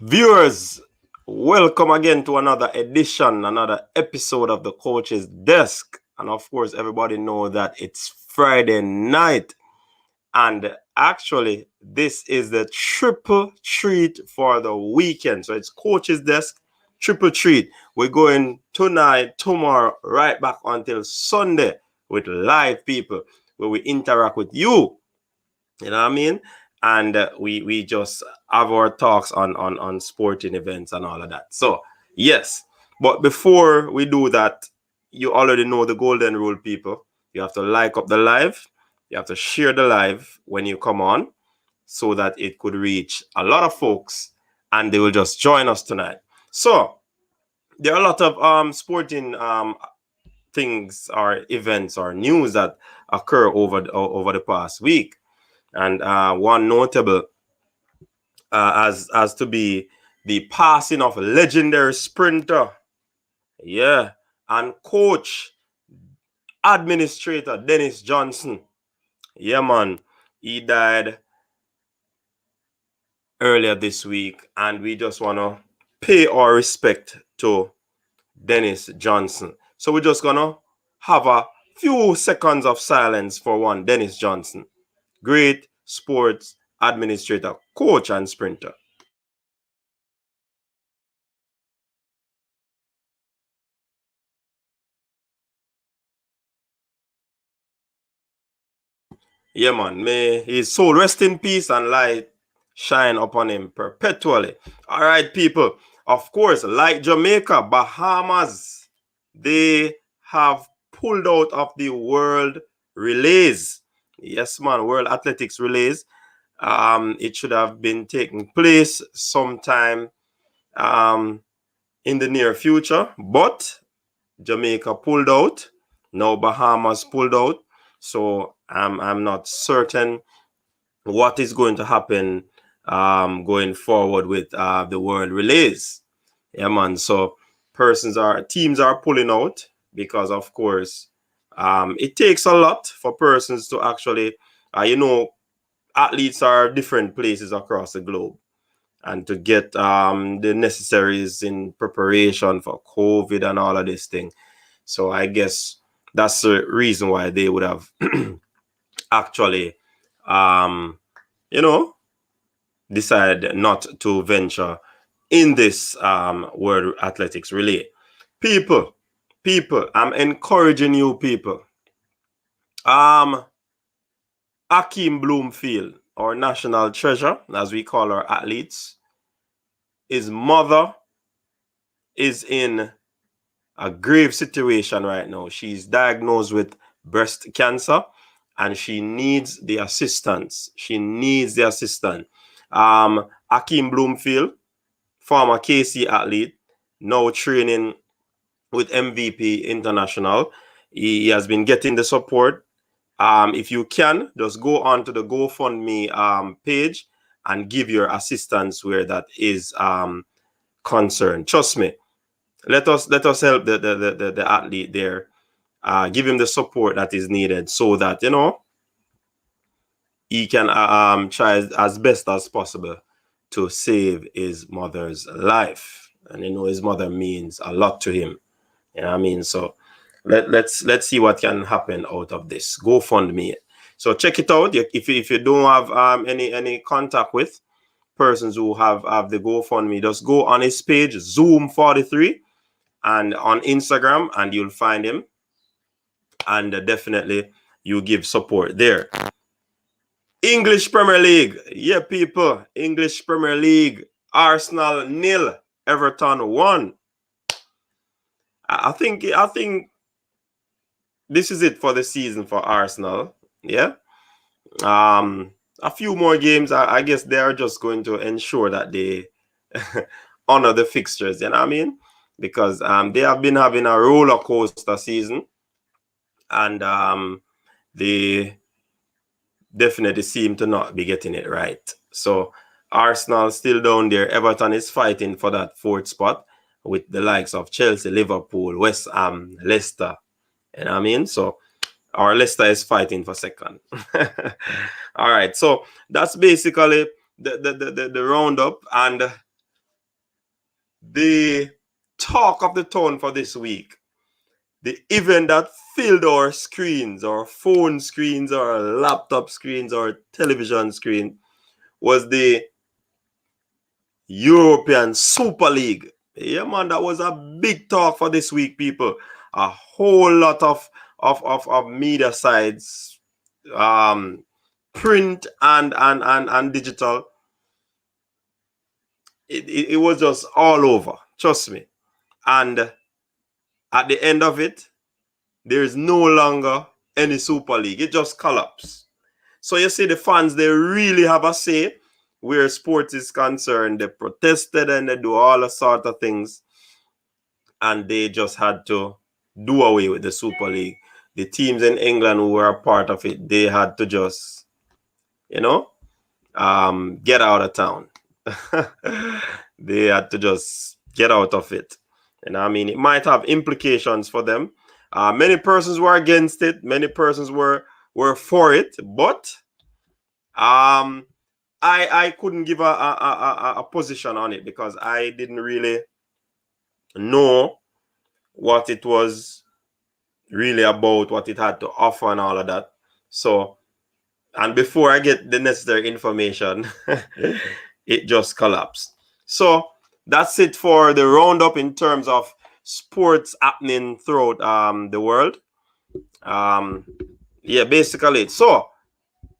Viewers, welcome again to another edition, another episode of the Coach's Desk. And of course, everybody know that it's Friday night. And actually, this is the triple treat for the weekend. So it's Coach's Desk, triple treat. We're going tonight, tomorrow, right back until Sunday with live people where we interact with you. You know what I mean? And we just have our talks on sporting events and all of that. So yes, but before we do that, you already know the golden rule, people. You have to like up the live. You have to share the live when you come on, so that it could reach a lot of folks, and they will just join us tonight. So there are a lot of sporting things or events or news that occur over the past week. And one notable as to be the passing of legendary sprinter, yeah, and coach, administrator Dennis Johnson. Yeah, man, he died earlier this week, and we just want to pay our respect to Dennis Johnson. So we're just gonna have a few seconds of silence for one Dennis Johnson, great sports administrator, coach, and sprinter. Yeah, man. May his soul rest in peace and light shine upon him perpetually. All right, people. Of course, like Jamaica, Bahamas, they have pulled out of the world relays. Yes, man. World Athletics relays. It should have been taking place sometime um, in the near future, but Jamaica pulled out. Now Bahamas pulled out. So I'm not certain what is going to happen going forward with the world relays. Yeah, man. So teams are pulling out because, of course, it takes a lot for persons to actually, athletes are different places across the globe, and to get the necessaries in preparation for COVID and all of this thing. So I guess that's the reason why they would have actually, um, you know, decided not to venture in this World Athletics relay. People, I'm encouraging you, people. Akeem Bloomfield, our national treasure, as we call our athletes, his mother is in a grave situation right now. She's diagnosed with breast cancer, and she needs the assistance. She needs the assistance. Akeem Bloomfield, former KC athlete, now training with MVP International. He has been getting the support. If you can, just go on to the GoFundMe page and give your assistance where that is concerned. Trust me. Let us help the athlete there. Give him the support that is needed so that he can try as best as possible to save his mother's life. And his mother means a lot to him. You know what I mean? So let's see what can happen out of this. GoFundMe. So check it out. If you don't have any contact with persons who have the GoFundMe, just go on his page, Zoom43, and on Instagram, and you'll find him. And definitely you give support there. English Premier League. Yeah, people. English Premier League. Arsenal 0, Everton 1. I think this is it for the season for Arsenal. Yeah. A few more games. I guess they are just going to ensure that they honor the fixtures. You know what I mean? Because they have been having a roller coaster season, and they definitely seem to not be getting it right. So Arsenal still down there. Everton is fighting for that fourth spot with the likes of Chelsea, Liverpool, West Ham, Leicester. You know what I mean? So our Leicester is fighting for second. All right. So that's basically the roundup. And the talk of the town for this week, the event that filled our screens, our phone screens, our laptop screens, our television screen, was the European Super League. Yeah, man, that was a big talk for this week, people. A whole lot of media sites, print and digital. It was just all over, trust me. And at the end of it, there is no longer any Super League. It just collapsed. So you see, the fans, they really have a say where sports is concerned. They protested and they do all the sort of things. And they just had to do away with the Super League. The teams in England who were a part of it, they had to just, get out of town. They had to just get out of it. And I mean, it might have implications for them. Many persons were against it. Many persons were for it. But I couldn't give a position on it because I didn't really know what it was really about, what it had to offer and all of that. So, and before I get the necessary information, it just collapsed. So that's it for the roundup in terms of sports happening throughout the world. Yeah, basically. So,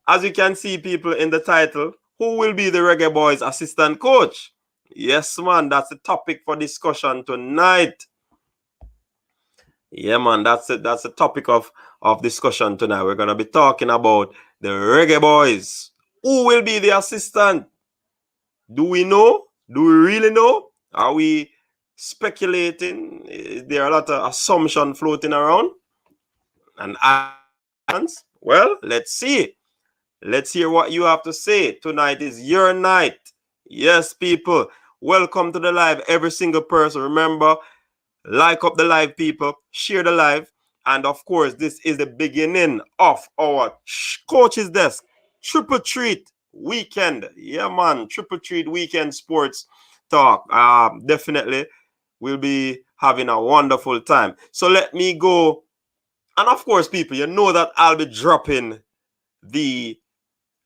as you can see, people, in the title, who will be the Reggae Boyz assistant coach? Yes, man, that's the topic for discussion tonight. Yeah, man, that's it. That's the topic of discussion tonight. We're gonna be talking about the Reggae Boyz. Who will be the assistant? Do we know? Do we really know? Are we speculating? There are a lot of assumptions floating around. And well, let's see. Let's hear what you have to say. Tonight is your night. Yes, people. Welcome to the live, every single person. Remember, like up the live, people. Share the live. And of course, this is the beginning of our coach's desk triple treat weekend. Yeah, man. Triple treat weekend sports talk. Definitely, we'll be having a wonderful time. So let me go. And of course, people, you know that I'll be dropping the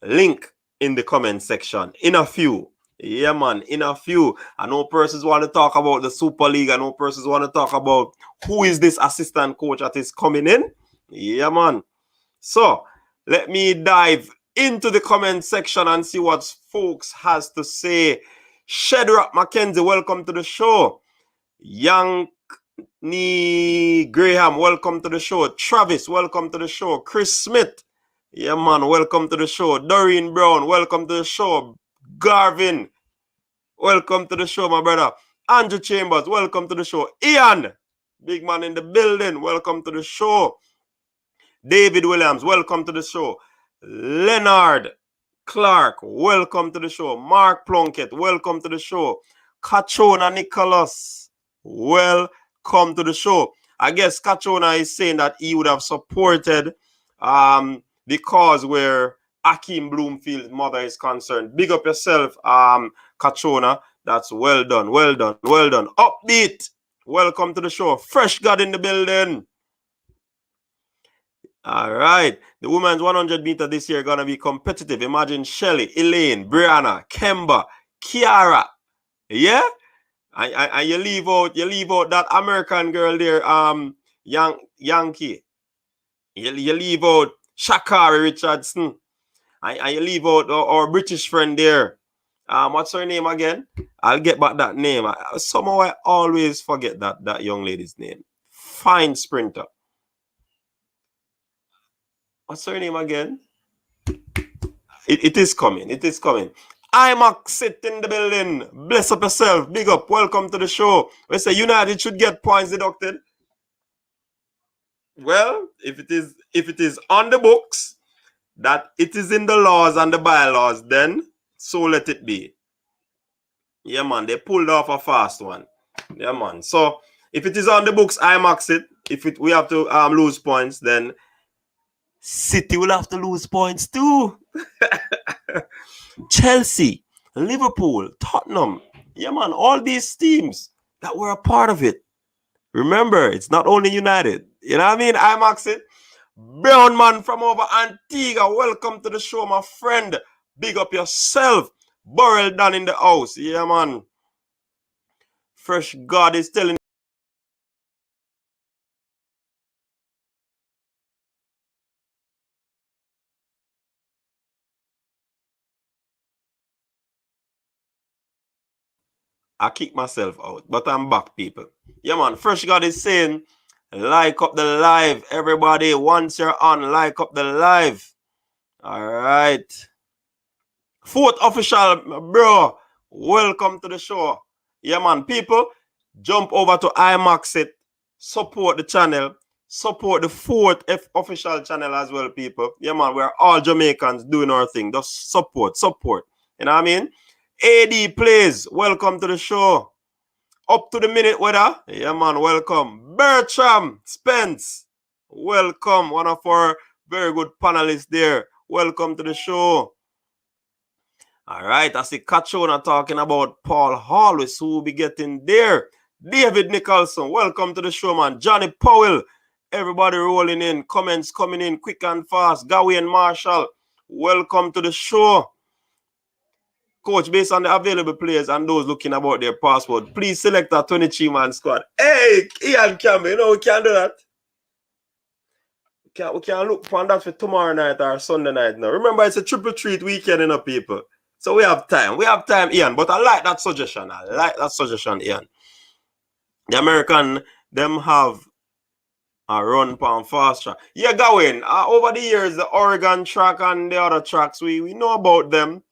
link in the comment section in a few. Yeah, man, in a few. I know persons want to talk about the Super League. I know persons want to talk about who is this assistant coach that is coming in. Yeah, man. So let me dive into the comment section and see what folks has to say. Shedrack Mackenzie, welcome to the show. Young Graham, welcome to the show. Travis, welcome to the show. Chris Smith, yeah, man, welcome to the show. Doreen Brown, welcome to the show. Garvin, welcome to the show, my brother. Andrew Chambers, welcome to the show. Ian, big man in the building, welcome to the show. David Williams, welcome to the show. Leonard Clark, welcome to the show. Mark Plunkett, welcome to the show. Kachona Nicholas, welcome to the show. I guess Kachona is saying that he would have supported the cause where Akeem Bloomfield's mother is concerned. Big up yourself, Kachona. That's well done, well done, well done. Upbeat, welcome to the show. Fresh God in the building. All right. The women's 100 meter this year going to be competitive. Imagine Shelly, Elaine, Brianna, Kemba, Kiara. Yeah? And you leave out that American girl there, Yankee. You leave out Shakari Richardson. And you leave out our British friend there. What's her name again? I'll get back that name. Somehow I always forget that young lady's name. Fine sprinter. What's her name again? It is coming. It is coming. IMAX sit in the building. Bless up yourself. Big up. Welcome to the show. We say United should get points deducted. Well, if it is on the books, that it is in the laws and the bylaws, then so let it be. Yeah, man. They pulled off a fast one. Yeah, man. So if it is on the books, IMAX it. If we have to lose points, then City will have to lose points too. Chelsea, Liverpool, Tottenham. Yeah, man, all these teams that were a part of it. Remember, it's not only United. You know what I mean? I'm Maxit. Brown man from over Antigua. Welcome to the show, my friend. Big up yourself. Burrell down in the house. Yeah, man. Fresh God is telling. I kick myself out, but I'm back, people. Yeah, man. Fresh God is saying, like up the live, everybody. Once you're on, like up the live. All right. Fourth official, bro. Welcome to the show. Yeah, man. People, jump over to iMaxit. Support the channel. Support the fourth official channel as well, people. Yeah, man. We're all Jamaicans doing our thing. Just support. You know what I mean? AD Plays. Welcome to the show. Up to the minute weather. Yeah, man. Welcome. Bertram Spence. Welcome. One of our very good panelists there. Welcome to the show. All right, I see Kachona talking about Paul Hollis, who will be getting there. David Nicholson, welcome to the show, man. Johnny Powell, everybody rolling in. Comments coming in quick and fast. Gawain Marshall, welcome to the show. Coach, based on the available players and those looking about their passport, please select a 23-man squad. Hey, Ian Campbell, you know we can't do that. We can look for that for tomorrow night or Sunday night now. Remember, it's a triple treat weekend, you know, people. So we have time. We have time, Ian. But I like that suggestion. Ian. The American, them have a run on fast track. Yeah, going. Over the years, the Oregon track and the other tracks, we know about them.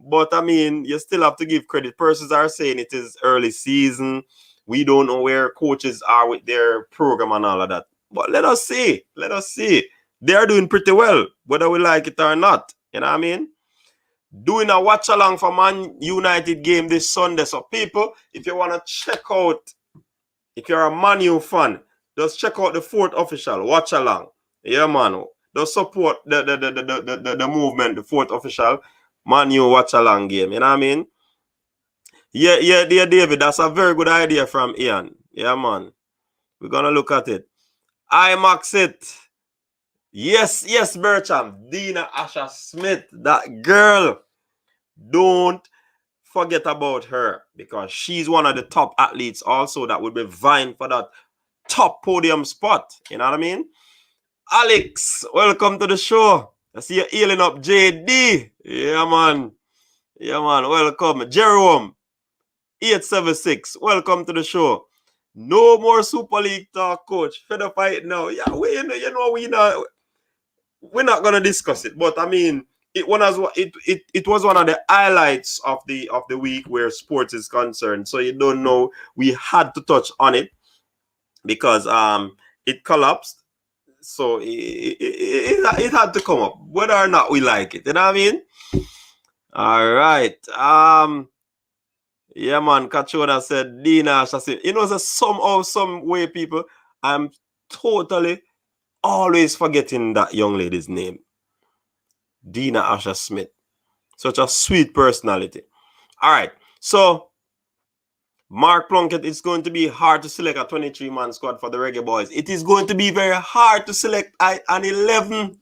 But, I mean, you still have to give credit. Persons are saying it is early season. We don't know where coaches are with their program and all of that. But let us see. They are doing pretty well, whether we like it or not. You know what I mean? Doing a watch along for Man United game this Sunday. So people, if you want to check out, if you're a Man U fan, just check out the fourth official watch along. Yeah, man. Just support the movement, the fourth official Man U watch along game. You know what I mean? Yeah, dear David, that's a very good idea from Ian. Yeah, man. We're gonna look at it. IMAX it. Yes, Bertram. Dina Asha Smith, that girl. Don't forget about her because she's one of the top athletes also that will be vying for that top podium spot. You know what I mean? Alex, welcome to the show. I see you healing up JD. Yeah, man. Welcome. Jerome, 876. Welcome to the show. No more Super League talk, coach. Fed up fight now. Yeah, we're not gonna discuss it, but I mean, it was one of the highlights of the week where sports is concerned. So you don't know, we had to touch on it because it collapsed. So it had to come up, whether or not we like it. You know what I mean? All right. Yeah, man. Kachona said Dina. You know, somehow, some way, people, I'm totally always forgetting that young lady's name. Dina Asha Smith. Such a sweet personality. All right. So, Mark Plunkett, it's going to be hard to select a 23-man squad for the Reggae Boyz. It is going to be very hard to select an 11.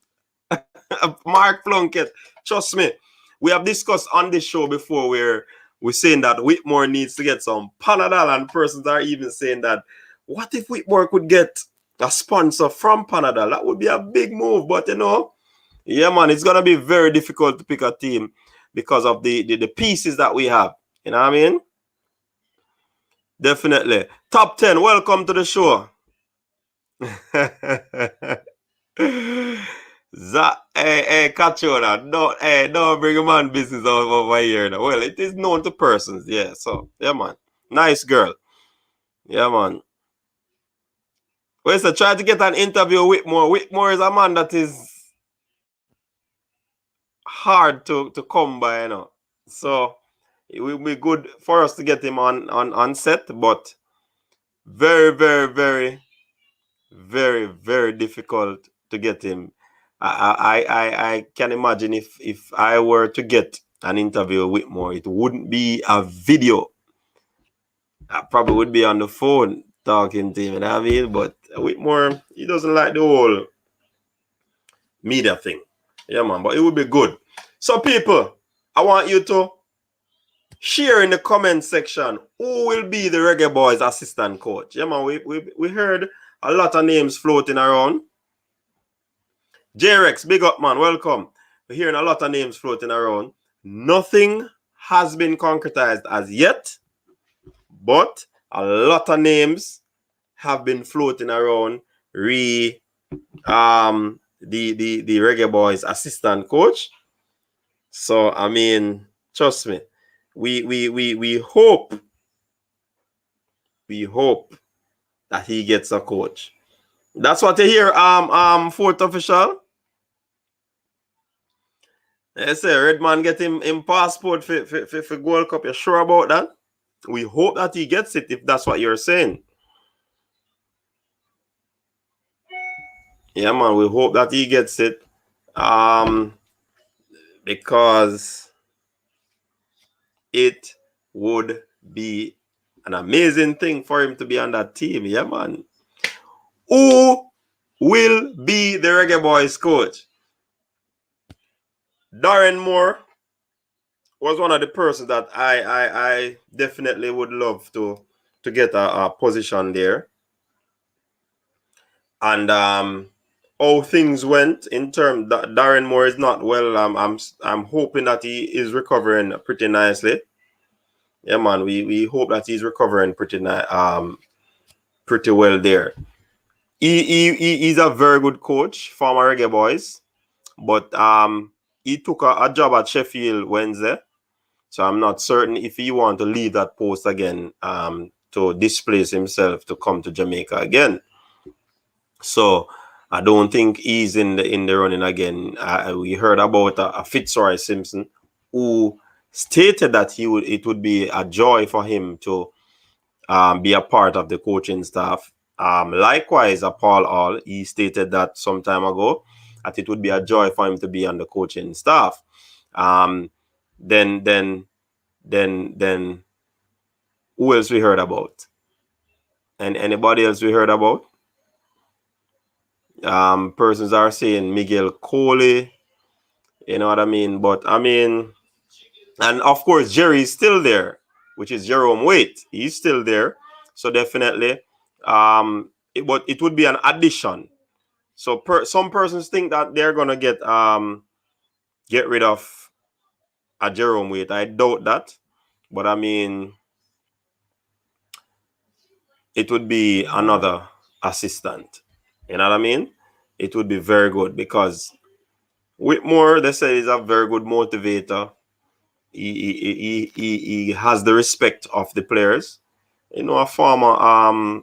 Mark Plunkett, trust me. We have discussed on this show before where we're saying that Whitmore needs to get some Panadol, and persons are even saying that what if Whitmore could get a sponsor from Panadol? That would be a big move, but you know, yeah, man, it's going to be very difficult to pick a team because of the pieces that we have. You know what I mean? Definitely. Top 10, welcome to the show. Kachona, don't bring a man business over here. Now. Well, it is known to persons, yeah. So, yeah, man. Nice girl. Yeah, man. Well, so try to get an interview with Whitmore. Whitmore is a man that is hard to come by, you know. So, it will be good for us to get him on set, but very, very, very, very, very difficult to get him. I can imagine if I were to get an interview with Whitmore, it wouldn't be a video. I probably would be on the phone talking to him, you know what I mean? But Whitmore, he doesn't like the whole media thing. Yeah, man, but it would be good. So, people, I want you to share in the comment section who will be the Reggae Boyz assistant coach. Yeah, man, we heard a lot of names floating around. J-Rex, big up, man, welcome. We're hearing a lot of names floating around. Nothing has been concretized as yet, but a lot of names have been floating around the Reggae Boyz assistant coach. So I mean, trust me, we hope that he gets a coach. That's what you hear. Fourth official. They say Redman get him passport for Gold Cup. You sure about that? We hope that he gets it if that's what you're saying. Yeah, man, we hope that he gets it. Because it would be an amazing thing for him to be on that team. Yeah, man. Who will be the Reggae Boyz coach? Darren Moore was one of the persons that I definitely would love to get a position there. And how things went in terms that Darren Moore is not well. I'm hoping that he is recovering pretty nicely. Yeah, man. We hope that he's recovering pretty well there. He's a very good coach, former Reggae Boyz, but he took a job at Sheffield Wednesday. So I'm not certain if he want to leave that post again to displace himself to come to Jamaica again. So I don't think he's in the running again. We heard about a Fitzroy Simpson who stated that it would be a joy for him to be a part of the coaching staff. Likewise, Paul Hall, he stated that some time ago that it would be a joy for him to be on the coaching staff. Then who else we heard about? And anybody else we heard about? Persons are saying Miguel Coley, you know what I mean? But I mean, and of course Jerry is still there, which is Jerome Waite. He's still there, so definitely. But it would be an addition. So some persons think that they're gonna get rid of a Jerome Waite. I doubt that, but I mean, it would be another assistant. You know what I mean? It would be very good because Whitmore, they say, is a very good motivator. He has the respect of the players. You know, a former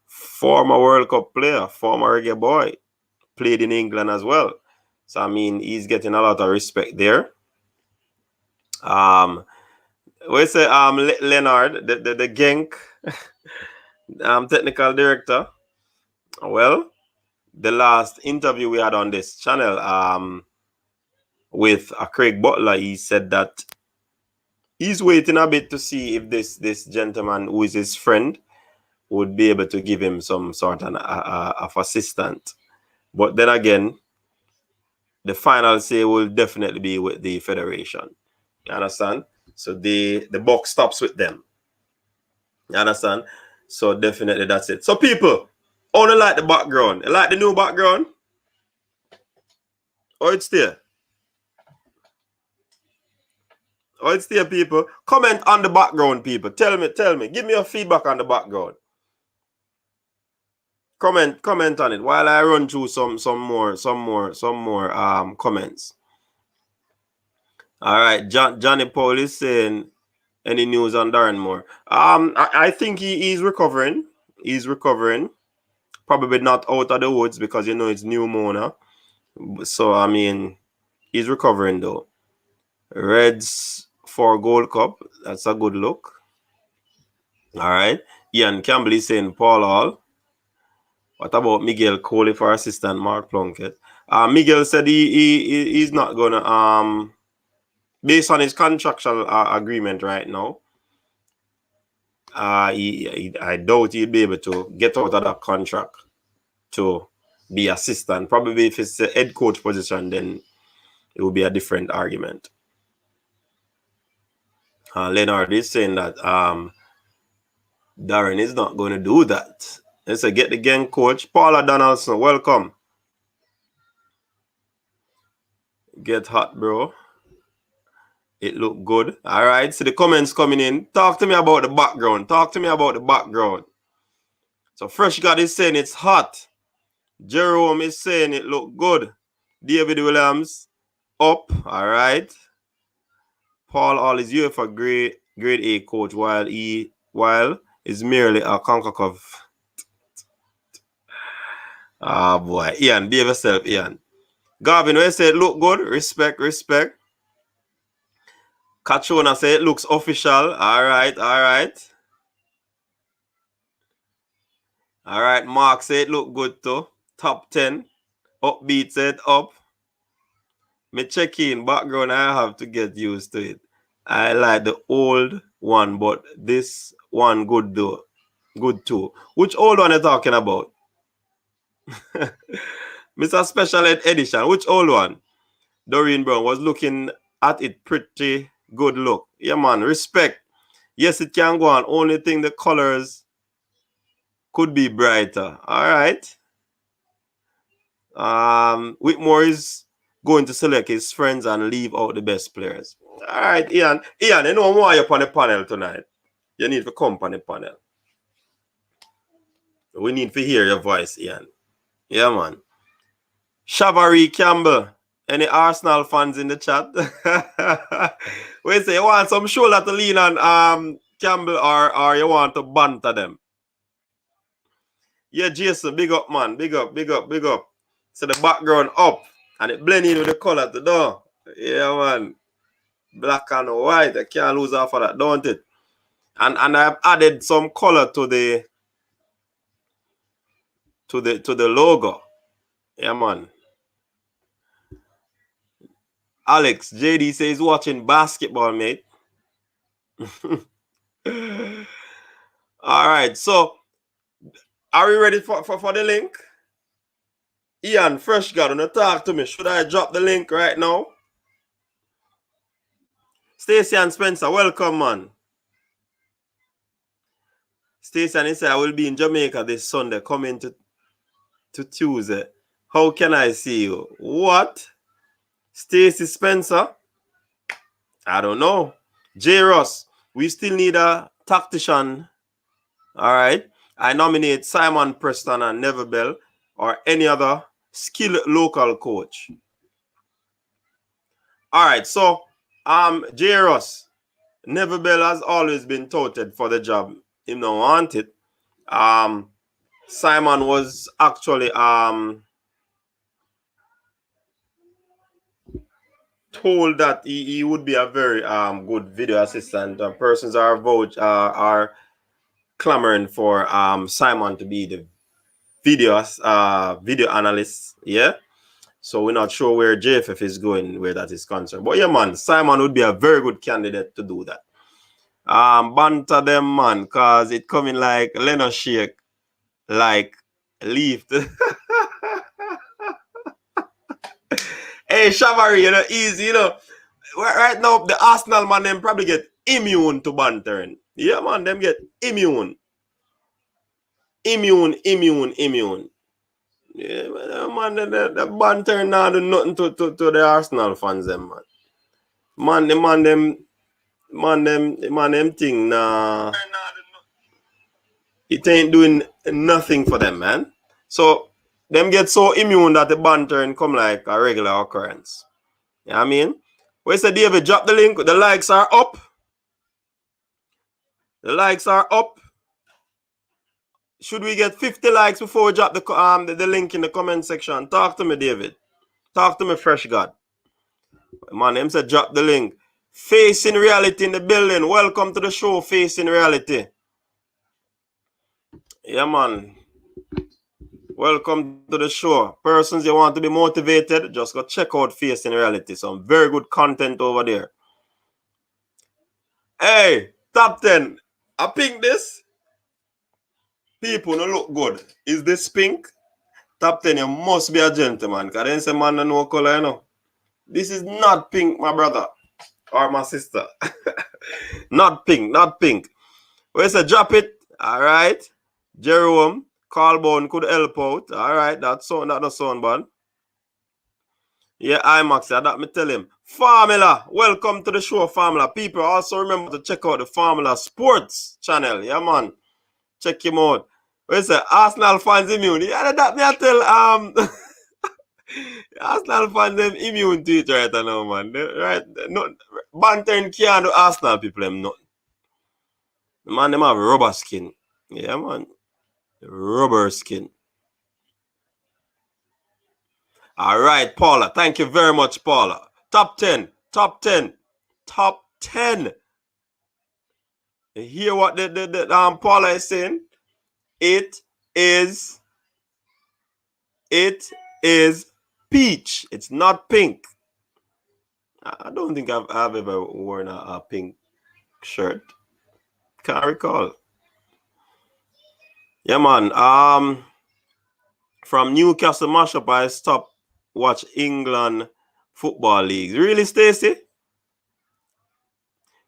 former World Cup player, former Reggae Boy, played in England as well. So I mean, he's getting a lot of respect there. We say Leonard, the Genk technical director. Well, the last interview we had on this channel with Craig Butler, he said that he's waiting a bit to see if this gentleman who is his friend would be able to give him some sort of assistant. But then again, the final say will definitely be with the federation. You understand? So the buck stops with them. You understand? So definitely that's it. So people, only like the background. You like the new background? Or it's there? Or it's there, people? Comment on the background, people. Tell me. Give me your feedback on the background. Comment on it while I run through some more comments. All right, Johnny Paul is saying, any news on Darren Moore? I think he's recovering. He's recovering. Probably not out of the woods because you know it's pneumonia. So I mean, he's recovering though. Reds for Gold Cup. That's a good look. All right. Ian Campbell is saying Paul Hall. What about Miguel Coley for assistant Mark Plunkett? Miguel said he's not gonna based on his contractual agreement right now, I doubt he'd be able to get out of that contract to be assistant. Probably if it's a head coach position, then it would be a different argument. Leonard is saying that Darren is not going to do that. Let's say get the gang coach. Paula Donaldson, welcome. Get hot, bro. It look good. All right. So the comments coming in. Talk to me about the background. Talk to me about the background. So Fresh God is saying it's hot. Jerome is saying it look good. David Williams up. All right. Paul All is UEFA grade A coach while is merely a CONCACAF. Ah boy. Ian, behave yourself, Ian. Garvin, when you say it look good, respect. Kachona say it looks official. All right. All right, Mark say it look good too. Top 10. Upbeat said up. Me check in background, I have to get used to it. I like the old one, but this one good though. Good too. Which old one are you talking about? Mr. Special Ed Edition. Which old one? Doreen Brown was looking at it pretty good look. Yeah, man. Respect. Yes, it can go on. Only thing the colors could be brighter. All right. Whitmore is going to select his friends and leave out the best players. All right, Ian. Ian, you know why you're on the panel tonight? You need to come on the panel. We need to hear your voice, Ian. Yeah, man. Shavary Campbell. Any Arsenal fans in the chat? We say you want some shoulder to lean on, Campbell, or you want to banter them? Yeah, Jason, big up, man. Big up. So the background up and it blend in with the color to do. Yeah, man. Black and white. I can't lose off of that, don't it? And I've added some color to the logo. Yeah, man. Alex, JD says watching basketball, mate. All right, so are we ready for the link? Ian, Fresh God, wanna talk to me. Should I drop the link right now? Stacey and Spencer, welcome, man. Stacey and he said I will be in Jamaica this Sunday, coming to Tuesday. How can I see you? What? Stacey Spencer? I don't know. J. Ross, we still need a tactician. All right. I nominate Simon Preston and Neville Bell or any other skilled local coach. All right. So, J. Ross, Neville Bell has always been touted for the job. He don't want it. Simon was actually told that he would be a very good video assistant. Persons are clamoring for Simon to be the video analyst. Yeah. So we're not sure where JFF is going, where that is concerned. But yeah, man, Simon would be a very good candidate to do that. Banter them, man, because it coming like Leno Shake, like leaf. Hey, Shavary, you know, easy, you know. Right now, the Arsenal man, them probably get immune to bantering. Yeah, man, them get immune. Immune. Yeah, man, the banter now do nothing to the Arsenal fans, them, man. Them thing, nah. It ain't doing nothing for them, man. So, them get so immune that the bantering come like a regular occurrence. You know what I mean? Where's the David? Drop the link. The likes are up. The likes are up. Should we get 50 likes before we drop the link in the comment section? Talk to me, David. Talk to me, Fresh God. Man, him said drop the link. Facing Reality in the building. Welcome to the show, Facing Reality. Yeah, man. Welcome to the show. Persons you want to be motivated, just go check out Facing Reality. Some very good content over there. Hey, top 10. I pink this. People no look good. Is this pink? Top 10, you must be a gentleman. Because then say man no color, you know. This is not pink, my brother. Or my sister. Not pink, not pink. We say drop it. Alright. Jerome, Carbone could help out. Alright, that's not sound bad. Yeah, IMAX, that me tell him. Formula, welcome to the show, Formula. People also remember to check out the Formula Sports channel. Yeah, man. Check him out. We say Arsenal fans immune. Yeah, that me I tell Arsenal fans them immune to it right now, man. Right, no, Banter can't do Arsenal people them nothing. Man, them have rubber skin. Yeah, man. Rubber skin. All right, Paula. Thank you very much, Paula. Top 10. Top 10. Top 10. You hear what the Paula is saying? It is peach. It's not pink. I don't think I've ever worn a pink shirt. Can't recall. Yeah, man. From Newcastle mashup, I stopped watch England football leagues. Really, Stacey?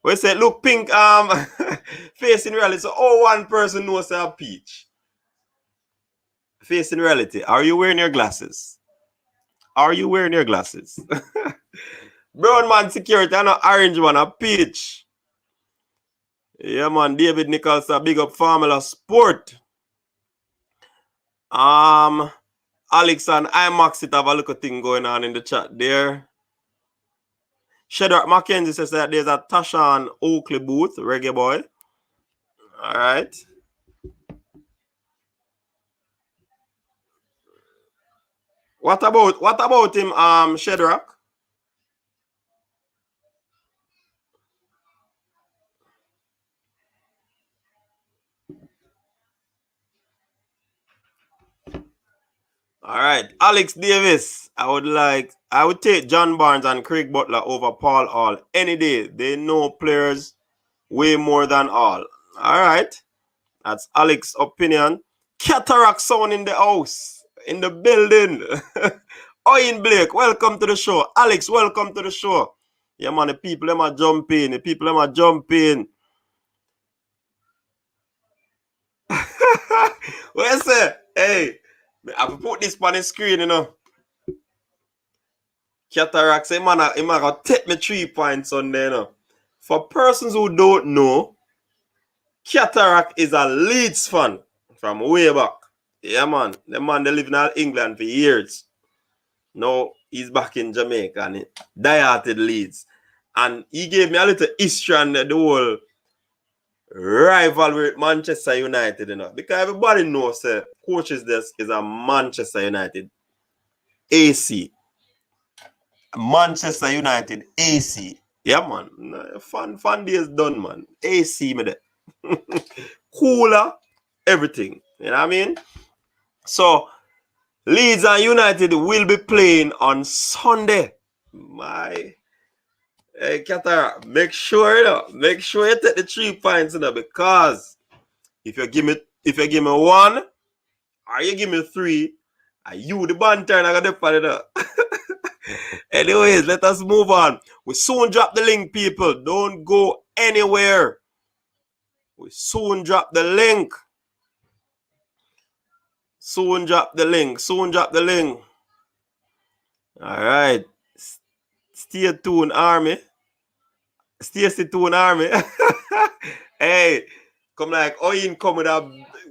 We say, look, pink facing reality. So, one person knows a peach. Facing reality. Are you wearing your glasses? Are you wearing your glasses? Brown man security and an orange one, a peach. Yeah, man. David Nichols, a big up Formula Sport. Alex and IMAX it have a little thing going on in the chat there. Shadrach Mackenzie says that there's a Tashan Oakley booth, Reggae Boy. All right. What about him, Shadrach? All right, Alex Davis. I would take John Barnes and Craig Butler over Paul Hall any day. They know players way more than all. All right, that's Alex's opinion. Cataract sound in the house, in the building. Owen Blake, welcome to the show. Alex, welcome to the show. Yeah, man, the people them are jumping. The people them are jumping. Where's it? Hey, I have to put this on the screen, you know. Cataract say, man, I'm gonna take me 3 points on there, you know. For persons who don't know, Cataract is a Leeds fan from way back. Yeah, man. The man they live in England for years. Now he's back in Jamaica and he die-hearted Leeds. And he gave me a little history on the whole rivalry with Manchester United, you know. Because everybody knows coaches this is a Manchester United AC. Manchester United AC. Yeah, man. Fun days done, man. AC me there. Cooler, everything. You know what I mean? So, Leeds and United will be playing on Sunday. Hey, Qatar, make sure you take the 3 points, you know, because if you give me one or you give me 3, and you the banter and I got the part of Anyways, let us move on. We soon drop the link, people. Don't go anywhere. We soon drop the link. Soon drop the link. All right. Stay tuned, Army. Stay tuned, Army. Hey, come like Oyin come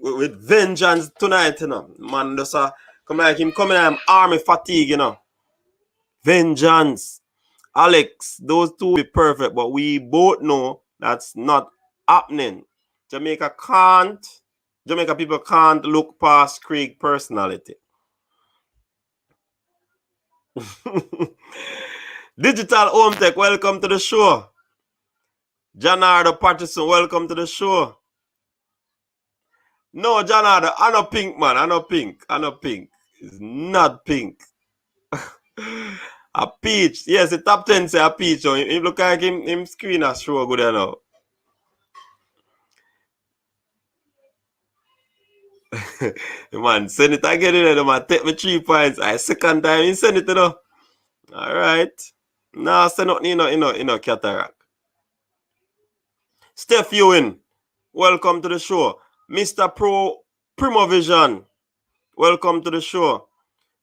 with vengeance tonight, you know. Man, just come like him coming at army fatigue, you know. Vengeance. Alex, those two will be perfect, but we both know that's not happening. Jamaica people can't look past Craig personality. Digital Home Tech, welcome to the show. Janardo Patterson, welcome to the show. No, Janardo, I know pink, man. I know pink. It's not pink. A peach. Yes, the top 10 say a peach. So he look like him screen a show good enough. Man, send it again, you know, man. Take me 3 points. I second time, you send it, you know. All right. Nah, send nothing, you know, cataract. Steph Ewing, welcome to the show. Mr. Primo Vision, welcome to the show.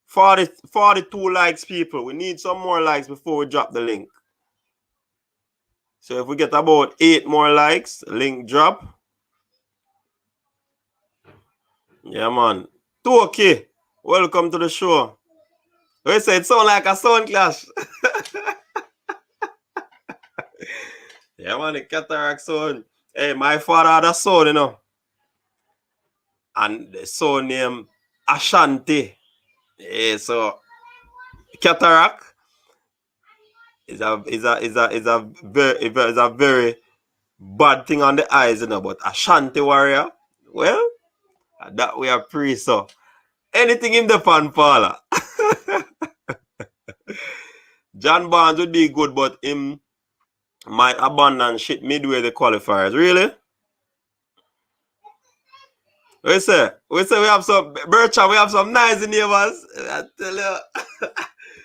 42 likes, people. We need some more likes before we drop the link. So if we get about 8 more likes, link drop. Yeah, man. 2K, welcome to the show. We say it sound like a sound clash. Yeah, man, the cataract sound. Hey, my father had a son, you know. And the son named Ashanti. Yeah, so cataract is a very bad thing on the eyes, you know. But Ashanti warrior, well, that we are pre so. Anything in the fan parlor. John Barnes would be good, but him might abandon shit midway the qualifiers. Really? We say we have some Bircham, we have some nice neighbors. I tell you.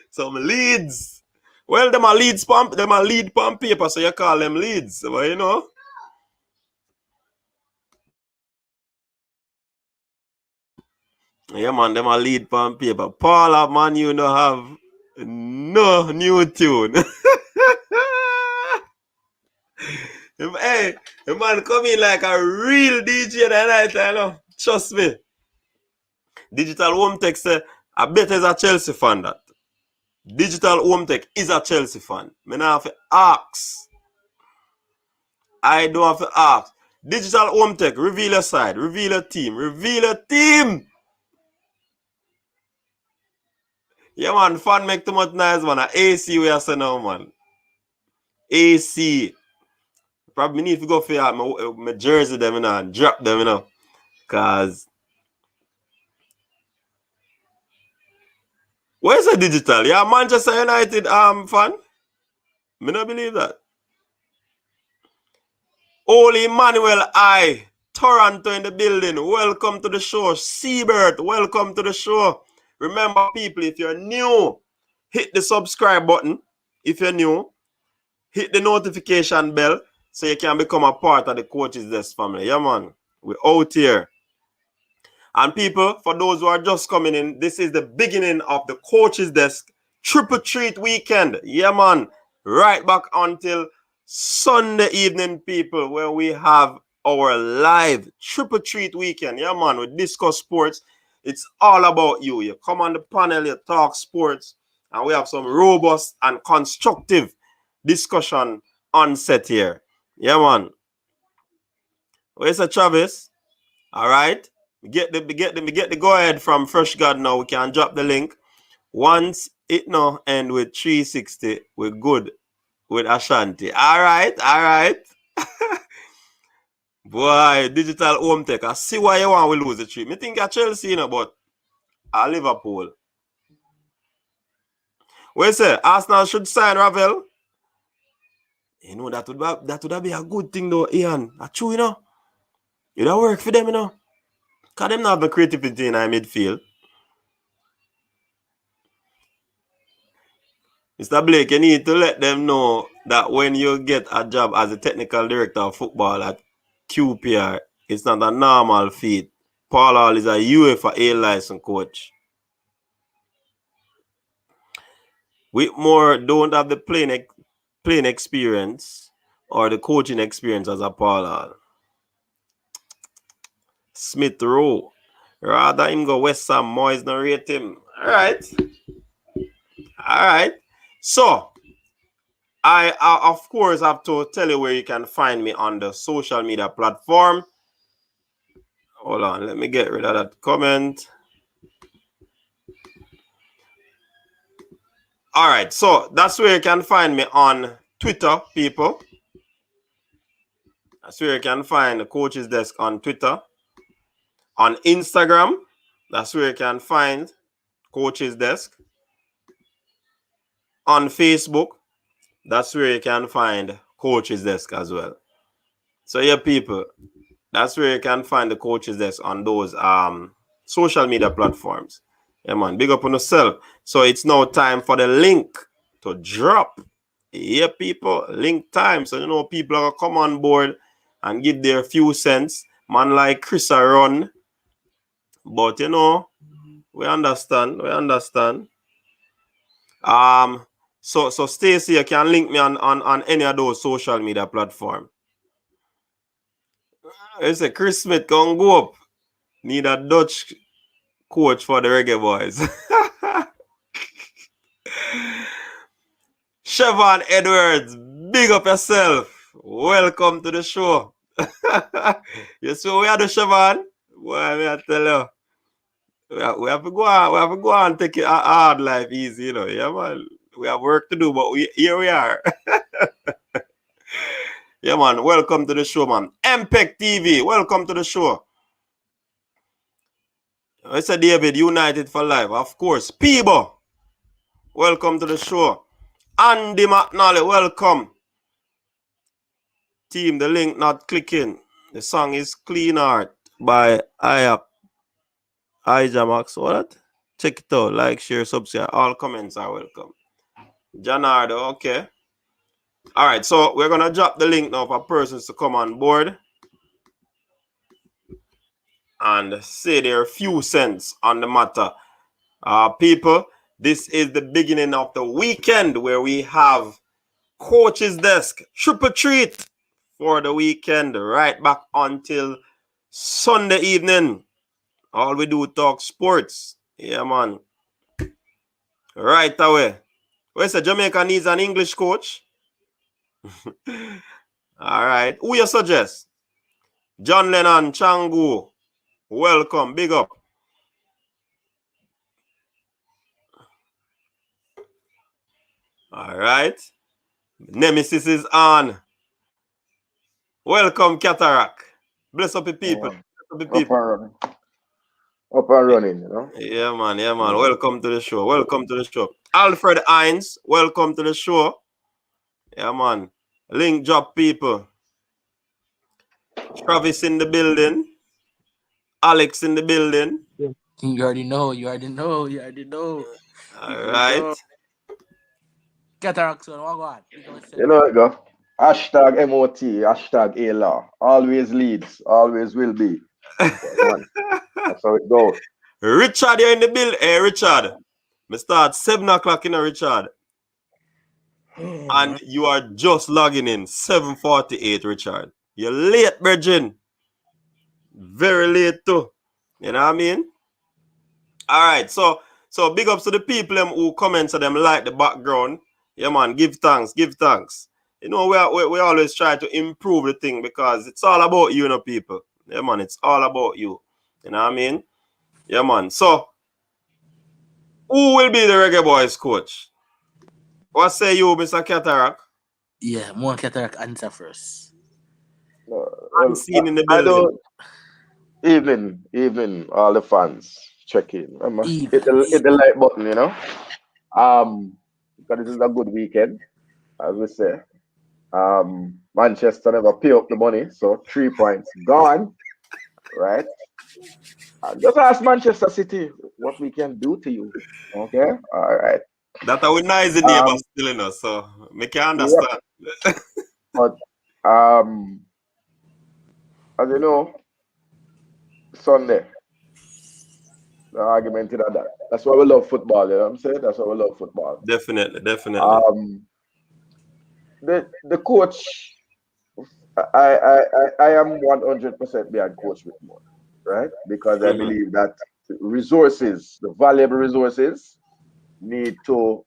Some leads. Well, them are lead pump paper, so you call them leads. But you know. Yeah, man, them are lead pump paper. Paula, man, you know have no new tune. Hey, the man come in like a real DJ that night, I know. Trust me. Digital Home Tech say, I bet is a Chelsea fan that. Digital Home Tech is a Chelsea fan. Me not have to ask. I don't have to ask. Digital Home Tech, reveal your side, reveal your team, reveal your team. Yeah, man, fan make too much noise, man. A AC we are saying now, man. AC. Probably need to go for my jersey them, you know, and drop them, you know. Cause where's the digital? Yeah, Manchester United fan. Me not believe that. Holy Emmanuel I. Toronto in the building. Welcome to the show. Seabird, welcome to the show. Remember, people, if you're new, hit the subscribe button. If you're new, hit the notification bell so you can become a part of the Coaches Desk family. Yeah, man. We're out here. And people, for those who are just coming in, this is the beginning of the Coaches Desk Triple Treat Weekend. Yeah, man. Right back until Sunday evening, people, where we have our live Triple Treat Weekend. Yeah, man. We discuss sports. It's all about you. You come on the panel, you talk sports, and we have some robust and constructive discussion on set here. Yeah, man. Where's the Travis? All right. We get the go ahead from Fresh God now. We can drop the link. Once it now end with 360, we're good with Ashanti. All right. Boy, digital home tech. I see why you want we lose the trip. Me think at Chelsea, you know, but at Liverpool. What you say? Arsenal should sign Ravel. You know, that would be a good thing though, Ian. That's true, you know. It would work for them, you know. Because them not have the creativity in our midfield. Mr. Blake, you need to let them know that when you get a job as a technical director of football at QPR, it's not a normal feat. Paul Hall is a UEFA A license coach. Whitmore don't have the playing experience or the coaching experience as a Paul Hall. Smith Rowe. Rather him go West Ham, Moyes not rate him. All right. So, I of course have to tell you where you can find me on the social media platform. Hold on, let me get rid of that comment. All right, so that's where you can find me on Twitter, people. That's where you can find the Coaches Desk on Twitter. On Instagram, that's where you can find Coaches Desk. On Facebook, that's where you can find Coaches Desk as well. So yeah, people, That's where you can find the coaches desk on those social media platforms. Yeah, man. Big up on yourself. So it's now time for the link to drop. Yeah, people. Link time. So you know people are gonna come on board and give their few cents. Man like Chris a run. But you know, we understand. We understand. So Stacey, you can link me on any of those social media platforms. It's a Chris Smith can go up. Need a Dutch coach for the Reggae Boyz. Siobhan Edwards, big up yourself. Welcome to the show. You see what we are the Siobhan? Boy, I tell you. We have to go on. We have to go on and take it a hard life easy, you know. Yeah, man. We have work to do, but here we are. Yeah, man. Welcome to the show, man. MPEC TV, welcome to the show. It's a David, United for Life, of course. Peebo, welcome to the show. Andy McNally, welcome. Team, the link not clicking. The song is Clean Heart by Ijamax. What? Check it out. Like, share, subscribe. All comments are welcome. Janardo, okay. All right, so we're going to drop the link now for persons to come on board and say their few cents on the matter. People, this is the beginning of the weekend where we have Coach's Desk triple treat for the weekend, right back until Sunday evening. All we do talk sports. Yeah, man. Right away. Where's the Jamaica needs an English coach? All right. Who you suggest? John Lennon, Changu. Welcome. Big up. All right. Nemesis is on. Welcome, Cataract. Bless up the people. Up and running, you know. Yeah, man. Yeah, man. Welcome to the show. Welcome to the show. Alfred Hines, welcome to the show. Yeah, man. Link drop people. Travis in the building. Alex in the building. You already know. You already know. You already know. All right. Cataract, son. What on? You know it go. Hashtag MOT, hashtag A-Law. Always leads, always will be. Man, that's how it goes. Richard, you're in the building. Hey, Richard. We start 7 o'clock in Richard. And you are just logging in 7:48, Richard. You're late, Virgin. Very late too. You know what I mean? All right, so big ups to the people them who comment to them like the background. Yeah, man, give thanks, give thanks. You know, we always try to improve the thing because it's all about you, people. Yeah, man, it's all about you. You know what I mean? Yeah, man. So, who will be the Reggae Boyz coach? What say you, Mr. Cataract? Yeah, more Cataract answer first. Unseen in the building. Evening, all the fans check in. Hit the like button, you know. Because this is a good weekend, as we say. Manchester never pay up the money, so 3 points gone, right? Just ask Manchester City what we can do to you. Okay, all right. That our nice neighbors still in us, so we can understand. Yep. But as you know, Sunday, the argument is that. That's why we love football. You know what I'm saying? That's why we love football. Definitely. The coach, I am 100% behind Coach Whitmore, right? Because I believe that resources, the valuable resources, need to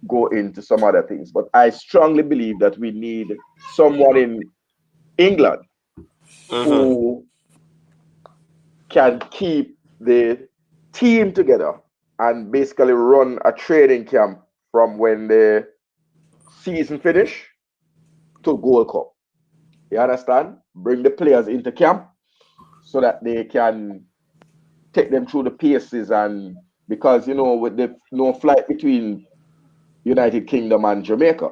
go into some other things. But I strongly believe that we need someone in England who can keep the team together and basically run a training camp from when the season finish to Gold Cup. You understand? Bring the players into camp so that they can take them through the paces, and because you know with the no flight between United Kingdom and Jamaica,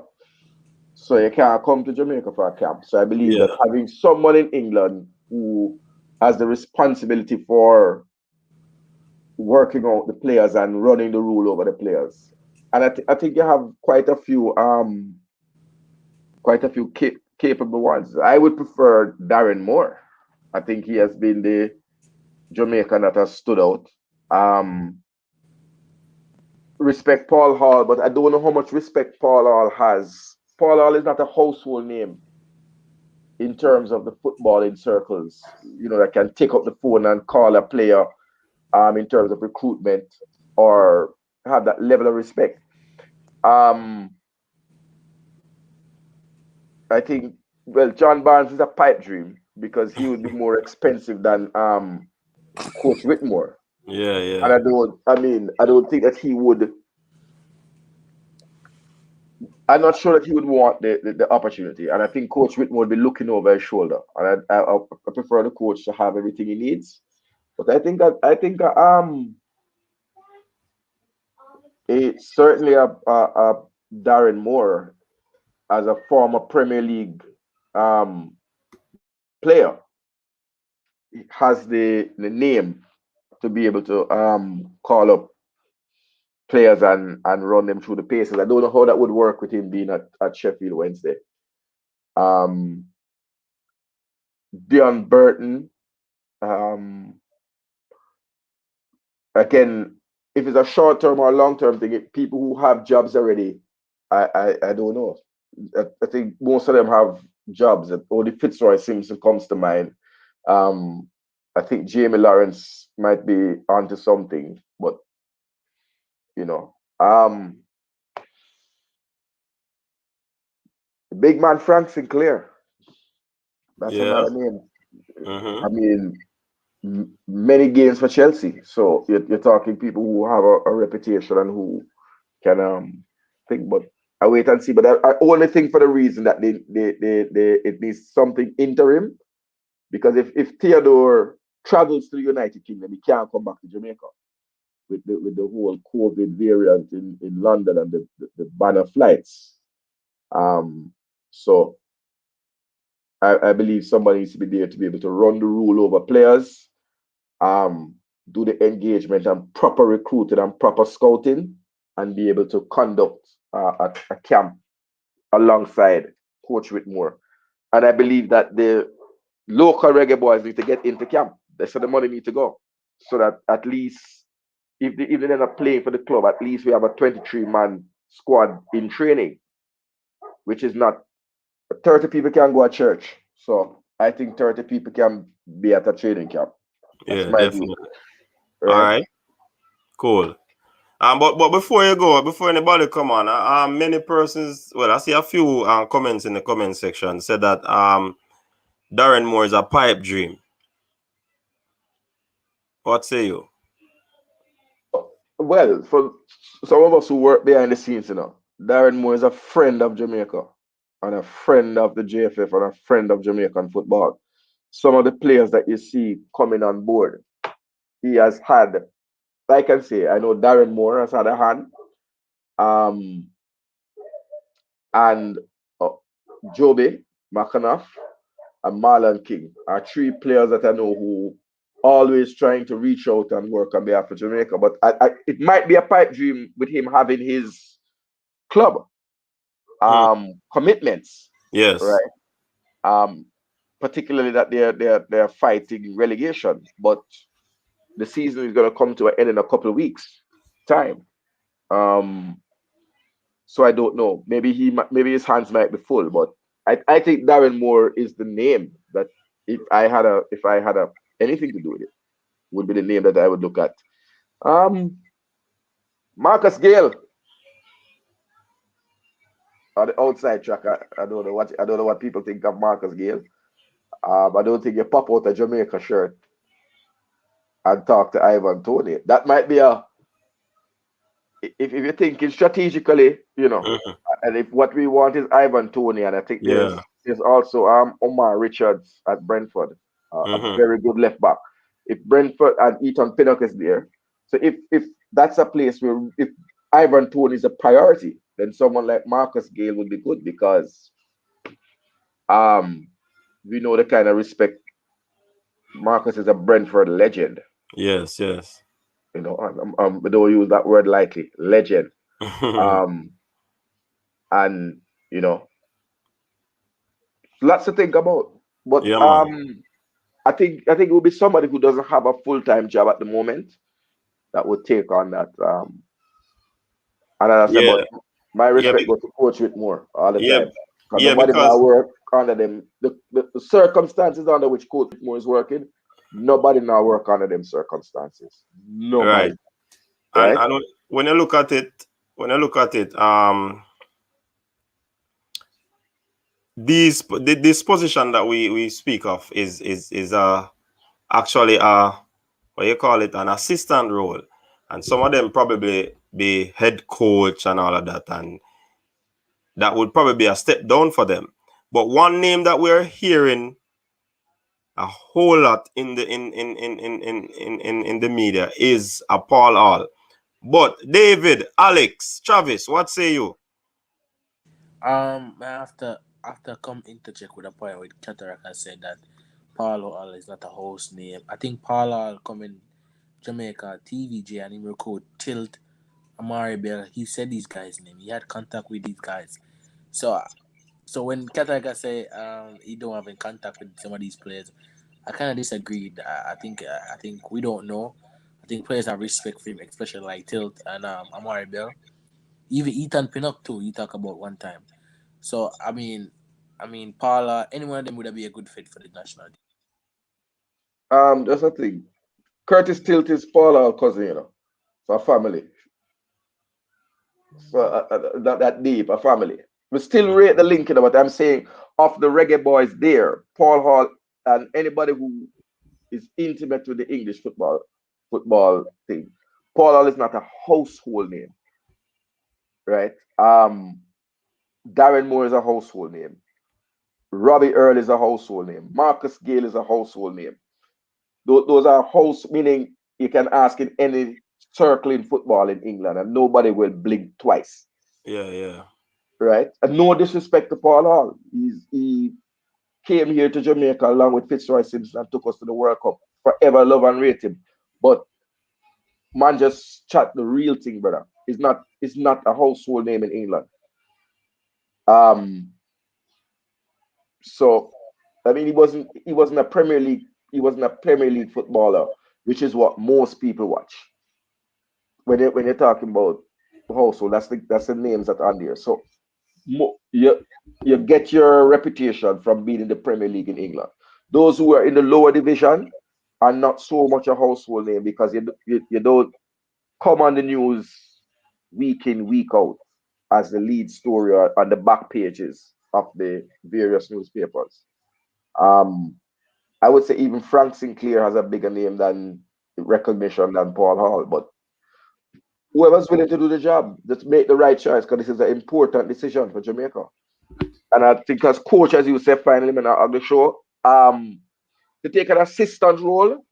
so you can't come to Jamaica for a camp. So I believe that having someone in England who has the responsibility for working out the players and running the rule over the players. And I think you have quite a few capable ones. I would prefer Darren Moore. I think he has been the Jamaican that has stood out. Um, Respect Paul Hall, but I don't know how much respect Paul Hall has. Paul Hall is not a household name in terms of the footballing circles, that can take up the phone and call a player in terms of recruitment or have that level of respect. Um, I think, well, John Barnes is a pipe dream because he would be more expensive than Coach Whitmore. Yeah, And yeah. I don't think that he would. I'm not sure that he would want the opportunity, and I think Coach Whitmore would be looking over his shoulder. And I prefer the coach to have everything he needs. But I think it's certainly a Darren Moore as a former Premier League um, player has the name to be able to call up players and run them through the paces. I don't know how that would work with him being at Sheffield Wednesday. Um, Dion Burton. Um, Again, if it's a short term or long term thing, people who have jobs already, I don't know. I think most of them have jobs. Only Fitzroy Simpson comes to mind. Um, I think Jamie Lawrence might be onto something, but you know, um, the big man Frank Sinclair. That's Yeah. another name. Mm-hmm. I mean, many games for Chelsea. So you're talking people who have a reputation and who can think. But I wait and see. But I only think for the reason that they it needs something interim because if Theodore travels to the United Kingdom, he can't come back to Jamaica with the whole COVID variant in London and the ban of flights. Um, so I believe somebody needs to be there to be able to run the rule over players, um, do the engagement and proper recruiting and proper scouting, and be able to conduct a camp alongside Coach Whitmore. And I believe that the local reggae boys need to get into camp. That's where the money need to go. So that at least if they end up playing for the club, at least we have a 23-man squad in training, which is not 30 people can go to church. So I think 30 people can be at a training camp. That's Yeah, my view. definitely. All Right? right. Cool. But before you go, before anybody come on, many persons. Well, I see a few comments in the comment section said that Darren Moore is a pipe dream. What say you? Well, for some of us who work behind the scenes, Darren Moore is a friend of Jamaica and a friend of the JFF and a friend of Jamaican football. Some of the players that you see coming on board, he has had, I can say, I know Darren Moore has had a hand, um, and uh, Joby McAnuff and Marlon King are three players that I know who always trying to reach out and work on behalf of Jamaica. But it might be a pipe dream with him having his club Mm, commitments, yes. right? Um, Particularly that they're fighting relegation, but the season is going to come to an end in a couple of weeks time. Um, so I don't know. Maybe his hands might be full, but I think Darren Moore is the name that if I had a anything to do with it would be the name that I would look at. Um, Marcus Gale on the outside track. I don't know what people think of Marcus Gale. I don't think you pop out a Jamaica shirt and talk to Ivan Tony. That might be if you're thinking strategically, Mhm. and if what we want is Ivan Tony, and I think Yeah. there's also Omar Richards at Brentford, a Mm-hmm. very good left back. If Brentford and Ethan Pinnock is there, so if that's a place where if Ivan Tony is a priority, then someone like Marcus Gale would be good because um we know the kind of respect Marcus is a Brentford legend. Yes, yes. You know, we don't use that word lightly. Legend. Um, and you know, lots to think about. But Yeah, man. I think it will be somebody who doesn't have a full time job at the moment that would take on that. And as I said, but Yeah, my yeah, respect goes to Coach Whitmore all the yeah, time. Because yeah. nobody now Because work under them. The circumstances under which Coach Whitmore is working, nobody now work under them circumstances. right, Nobody, and right? when you look at it, when you look at it, this position that we speak of is actually what you call it, an assistant role, and some of them probably be head coach and all of that, and that would probably be a step down for them. But one name that we're hearing a whole lot in the in the media is a Paul Hall. But David, Alex, Travis, what say you? After come interject with a point with Cataract and said that Paulo Hall is not a host name. I think Paulo Hall come in Jamaica TVJ and he record Tilt Amari Bell. He said these guys' name. He had contact with these guys. So so when Cataract say he don't have in contact with some of these players, I kind of disagreed. I think we don't know. I think players have respect for him, especially like Tilt and Amari Bell. Even Ethan Pinnock too. You talk about one time. So Paula, any one of them would be a good fit for the national team. That's the thing. Curtis Tilt is Paul our cousin, you know, for family. So not that deep, a family. We still rate the link, you know, but I'm saying of the Reggae Boys there, Paul Hall and anybody who is intimate with the English football thing. Paul Hall is not a household name, right? Darren Moore is a household name. Robbie Earl is a household name. Marcus Gale is a household name. Those are house meaning you can ask in any circle in football in England and nobody will blink twice, Yeah, yeah, right? And no disrespect to Paul Hall. He came here to Jamaica along with Fitzroy Simpson and took us to the World Cup. Forever love and rate him. But man just chat the real thing, brother. It's not a household name in England. Um so I mean he wasn't a Premier League footballer, which is what most people watch. When you're talking about household, that's the names that are on there. So you get your reputation from being in the Premier League in England. Those who are in the lower division are not so much a household name because you don't come on the news week in week out as the lead story or on the back pages of the various newspapers. Um, I would say even Frank Sinclair has a bigger name than recognition than Paul Hall, but whoever's willing to do the job, just make the right choice because this is an important decision for Jamaica. And I think as coach, as you said, finally, man, on the show, to take an assistant role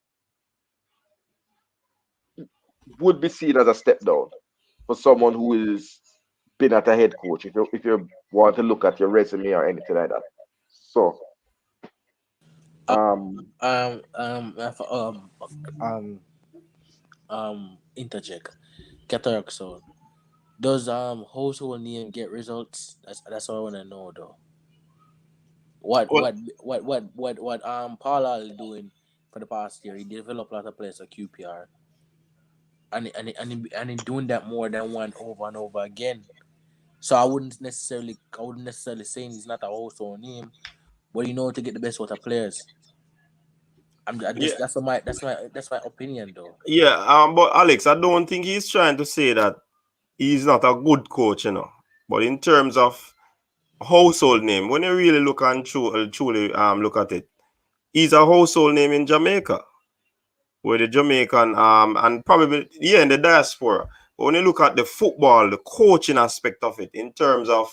would be seen as a step down for someone who is been at a head coach. If you want to look at your resume or anything like that. So Uh, um, um, um, if, um, interject. Cataract. So does household name get results? That's what I wanna know though. What well, what what Paula is doing for the past year? He developed a lot of players at QPR, and he doing that more than one over and over again. So I wouldn't necessarily say he's not a household name, but you know to get the best out of players. I yeah, just that's my opinion though. yeah. But Alex, I don't think he's trying to say that he's not a good coach, you know. But in terms of household name, when you really look and truly look at it, he's a household name in Jamaica, where the Jamaican and probably yeah in the diaspora. But when you look at the football, the coaching aspect of it, in terms of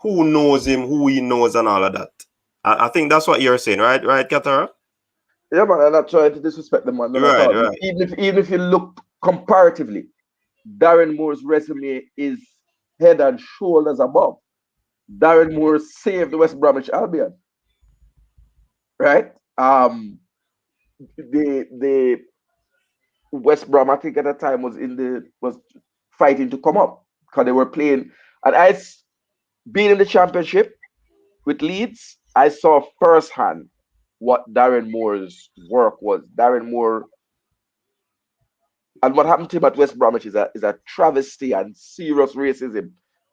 who knows him, who he knows, and all of that, I think that's what you're saying, right? Right, Katara? yeah, man, I'm not trying to disrespect the man, none at Right, all. right. Even if you look comparatively, Darren Moore's resume is head and shoulders above. Darren Moore saved the West Bromwich Albion, right? the West Brom, I think at that time was fighting to come up because they were playing. And being in the championship with Leeds, I saw firsthand what Darren Moore's work was. Darren Moore and what happened to him at West Bromwich is a travesty and serious racism.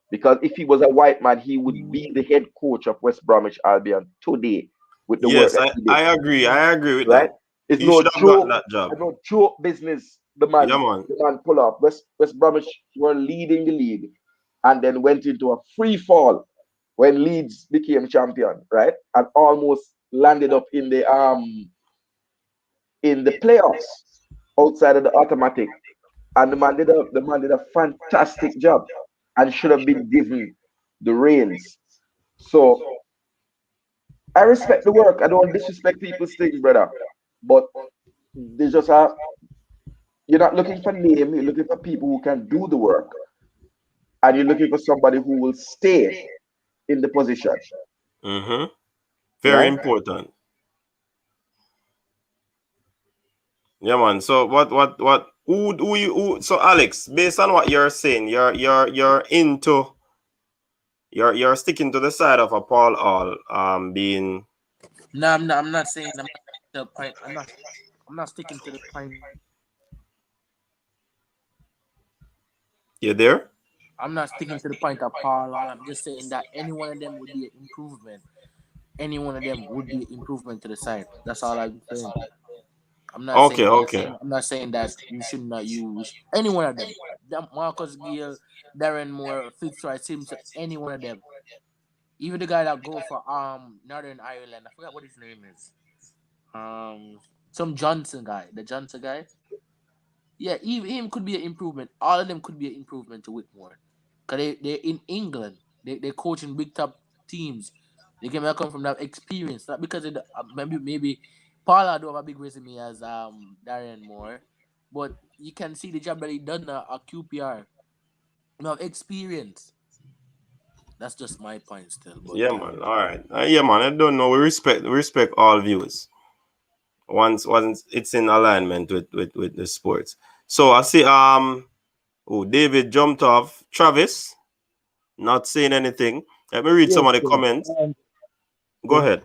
Because if he was a white man, he would be the head coach of West Bromwich Albion today with the work Yes, that I, he did. I agree. I agree with Right? that. It's He should no have gotten joke. that job. It's no joke business. The Yeah, man, man. the man pull off. West Bromwich were leading the league, and then went into a free fall when Leeds became champion, right? And almost landed up in the playoffs outside of the automatic. And the man did a fantastic job and should have been given the reins. So I respect the work. I don't disrespect people's thing, brother. But they just are you're not looking for name, you're looking for people who can do the work. And you're looking for somebody who will stay in the position. Mm-hmm. Very Right? important. Yeah, man. So what? Who you? Who, so Alex, based on what you're saying, you're into you're sticking to the side of a Paul Hall being. No, I'm not saying I'm not the point. I'm not sticking to the point. You there? I'm not sticking to the point of Paul. I'm just saying that any one of them would be an improvement. Any one of them would be an improvement to the side. That's all I'm saying. Okay, okay. I'm not saying that you should not use any one of them. Marcus Gill, Darren Moore, Fitzroy Simpson, any one of them. Even the guy that go for Northern Ireland, I forgot what his name is. Some Johnson guy, the Johnson guy. Yeah, even him could be an improvement. All of them could be an improvement to Whitmore, cause they're in England. They're coaching big top teams. They can come from that experience, not because of maybe Paula do have a big resume as Darren Moore, but you can see the job that he done at QPR. You have experience. That's just my point still, but Yeah, man. All right. Yeah, man. I don't know. We respect all views. Once it's in alignment with the sports. So I see. Oh, David jumped off. Travis not saying anything. Let me read Yes, some of the sir. comments. Go Yeah, ahead.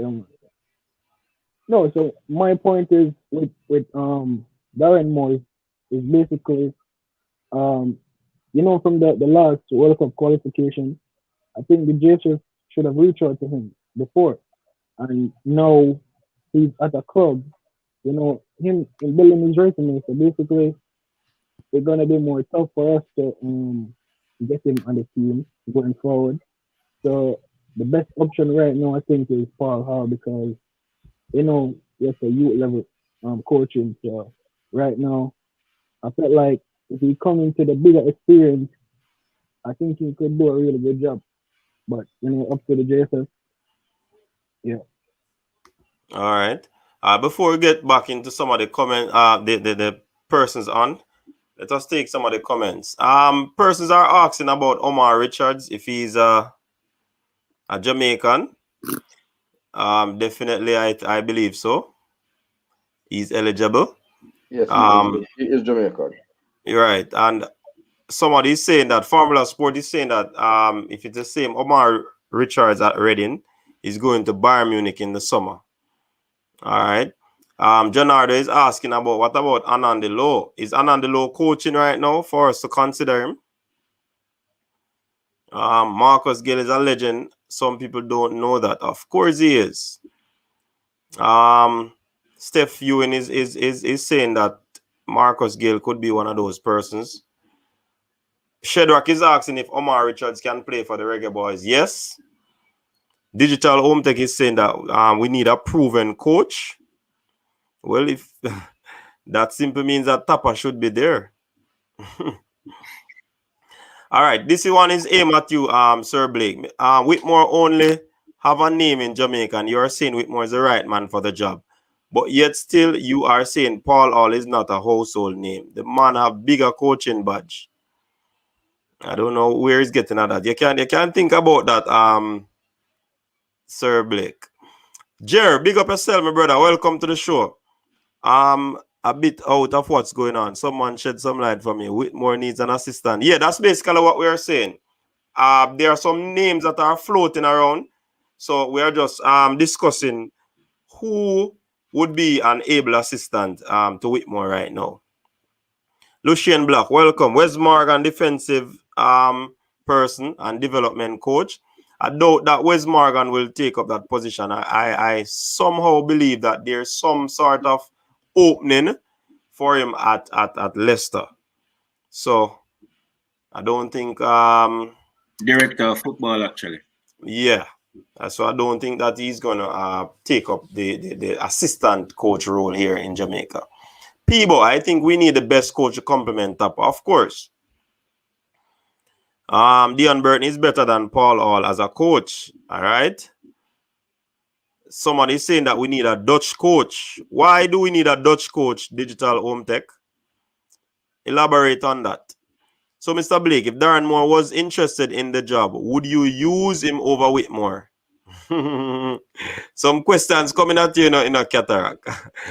um, no, so my point is with Darren Moore is basically um from the last World Cup qualification, I think the JHF should have reached out to him before, and now he's at a club. Him building his resume. So basically, it's gonna be more tough for us to get him on the team going forward. So the best option right now, I think, is Paul Hall because it's a youth level coaching. So right now, I felt like if he come into the bigger experience, I think he could do a really good job. But up to the JSS, yeah. All right. Before we get back into some of the comment, the persons on, let us take some of the comments. Persons are asking about Omar Richards if he's a Jamaican. Definitely, I believe so. He's eligible. Yes, he is. Um, He is Jamaican. you're right. And somebody is saying that Formula Sport is saying that if it's the same Omar Richards at Reading, he's going to Bayern Munich in the summer. All right. Jonardo is asking about what about Anand Lowe? Is Anand Lowe coaching right now for us to consider him? Marcus Gill is a legend. Some people don't know that. Of course he is. Steph Ewan is saying that Marcus Gill could be one of those persons. Shedrack is asking if Omar Richards can play for the Reggae Boyz. Yes. Digital Home Tech is saying that we need a proven coach. Well, if that simply means that Tapa should be there. All right, this one is aimed at you, Sir Blake. Whitmore only have a name in Jamaica, and you are saying Whitmore is the right man for the job. But yet still you are saying Paul Hall is not a household name. The man have bigger coaching badge. I don't know where he's getting at that. You can think about that, Sir Blake. Jer, big up yourself, my brother. Welcome to the show. A bit out of what's going on. Someone shed some light for me. Whitmore needs an assistant. Yeah, that's basically what we're saying. There are some names that are floating around. So we are just discussing who would be an able assistant to Whitmore right now. Lucien Black, welcome. Wes Morgan, defensive person and development coach. I doubt that Wes Morgan will take up that position. I somehow believe that there's some sort of opening for him at Leicester. So I don't think Director of football, actually. Yeah. So I don't think that he's gonna take up the assistant coach role here in Jamaica. Peebo, I think we need the best coach to complement Tapa, of course. Dion Burton is better than Paul Hall as a coach. All right. Somebody is saying that we need a Dutch coach. Why do we need a Dutch coach, digital home tech? Elaborate on that. So, Mr. Blake, if Darren Moore was interested in the job, would you use him over Whitmore? Some questions coming at you in a cataract.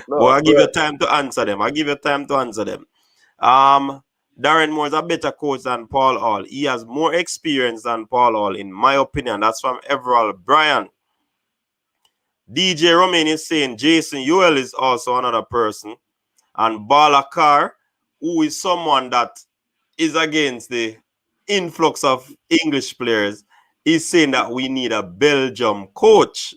No, Well, I'll give bro. you time to answer them. Darren Moore is a better coach than Paul Hall. He has more experience than Paul Hall, in my opinion. That's from Everall Bryan. DJ Romain is saying Jason Ewell is also another person. And Balakar, who is someone that is against the influx of English players, is saying that we need a Belgium coach.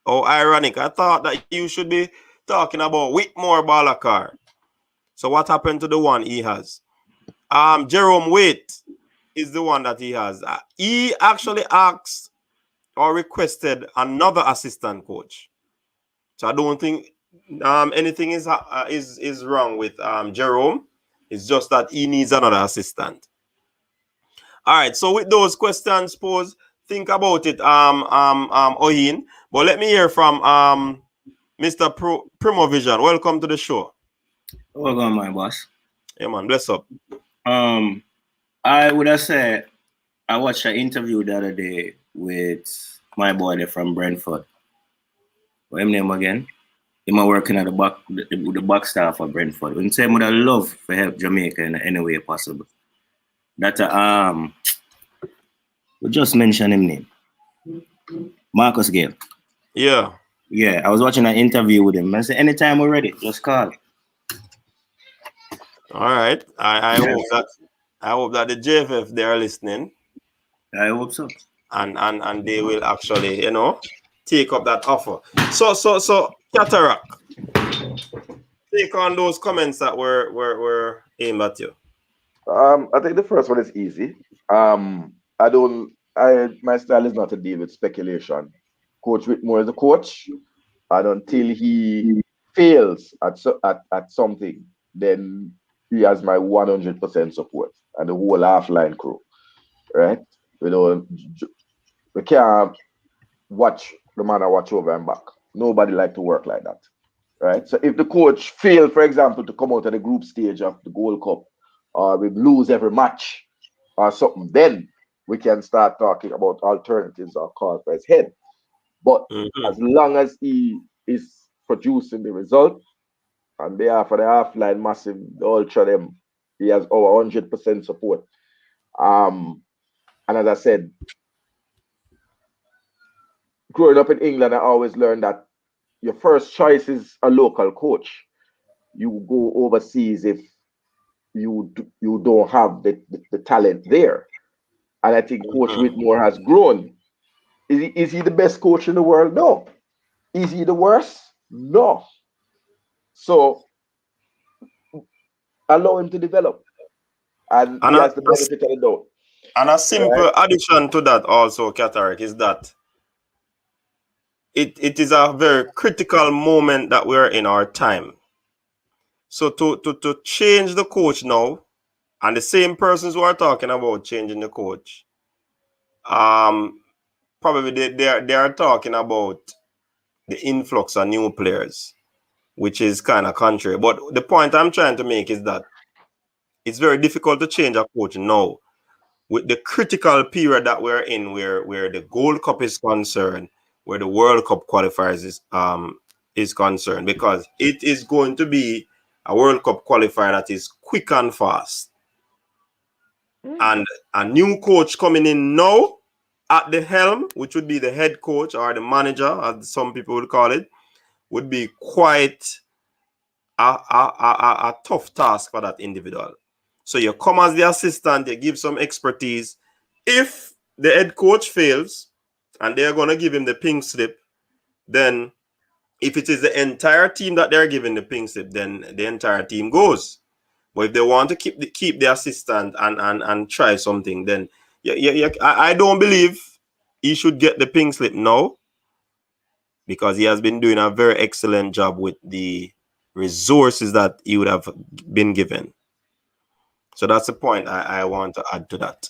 Oh, ironic. I thought that you should be talking about Whitmore Balakar. So what happened to the one he has? Jerome Waite is the one that he has. He actually asked or requested another assistant coach. So I don't think anything is wrong with Jerome. It's just that he needs another assistant. All right. So with those questions posed, think about it, Ohin. But let me hear from Mr. Primo Vision. Welcome to the show. Welcome, my boss. Yeah, man. Bless up. I would have said I watched an interview the other day with my boy there from Brentford. What's his name again? Him working at the back staff of Brentford. And say I would have love to help Jamaica in any way possible. That we just mention him name. Marcus Gale. Yeah. Yeah, I was watching an interview with him. I said, anytime we're ready, just call. All right. I hope that the JFF they are listening. I hope so. And they will actually, take up that offer. So Cataract, take on those comments that were aimed at you. I think the first one is easy. My style is not to deal with speculation. Coach Whitmore is a coach, and until he fails at something, then he has my 100% support and the whole half-line crew, right? We can't watch the man and watch over and back. Nobody like to work like that, right? So if the coach failed, for example, to come out of the group stage of the Gold Cup, or we lose every match or something, then we can start talking about alternatives or call for his head. But as long as he is producing the result, and they are for the half-line massive, the ultra them, he has our 100% support. And as I said, growing up in England, I always learned that your first choice is a local coach. You go overseas if you don't have the talent there. And I think Coach Whitmore has grown. Is he the best coach in the world? No. Is he the worst? No. So allow him to develop. And he has the benefit of the doubt. And a simple addition to that also, Cataract, is that it is a very critical moment that we're in our time. So to change the coach now, and the same persons who are talking about changing the coach, probably they are talking about the influx of new players, which is kind of contrary. But the point I'm trying to make is that it's very difficult to change a coach now with the critical period that we're in, where the Gold Cup is concerned, where the World Cup qualifiers is concerned, because it is going to be a World Cup qualifier that is quick and fast. And a new coach coming in now at the helm, which would be the head coach or the manager, as some people would call it, would be quite a tough task for that individual. So you come as the assistant, you give some expertise. If the head coach fails and they're going to give him the pink slip, then if it is the entire team that they're giving the pink slip, then the entire team goes. But if they want to keep the assistant and try something, then I don't believe he should get the pink slip now, because he has been doing a very excellent job with the resources that he would have been given. So that's the point I want to add to that.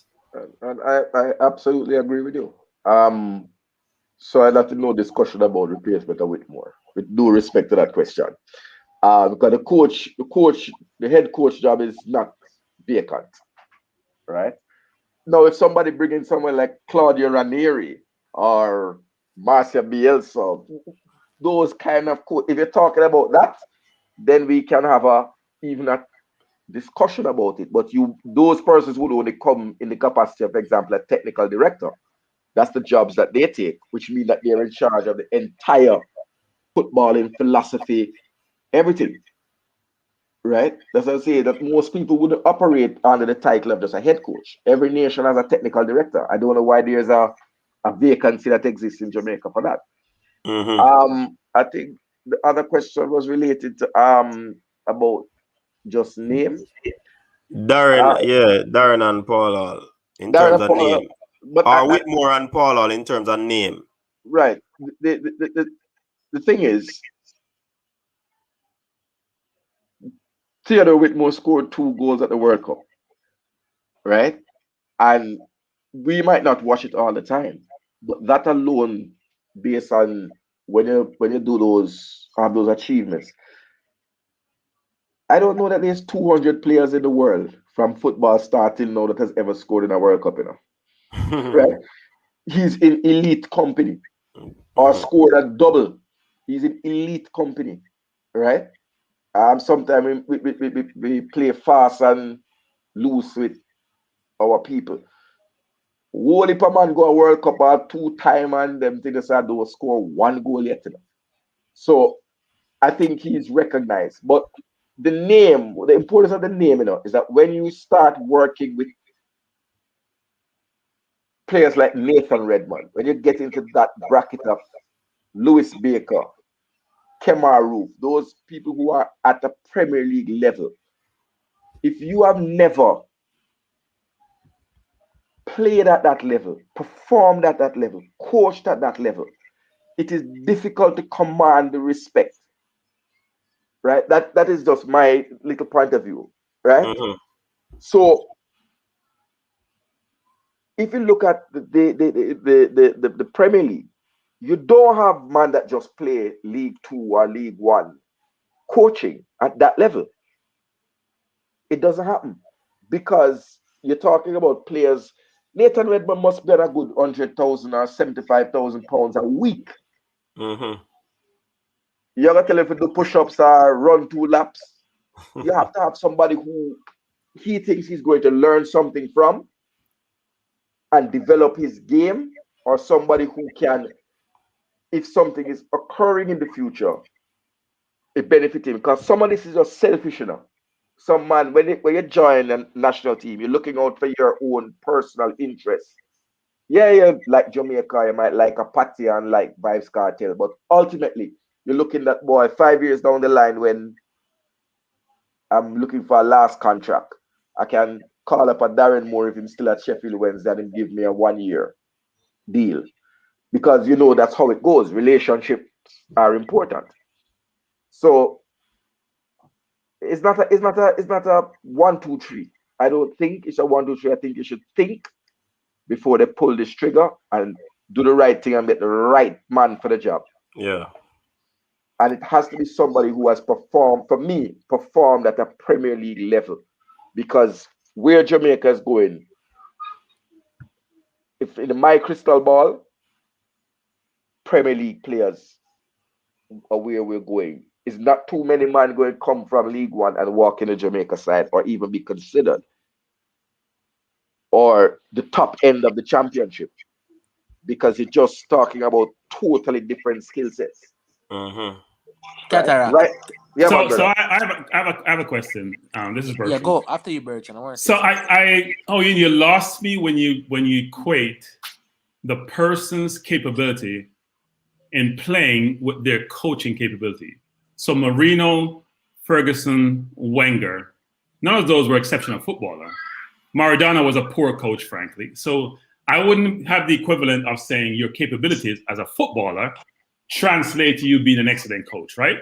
And I absolutely agree with you. So I'd like to know discussion about replacement of Whitmore, with due respect to that question. Because the head coach job is not vacant, right? Now, if somebody bring in someone like Claudio Ranieri or Marcia Bielsa, those kind of coach, if you're talking about that, then we can have even a discussion about it. But those persons would only come in the capacity of, for example, a technical director. That's the jobs that they take, which means that they're in charge of the entire footballing philosophy, everything. Right? That's what I say, that most people wouldn't operate under the title of just a head coach. Every nation has a technical director. I don't know why there's a vacancy that exists in Jamaica for that. I think the other question was related to about just name. Darren and Paul in terms Darren of Paul, name. but Or Whitmore and Paul in terms of name. right. The thing is, Theodore Whitmore scored 2 goals at the World Cup, right? And we might not watch it all the time, but that alone, based on when you do those achievements, I don't know that there's 200 players in the world from football starting now that has ever scored in a World Cup, right? He's in elite company, or scored a double. He's in elite company, right? Sometimes we play fast and loose with our people. Whole heap of man go a World Cup or 2 time and them things that don't score 1 goal yet. So I think he's recognized. But the name, the importance of the name, is that when you start working with players like Nathan Redmond, when you get into that bracket of Lewis Baker, Kemar Roof, those people who are at the Premier League level, if you have never played at that level, performed at that level, coached at that level, it is difficult to command the respect. Right? That is just my little point of view. Right? So if you look at the Premier League, you don't have man that just play League 2 or League 1 coaching at that level. It doesn't happen, because you're talking about players. Nathan Redmond must get a good 100,000 or 75,000 pounds a week. You gotta tell him to do push-ups or run 2 laps. You have to have somebody who he thinks he's going to learn something from and develop his game, or somebody who can, if something is occurring in the future, it benefit him. Because some of this is just selfish, Some man, when you join a national team, you're looking out for your own personal interests. Yeah, like Jamaica, you might like a party and like Vibes Cartel, but ultimately, you're looking at, boy, 5 years down the line when I'm looking for a last contract, I can call up a Darren Moore if he's still at Sheffield Wednesday and him give me a 1 year deal. Because that's how it goes. Relationships are important. So it's not a 1, 2, 3. I don't think it's a 1, 2, 3. I think you should think before they pull this trigger and do the right thing and get the right man for the job. Yeah. And it has to be somebody who has performed at a Premier League level. Because where Jamaica is going, if in my crystal ball, Premier League players are where we're going. It's not too many men going to come from League One and walk in the Jamaica side or even be considered or the top end of the championship because you're just talking about totally different skill sets. Mm-hmm. Cataract. Right? Yeah, my So brother. I have a question. This is Bertrand. Yeah, go after you, Bertrand. I want to So you lost me when you equate the person's capability in playing with their coaching capability. So Marino, Ferguson, Wenger, none of those were exceptional footballer. Maradona was a poor coach, frankly. So I wouldn't have the equivalent of saying your capabilities as a footballer translate to you being an excellent coach, right?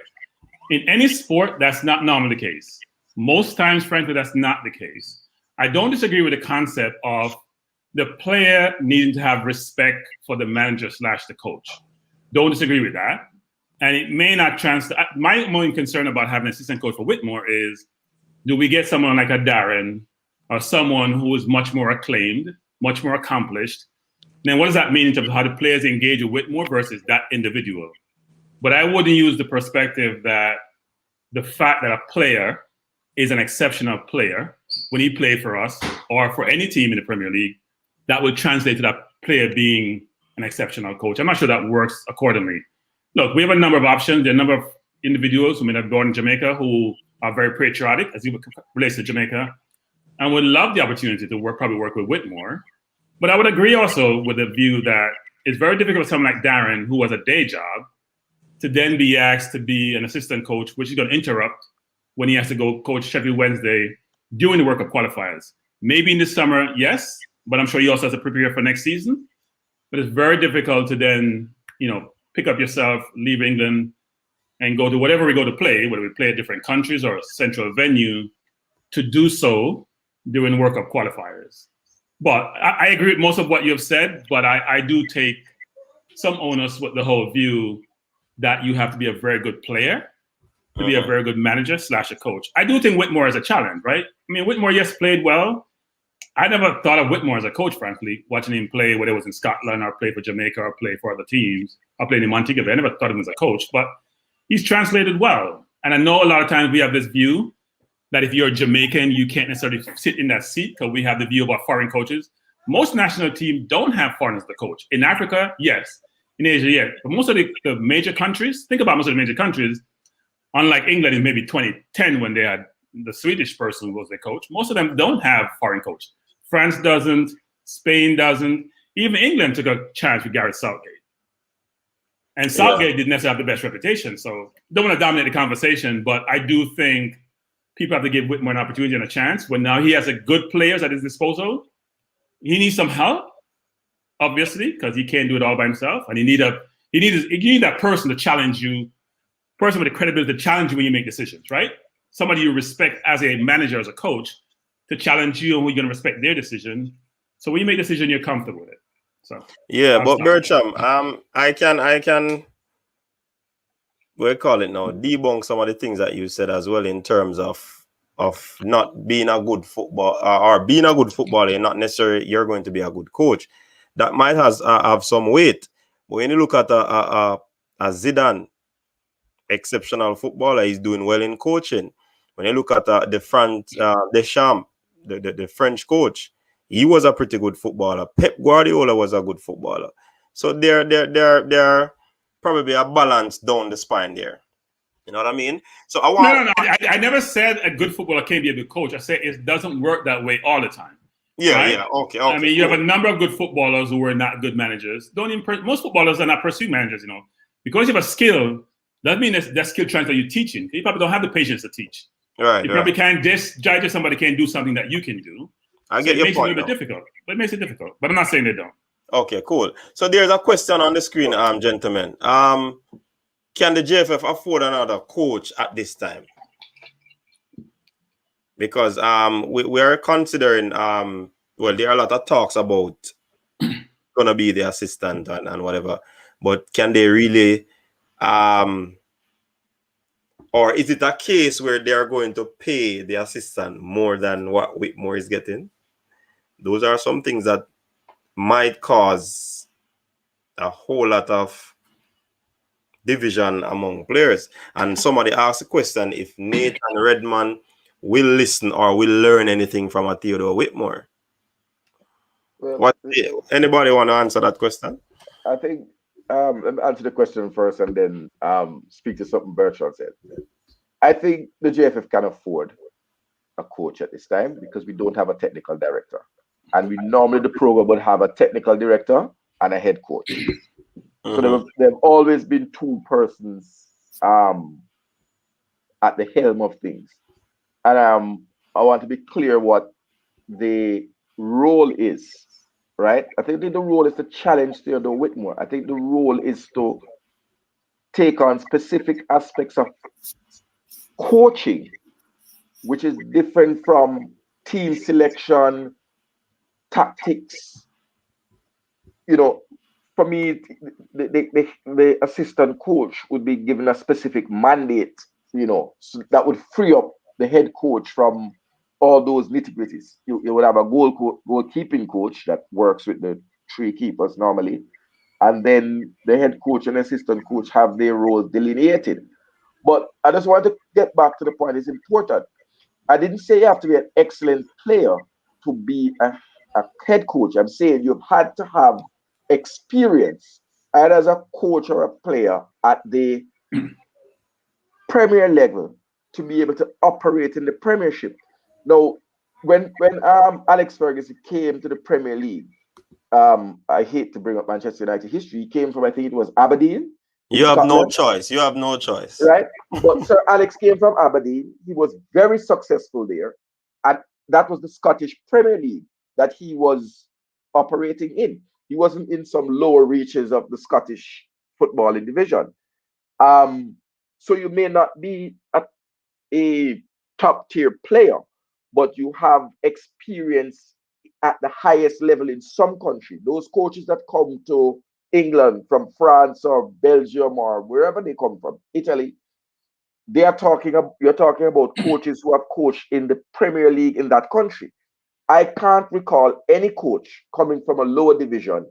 In any sport, that's not normally the case. Most times, frankly, that's not the case. I don't disagree with the concept of the player needing to have respect for the manager / the coach. Don't disagree with that. And it may not translate. My main concern about having an assistant coach for Whitmore is, do we get someone like a Darren or someone who is much more acclaimed, much more accomplished? Then what does that mean in terms of how the players engage with Whitmore versus that individual? But I wouldn't use the perspective that the fact that a player is an exceptional player when he played for us or for any team in the Premier League, that would translate to that player being an exceptional coach. I'm not sure that works accordingly. Look, we have a number of options. There are a number of individuals who may have born in Jamaica who are very patriotic as it relates to Jamaica and would love the opportunity to probably work with Whitmore. But I would agree also with the view that it's very difficult for someone like Darren, who has a day job, to then be asked to be an assistant coach, which is going to interrupt when he has to go coach Sheffield Wednesday doing the work of qualifiers. Maybe in the summer, yes, but I'm sure he also has to prepare for next season. But it's very difficult to then, pick up yourself, leave England, and go to whatever we go to play, whether we play at different countries or a central venue, to do so doing work of qualifiers. But I agree with most of what you've said, but I do take some onus with the whole view that you have to be a very good player to be a very good manager / a coach. I do think Whitmore is a challenge, right? I mean, Whitmore, yes, played well. I never thought of Whitmore as a coach, frankly, watching him play, whether it was in Scotland or play for Jamaica or play for other teams. I played in Montego Bay. I never thought of him as a coach, but he's translated well. And I know a lot of times we have this view that if you're Jamaican, you can't necessarily sit in that seat because we have the view about foreign coaches. Most national teams don't have foreigners to coach. In Africa, yes. In Asia, yes. But most of the major countries, think about most of the major countries, unlike England in maybe 2010 when they had the Swedish person who was their coach, most of them don't have foreign coach. France doesn't, Spain doesn't. Even England took a chance with Gareth Southgate. And Southgate didn't necessarily have the best reputation, so don't want to dominate the conversation, but I do think people have to give Whitmore an opportunity and a chance. When now he has a good players at his disposal, he needs some help, obviously, because he can't do it all by himself, and you need that person to challenge you, person with the credibility to challenge you when you make decisions, right? Somebody you respect as a manager, as a coach, to challenge you, and we're going to respect their decision. So when you make a decision, you're comfortable with it. So yeah, but Bertram, I can we call it now debunk some of the things that you said as well in terms of not being a good football or being a good footballer, not necessarily you're going to be a good coach. That might have some weight. But when you look at a Zidane, exceptional footballer, he's doing well in coaching. When you look at Deschamps, the French coach, he was a pretty good footballer. Pep Guardiola was a good footballer. So they're probably a balance down the spine there. You know what I mean? So I want. No. I never said a good footballer can't be a good coach. I said it doesn't work that way all the time. Yeah, right? yeah, okay. I mean, you cool. have a number of good footballers who are not good managers. Most footballers are not pursuing managers. Because you have a skill. That means that skill translates to you teaching. You probably don't have the patience to teach. Right. You probably can't judge if somebody can't do something that you can do. I get your point. It makes it a little bit difficult. But it makes it difficult. But I'm not saying they don't. Okay, cool. So there's a question on the screen, gentlemen. Can the JFF afford another coach at this time? Because we are considering there are a lot of talks about gonna be the assistant and whatever, but can they really or is it a case where they are going to pay the assistant more than what Whitmore is getting? Those are some things that might cause a whole lot of division among players. And somebody asked the question if Nathan Redman will listen or will learn anything from a Theodore Whitmore. Well, What anybody want to answer that question? I think let me answer the question first and then speak to something Bertrand said. I think the JFF can afford a coach at this time because we don't have a technical director. And we normally the program would have a technical director and a head coach. So they've always been two persons at the helm of things. And I want to be clear what the role is, right? I think the role is to challenge Theodore Whitmore. I think the role is to take on specific aspects of coaching, which is different from team selection, tactics. You know, for me, the assistant coach would be given a specific mandate, so that would free up the head coach from all those nitty gritties. You would have a goalkeeping coach that works with the three keepers normally, and then the head coach and assistant coach have their roles delineated. But I just want to get back to the point. It's important. I didn't say you have to be an excellent player to be a head coach. I'm saying you've had to have experience either as a coach or a player at the Premier level to be able to operate in the Premiership. Now, when Alex Ferguson came to the Premier League, I hate to bring up Manchester United history. He came from, I think it was Aberdeen. You have no choice. You have no choice. Right? But Sir Alex came from Aberdeen. He was very successful there. And that was the Scottish Premier League that he was operating in. He wasn't in some lower reaches of the Scottish footballing division. So you may not be a top tier player, but you have experience at the highest level in some country. Those coaches that come to England from France or Belgium or wherever they come from, Italy, you're talking about coaches who have coached in the Premier League in that country. I can't recall any coach coming from a lower division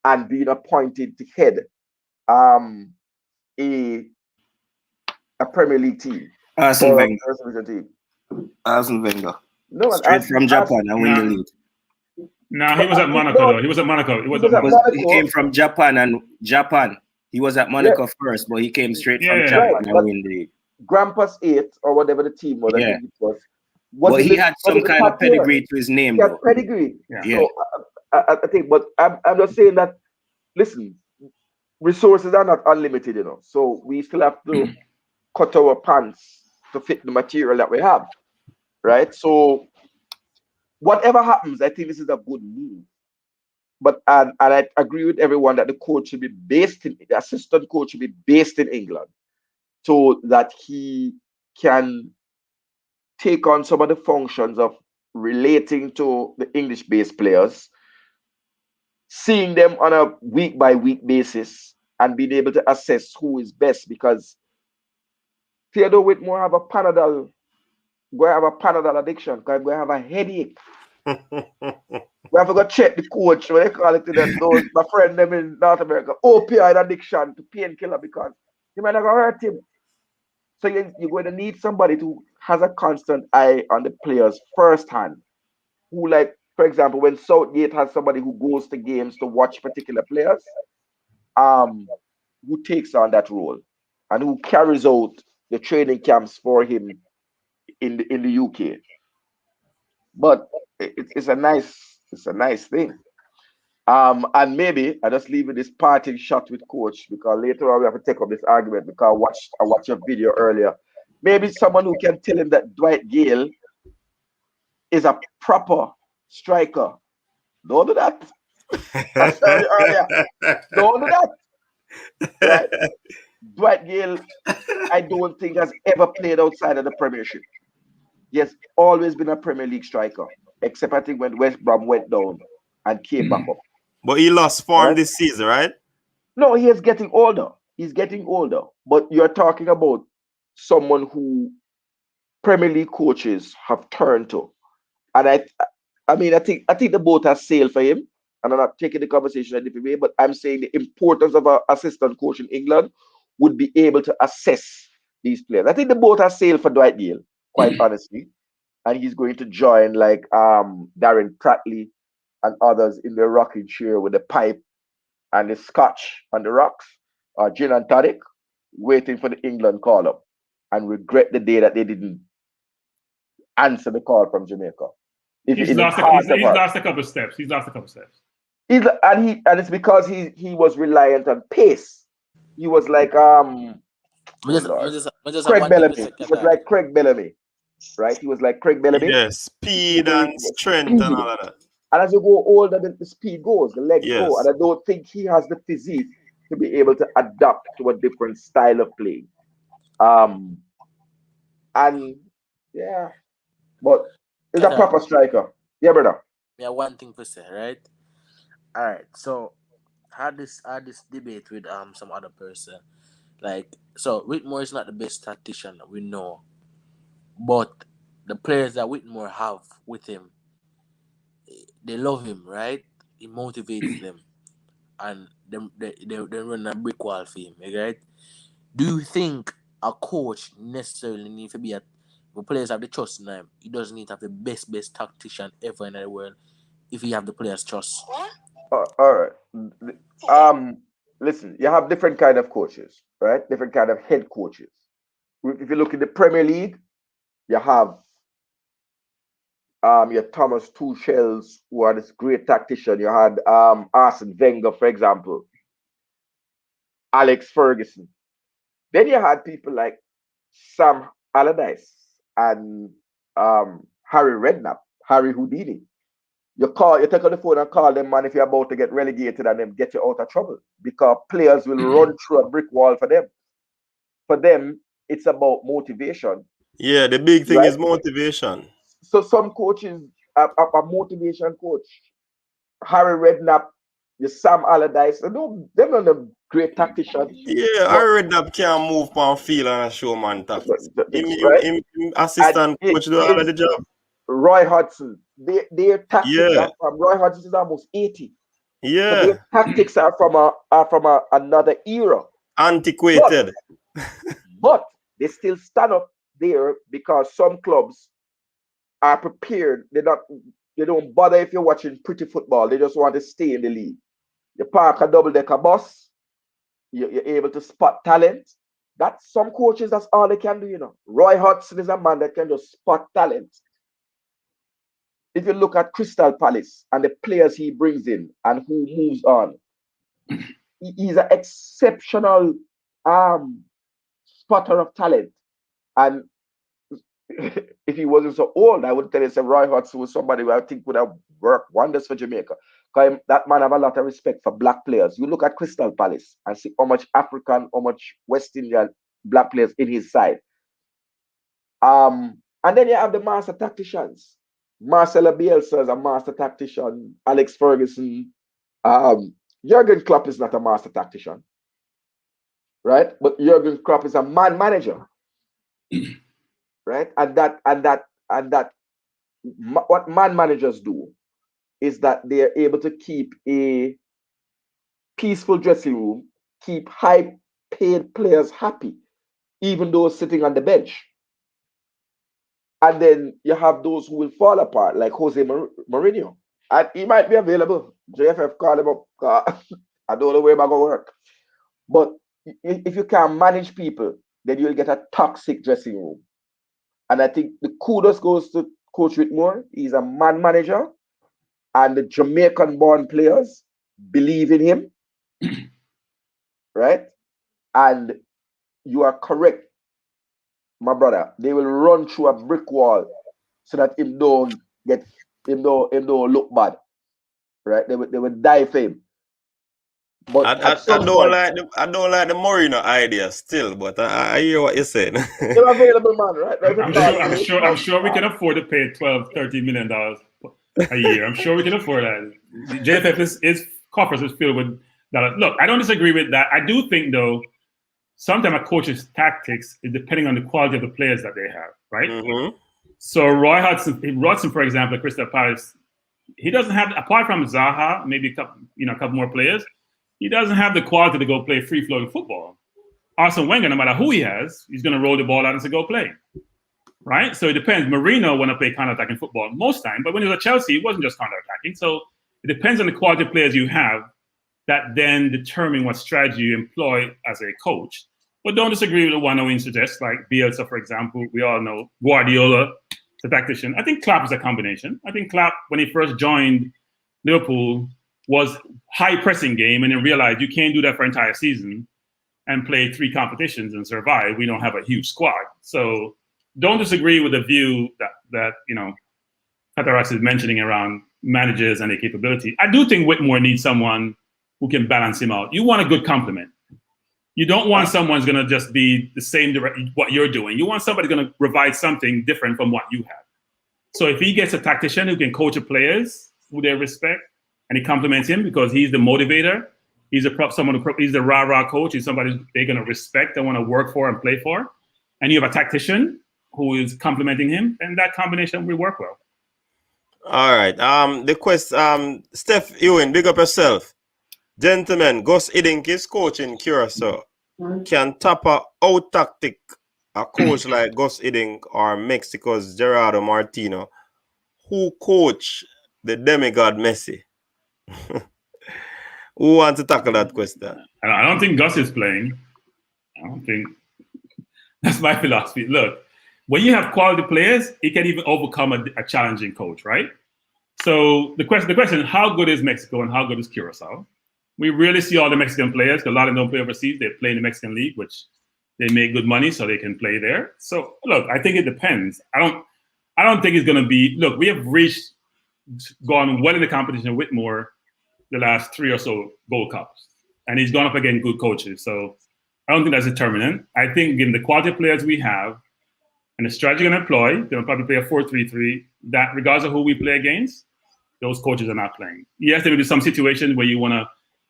and being appointed to head a Premier League team Arsene or a Wenger. First Division team. Arsene Wenger. No, Straight from Japan and win the league. No, he was at Monaco though. He was at Monaco. He came from Japan and Japan. He was at Monaco first, but he came straight from Japan and win the league. Grampus 8 or whatever the team was, I think it was. But he had some kind of pedigree to his name. He had pedigree. Yeah. So I think, but I'm just saying that, listen, resources are not unlimited, So we still have to cut our pants to fit the material that we have, right? So whatever happens, I think this is a good move. But and I agree with everyone that the coach should be the assistant coach should be based in England, so that he can take on some of the functions of relating to the English-based players, seeing them on a week-by-week basis, and being able to assess who is best. Because Theodore Whitmore have a Panadol addiction, because we have a headache. We have to go check the coach, what they call it, those my friend them in North America, opioid addiction to painkiller, because you might not go hurt him. So you're going to need somebody who has a constant eye on the players firsthand. Who, like, for example, when Southgate has somebody who goes to games to watch particular players, who takes on that role and who carries out the training camps for him in the UK. But it's a nice thing. And maybe I just leave with this parting shot with coach, because later on we have to take up this argument, because I watched your video earlier. Maybe someone who can tell him that Dwight Gale is a proper striker. Don't do that. I said it earlier. Don't do that. Right? Dwight Gale, I don't think has ever played outside of the Premiership. He has always been a Premier League striker, except I think when West Brom went down and came back up. But he lost form this season, right? No, he is getting older. He's getting older. But you're talking about someone who Premier League coaches have turned to. And I think the boat has sailed for him. And I'm not taking the conversation a different way, but I'm saying the importance of an assistant coach in England would be able to assess these players. I think the boat has sailed for Dwight Gale, quite honestly, and he's going to join like Darren Pratley and others in the rocking chair with the pipe and the scotch on the rocks, gin and tonic, waiting for the England call up, and regret the day that they didn't answer the call from Jamaica. He's lost a couple of steps. He's lost a couple of steps. And it's because he was reliant on pace. He was like Craig Bellamy. He was like Craig Bellamy, right? He was like Craig Bellamy. Yes, speed and strength and all of that. And as you go older, the speed goes, the legs go. And I don't think he has the physique to be able to adapt to a different style of play. And yeah, but he's a proper striker. Yeah, brother. Yeah, one thing to say, right? All right. So I had this debate with some other person. Like, so Whitmore is not the best tactician that we know, but the players that Whitmore have with him, they love him, right? He motivates them, and they run a brick wall for him, right? Do you think a coach necessarily needs to be the players have the trust in him? He doesn't need to have the best tactician ever in the world if he have the players' trust. All right. Listen, you have different kind of coaches, right? Different kind of head coaches. If you look in the Premier League, you have your Thomas Tuchel's, who are this great tactician. You had Arsene Wenger, for example, Alex Ferguson. Then you had people like Sam Allardyce and Harry Redknapp, Harry Houdini. You take on the phone and call them, man, if you're about to get relegated and them get you out of trouble, because players will run through a brick wall for them. For them, it's about motivation. Yeah, the big thing is motivation. So some coaches, a motivation coach, Harry Redknapp, the Sam Allardyce, they're not a great tactician. Yeah, Harry Redknapp can't move on field and show man tactics. Him assistant coach do all of the job. Roy Hodgson, their tactics are from Roy Hodgson is almost 80. Yeah, so their tactics are from another era, antiquated. But they still stand up there because some clubs are prepared. They don't bother if you're watching pretty football. They just want to stay in the league. You park a double-decker bus. You're able to spot talent. That's some coaches. That's all they can do. You know, Roy Hodgson is a man that can just spot talent. If you look at Crystal Palace and the players he brings in and who moves on, he's an exceptional spotter of talent. And if he wasn't so old, I would tell you that Roy Hodgson was somebody who I think would have worked wonders for Jamaica. Because that man have a lot of respect for black players. You look at Crystal Palace and see how much African, how much West Indian black players in his side. And then you have the master tacticians. Marcelo Bielsa is a master tactician. Alex Ferguson. Jurgen Klopp is not a master tactician, right? But Jurgen Klopp is a man manager, right? What man managers do is that they are able to keep a peaceful dressing room, keep high-paid players happy, even though sitting on the bench. And then you have those who will fall apart, like Jose Mourinho. And he might be available. JFF called him up. I don't know where I'm going to work. But if you can't manage people, then you'll get a toxic dressing room. And I think the kudos goes to Coach Whitmore. He's a man manager. And the Jamaican-born players believe in him. Right? And you are correct, my brother. They will run through a brick wall so that him don't look bad. Right? They would die for him. But I don't like the Mourinho idea still, but I hear what you're saying. They're available, man, right? I'm sure we can afford to pay $12-13 million a year. I'm sure we can afford that. JFF is coffers is filled with dollars. Look, I don't disagree with that. I do think though, sometimes a coach's tactics is depending on the quality of the players that they have, right? Mm-hmm. So Roy Hodgson, for example, at Crystal Palace, he doesn't have, apart from Zaha, maybe a couple more players, he doesn't have the quality to go play free-flowing football. Arsene Wenger, no matter who he has, he's going to roll the ball out and say, go play. Right? So it depends. Mourinho want to play counter-attacking football most time, but when he was at Chelsea, it wasn't just counter-attacking. So it depends on the quality of players you have that then determine what strategy you employ as a coach. But don't disagree with the one Owen suggests, like Bielsa, for example. We all know Guardiola, the tactician. I think Klopp is a combination. I think Klopp, when he first joined Liverpool, was high pressing game and then realized you can't do that for an entire season and play 3 competitions and survive. We don't have a huge squad. So don't disagree with the view that Kataras is mentioning around managers and their capability. I do think Whitmore needs someone who can balance him out. You want a good complement. You don't want someone who's going to just be the same what you're doing. You want somebody going to provide something different from what you have. So if he gets a tactician who can coach the players who they respect, and he compliments him because he's the motivator, he's the rah-rah coach, he's somebody they're going to respect and want to work for and play for, and you have a tactician who is complimenting him, and that combination will work well. All right. The question, Steph Ewan, big up yourself. Gentlemen, Gus Hiddink is coaching Curacao. Can Tapa out tactic a coach like Gus Hiddink or Mexico's Gerardo Martino, who coach the demigod Messi? Who wants to tackle that question? I don't think Gus is playing. I don't think. That's my philosophy. Look, when you have quality players, it can even overcome a challenging coach, right? So the question, how good is Mexico and how good is Curacao? We really see all the Mexican players, because a lot of them don't play overseas. They play in the Mexican league, which they make good money, so they can play there. So look, I think it depends. I don't think it's going to be. Look, we have gone well in the competition with Whitmore the last 3 or so Gold Cups, and he's gone up against good coaches. So I don't think that's determinant. I think given the quality of players we have and the strategy you're going to employ, they'll probably play a 4-3-3. That regardless of who we play against, those coaches are not playing. Yes, there will be some situations where you want to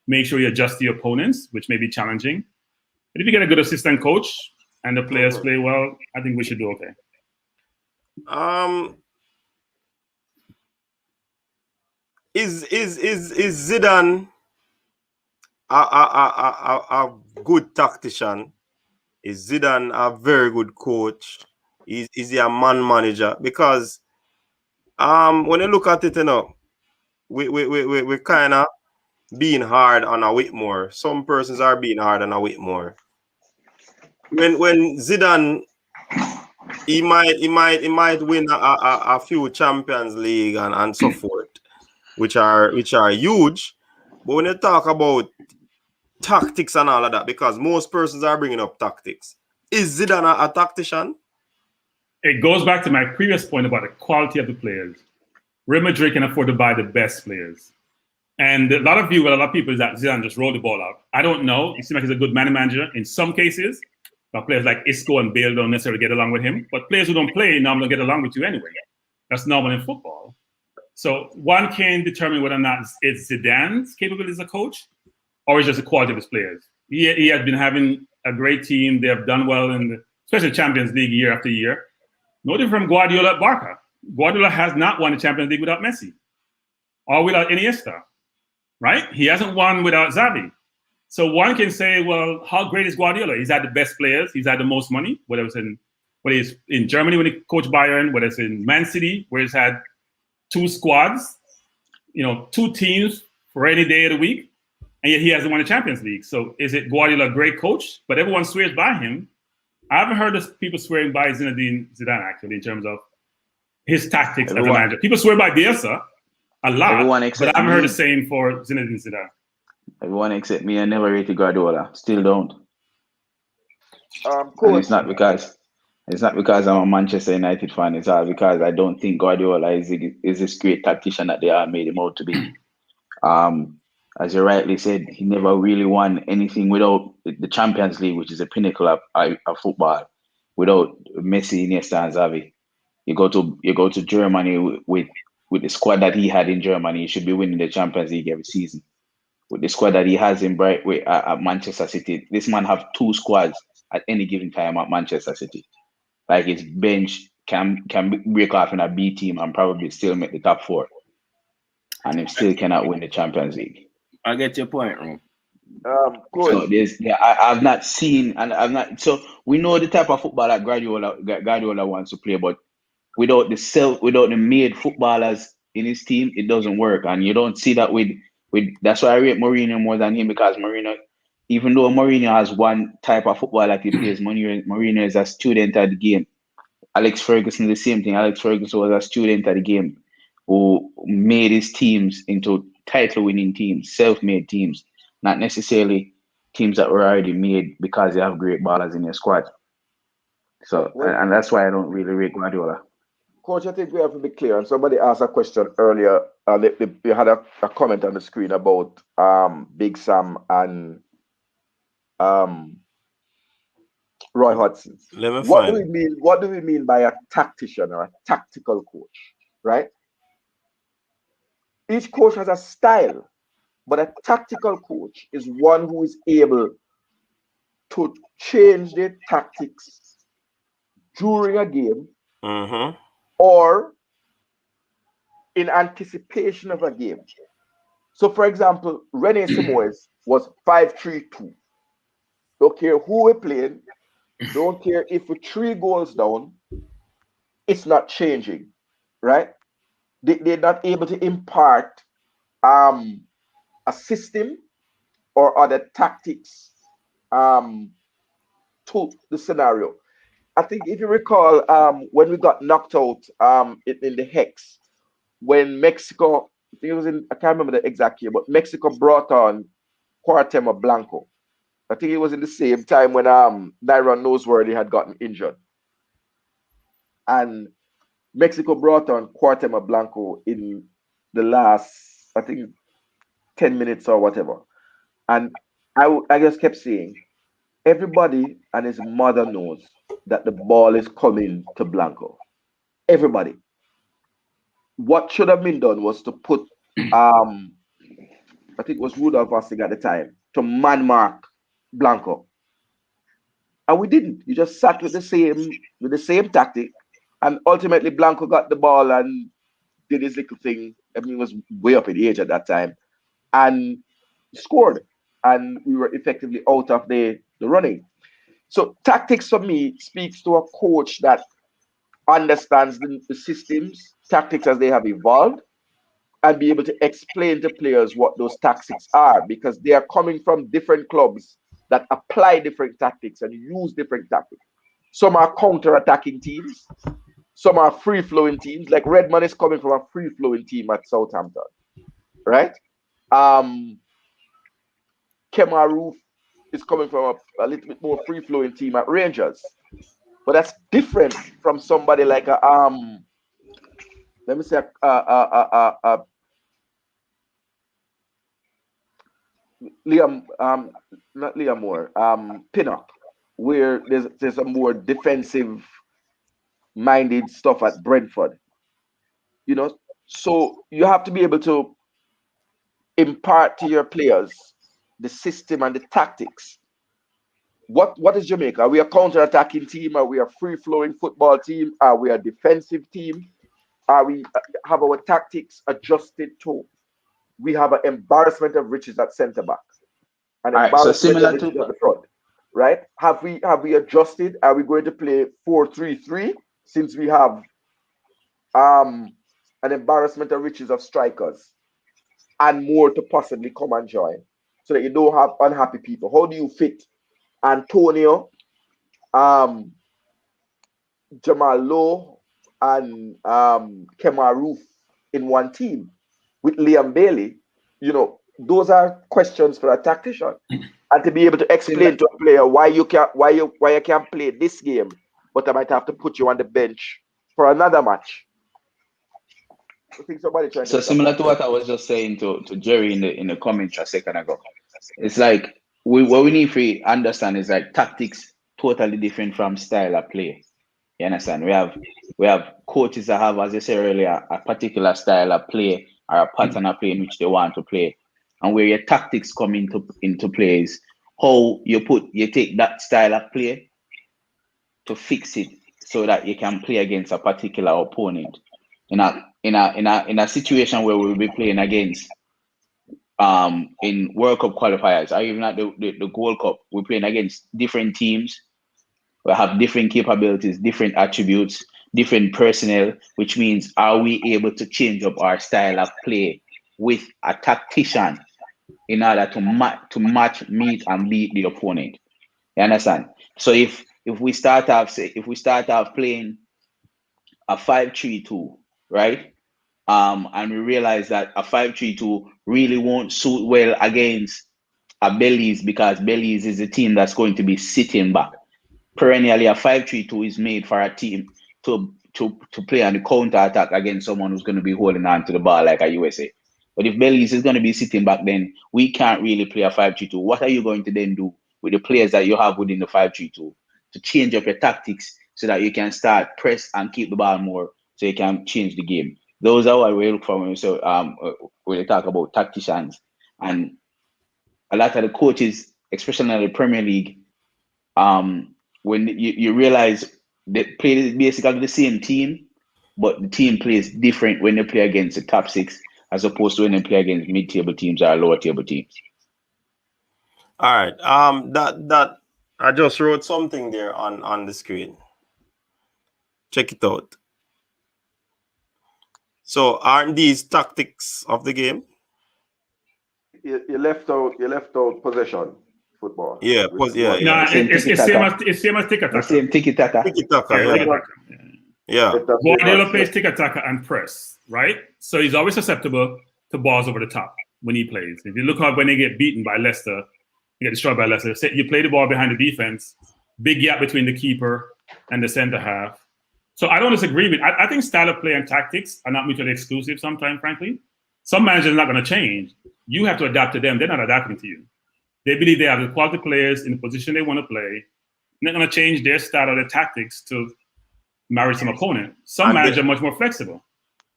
make sure you adjust the opponents, which may be challenging. But if you get a good assistant coach and the players play well, I think we should do okay. Is Zidane a good tactician? Is Zidane a very good coach? Is he a man manager? Because when you look at it, we kind of being hard on a Whitmore. Some persons are being hard on a Whitmore. When Zidane, he might win a few Champions League and so forth, which are huge. But when you talk about tactics and all of that, because most persons are bringing up tactics, is Zidane a tactician? It goes back to my previous point about the quality of the players. Real Madrid can afford to buy the best players. And a lot of people is that Zidane just rolled the ball out. I don't know. He seems like he's a good manager in some cases. But players like Isco and Bale don't necessarily get along with him. But players who don't play normally get along with you anyway. That's normal in football. So one can determine whether or not it's Zidane's capability as a coach or it's just the quality of his players. He has been having a great team. They have done well in especially Champions League year after year. No different from Guardiola at Barca. Guardiola has not won the Champions League without Messi or without Iniesta. Right? He hasn't won without Xavi. So one can say, well, how great is Guardiola? He's had the best players. He's had the most money, whether it's in Germany when he coached Bayern, whether it's in Man City, where he's had 2 squads, 2 teams for any day of the week, and yet he hasn't won the Champions League. So is it Guardiola a great coach? But everyone swears by him. I haven't heard of people swearing by Zinedine Zidane, actually, in terms of his tactics as a manager. People swear by Bielsa a lot, but I haven't heard the same for Zinedine Zidane. Everyone except me, I never rated Guardiola. Still don't. Coach, It's not because I'm a Manchester United fan. It's all because I don't think Guardiola is this great tactician that they are made him out to be. As you rightly said, he never really won anything without the Champions League, which is the pinnacle of football, without Messi, Iniesta, and Xavi. You go to Germany with the squad that he had in Germany, he should be winning the Champions League every season. With the squad that he has in at Manchester City, this man have 2 squads at any given time at Manchester City. Like his bench can break off in a B team and probably still make the top 4, and he still cannot win the Champions League. I get your point, Ron. Coach. So I've not seen, and I've not. So we know the type of football that Guardiola wants to play, but without the made footballers in his team, it doesn't work. And you don't see that with. That's why I rate Mourinho more than him, because Mourinho, even though Mourinho has one type of football that he plays, Mourinho is a student of the game. Alex Ferguson, the same thing. Alex Ferguson was a student of the game who made his teams into title-winning teams, self-made teams, not necessarily teams that were already made because you have great ballers in your squad. So, and that's why I don't really rate Guardiola. Coach, I think we have to be clear. And somebody asked a question earlier. They had a comment on the screen about Big Sam and Roy Hodgson. Let me What do find. we mean? What do we mean by a tactician or a tactical coach? Right? Each coach has a style, but a tactical coach is one who is able to change their tactics during a game Mm-hmm. or in anticipation of a game. So, for example, Rene Simoes was 5-3-2. Don't care who we're playing, don't care if we're 3 goals down, it's not changing, right? They're not able to impart a system or other tactics to the scenario. I think if you recall, when we got knocked out in the Hex, when Mexico, I think it was in, I can't remember the exact year, but Mexico brought on Cuauhtemoc Blanco. I think it was in the same time when Nyron Noseworthy had gotten injured. And Mexico brought on Cuauhtemoc Blanco in the last, I think, 10 minutes or whatever. And I just kept saying, everybody and his mother knows that the ball is coming to Blanco. Everybody. What should have been done was to put, I think it was Rudolph Ostig at the time, to man mark Blanco. And we didn't. We just sat with the same tactic. And ultimately Blanco got the ball and did his little thing. I mean, he was way up in age at that time. And scored. And we were effectively out of the running. So tactics for me speaks to a coach that understands the systems, tactics as they have evolved, and be able to explain to players what those tactics are, because they are coming from different clubs that apply different tactics and use different tactics. Some are counter-attacking teams, some are free-flowing teams. Like Redmond is coming from a free-flowing team at Southampton, right? Kemar Roof is coming from a little bit more free-flowing team at Rangers. But that's different from somebody like a let me say Liam not Liam Moore, Pinnock, where there's a more defensive minded stuff at Brentford. You know, so you have to be able to impart to your players the system and the tactics. What is Jamaica? Are we a counter-attacking team? Are we a free-flowing football team? Are we a defensive team? Are we have our tactics adjusted to? We have an embarrassment of riches at centre back, an All right, so embarrassment of similar riches at to the front, right? Have we adjusted? Are we going to play 4-3-3 since we have an embarrassment of riches of strikers and more to possibly come and join, so that you don't have unhappy people? How do you fit Antonio, um, Jamal Lowe, and Kemar Roof in one team with Liam Bailey? You know, those are questions for a tactician. And to be able to explain to a player why you can't play this game, but I might have to put you on the bench for another match. I think somebody trying to so make a similar point to there. what I was just saying to Jerry in the comments a second ago. It's like what we need to understand is like tactics totally different from style of play. You understand? We have coaches that have, as I said earlier, a particular style of play or a pattern of play in which they want to play. And where your tactics come into play is how you take that style of play to fix it so that you can play against a particular opponent. In a situation where we'll be playing against in World Cup qualifiers or even at the Gold Cup, we're playing against different teams. We have different capabilities, different attributes, different personnel, which means are we able to change up our style of play with a tactician in order to match, meet, and beat the opponent? You understand? So if we start off playing a 5-3-2, right? And we realize that a 5-3-2 really won't suit well against a Belize, because Belize is a team that's going to be sitting back. Perennially, a 5-3-2 is made for a team to play on the counter attack against someone who's going to be holding on to the ball like a USA. But if Belize is going to be sitting back, then we can't really play a 5-3-2. What are you going to then do with the players that you have within the 5-3-2 to change up your tactics so that you can start press and keep the ball more, so you can change the game? Those are what we look for when we talk about tacticians. And a lot of the coaches, especially in the Premier League, when you realize they play basically the same team, but the team plays different when they play against the top six as opposed to when they play against mid-table teams or lower table teams. All right. That I just wrote something there on the screen. Check it out. So aren't these tactics of the game? You left out possession football. Yeah, yeah. Nah, it's same as tiki-taka. Same tiki-taka. Tiki-taka, Yeah, yeah. tiki-taka. Yeah. Guardiola plays tiki-taka and press, right? So he's always susceptible to balls over the top when he plays. If you look at when they get beaten by Leicester, you get destroyed by Leicester, you play the ball behind the defense, big gap between the keeper and the center half. So I don't disagree with. I think style of play and tactics are not mutually exclusive sometimes, frankly. Some managers are not going to change. You have to adapt to them. They're not adapting to you. They believe they have the quality players in the position they want to play. They're not going to change their style or their tactics to marry some opponent. Some managers are much more flexible.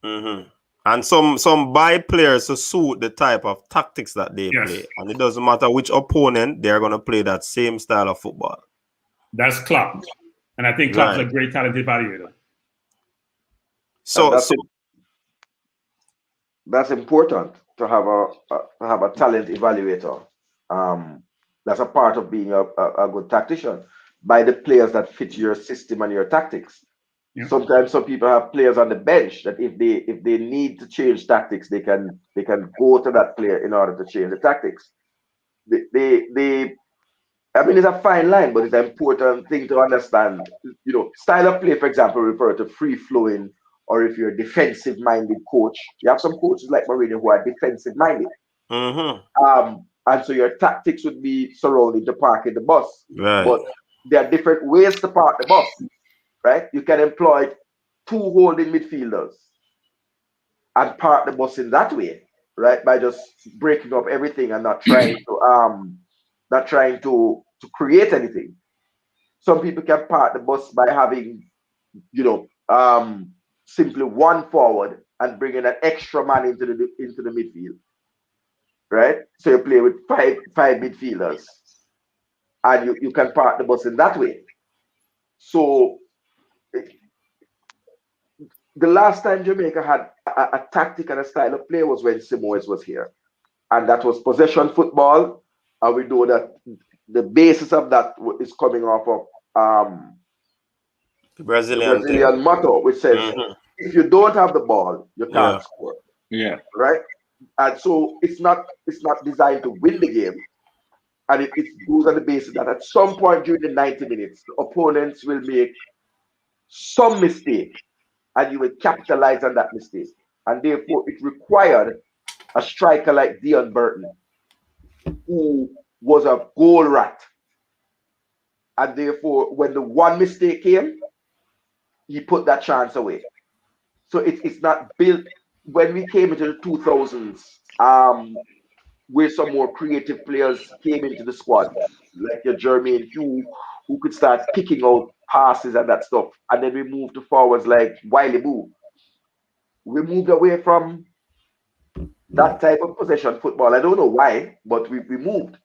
Mm-hmm. And some buy players to suit the type of tactics that they play. And it doesn't matter which opponent, they're going to play that same style of football. That's Klopp. And I think Klopp's a great talented evaluator. So that's important to have a talent evaluator. That's a part of being a good tactician, by the players that fit your system and your tactics. Yeah. Sometimes some people have players on the bench that if they need to change tactics, they can go to that player in order to change the tactics. I mean, it's a fine line, but it's an important thing to understand. You know, style of play, for example, refer to free flowing, or if you're a defensive minded coach. You have some coaches like Mourinho who are defensive minded. Mm-hmm. And so your tactics would be surrounding the parking the bus. Right. But there are different ways to park the bus, right? You can employ 2 holding midfielders and park the bus in that way, right? By just breaking up everything and not trying to create anything. Some people can park the bus by having, simply 1 forward and bringing an extra man into the midfield. Right? So you play with five midfielders, and you can park the bus in that way. So the last time Jamaica had a tactic and a style of play was when Simoes was here, and that was possession football. And we know that the basis of that is coming off of the Brazilian motto, which says, if you don't have the ball, you can't score. Yeah. Right? And so it's not designed to win the game. And it goes on the basis that at some point during the 90 minutes, the opponents will make some mistake and you will capitalize on that mistake. And therefore, it required a striker like Dion Burton, who was a goal rat. And therefore, when the one mistake came, he put that chance away. So it's not built. When we came into the 2000s, where some more creative players came into the squad, like your Jermaine Hugh, who could start picking out passes and that stuff. And then we moved to forwards like Wiley Boo. We moved away from that type of possession football. I don't know why, but we moved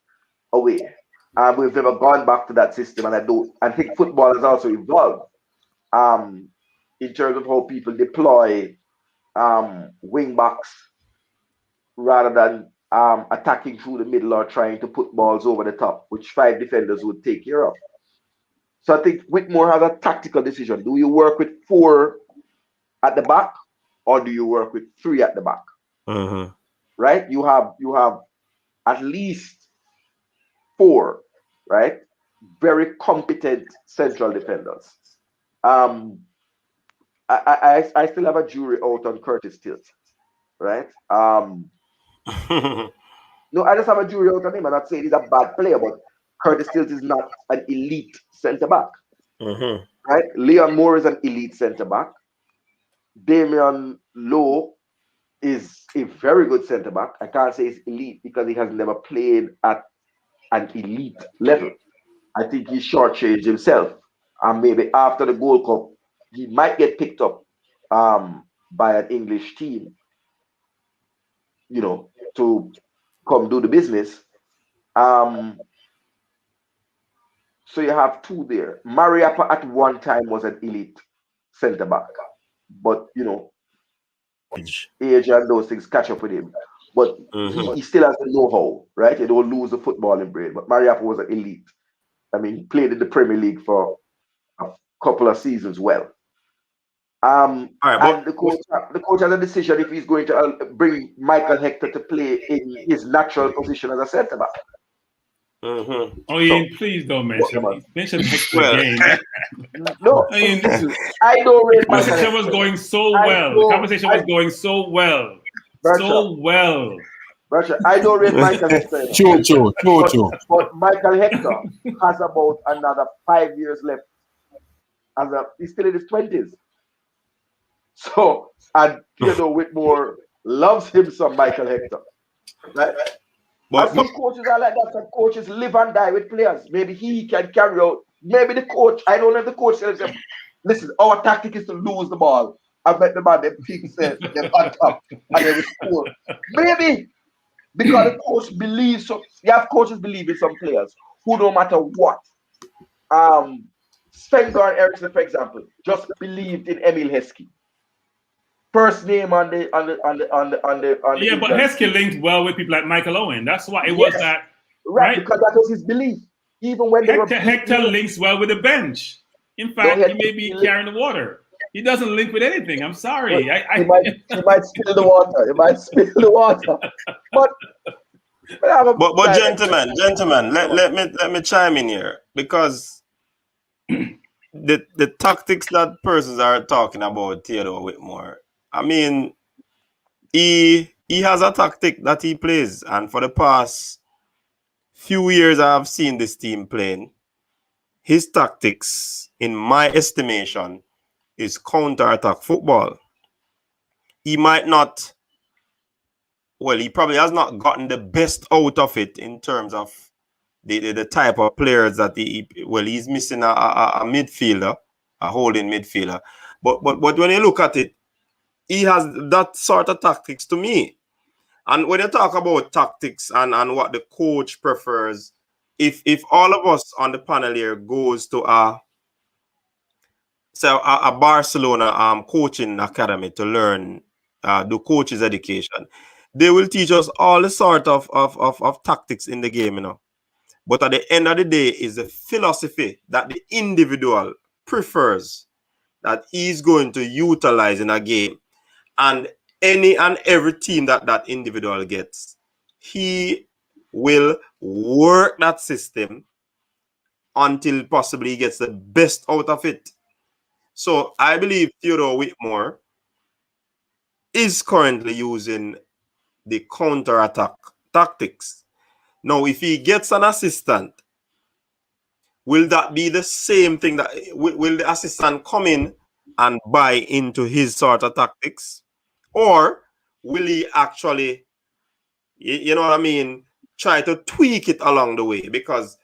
away. And we've never gone back to that system. And I think football has also evolved in terms of how people deploy wing backs rather than attacking through the middle or trying to put balls over the top, which 5 defenders would take care of. So I think Whitmore has a tactical decision. Do you work with 4 at the back, or do you work with 3 at the back? Right? You have at least 4, right? Very competent central defenders. I still have a jury out on Curtis Tilt, right? No, I just have a jury out on him. I'm not saying he's a bad player, but Curtis Tilt is not an elite centre back, right? Leon Moore is an elite centre back. Damian Lowe is a very good centre back. I can't say he's elite because he has never played at an elite level. I think he shortchanged himself, and maybe after the Gold Cup, he might get picked up by an English team, you know, to come do the business. So you have 2 there. Mariappa at one time was an elite centre back, but you know, age and those things catch up with him. But he still has the know-how, right? You don't lose the footballing brain. But Mariappa was an elite. I mean, he played in the Premier League for a couple of seasons well. And the coach has a decision if he's going to bring Michael Hector to play in his natural position as a centre back. Oh, yeah, please don't mention Hector again. No, listen, I don't rate Michael Hector. The conversation was going so well. The conversation was going so well. So well. I don't rate Michael Hector. True. But Michael Hector has about another 5 years left. He's still in his 20s. So, and Theodore Whitmore loves him some Michael Hector. Right? But these coaches are like that. Some coaches live and die with players. Maybe he can carry out. Maybe the coach, I don't know if the coach says, listen, our tactic is to lose the ball. I bet the man, them things says, they're on top, and they will score. Maybe because the coach believes, so you have coaches believe in some players who no matter what. Sven-Goran Eriksson, for example, just believed in Emil Heskey. First name on the yeah, but Heskey linked well with people like Michael Owen. That's why it was that right, because that was his belief. Even when Hector links well with the bench. In fact, he may be carrying the water. He doesn't link with anything. I'm sorry. He might spill the water. But gentlemen, let me chime in here, because the tactics that persons are talking about, Theodore Whitmore, I mean, he has a tactic that he plays, and for the past few years I have seen this team playing. His tactics, in my estimation, is counter-attack football. He might not, well, he probably has not gotten the best out of it in terms of the type of players that he's missing a midfielder, a holding midfielder. But when you look at it, he has that sort of tactics to me. And when you talk about tactics and what the coach prefers, if all of us on the panel here goes to a Barcelona coaching academy to learn do coaches education, they will teach us all the sort of tactics in the game, you know. But at the end of the day, is the philosophy that the individual prefers that he's going to utilize in a game. And any and every team that individual gets, he will work that system until possibly he gets the best out of it. So I believe Theodore Whitmore is currently using the counter-attack tactics. Now, if he gets an assistant, will that be the same thing? That will the assistant come in and buy into his sort of tactics? Or will he actually, you know what I mean, try to tweak it along the way? Because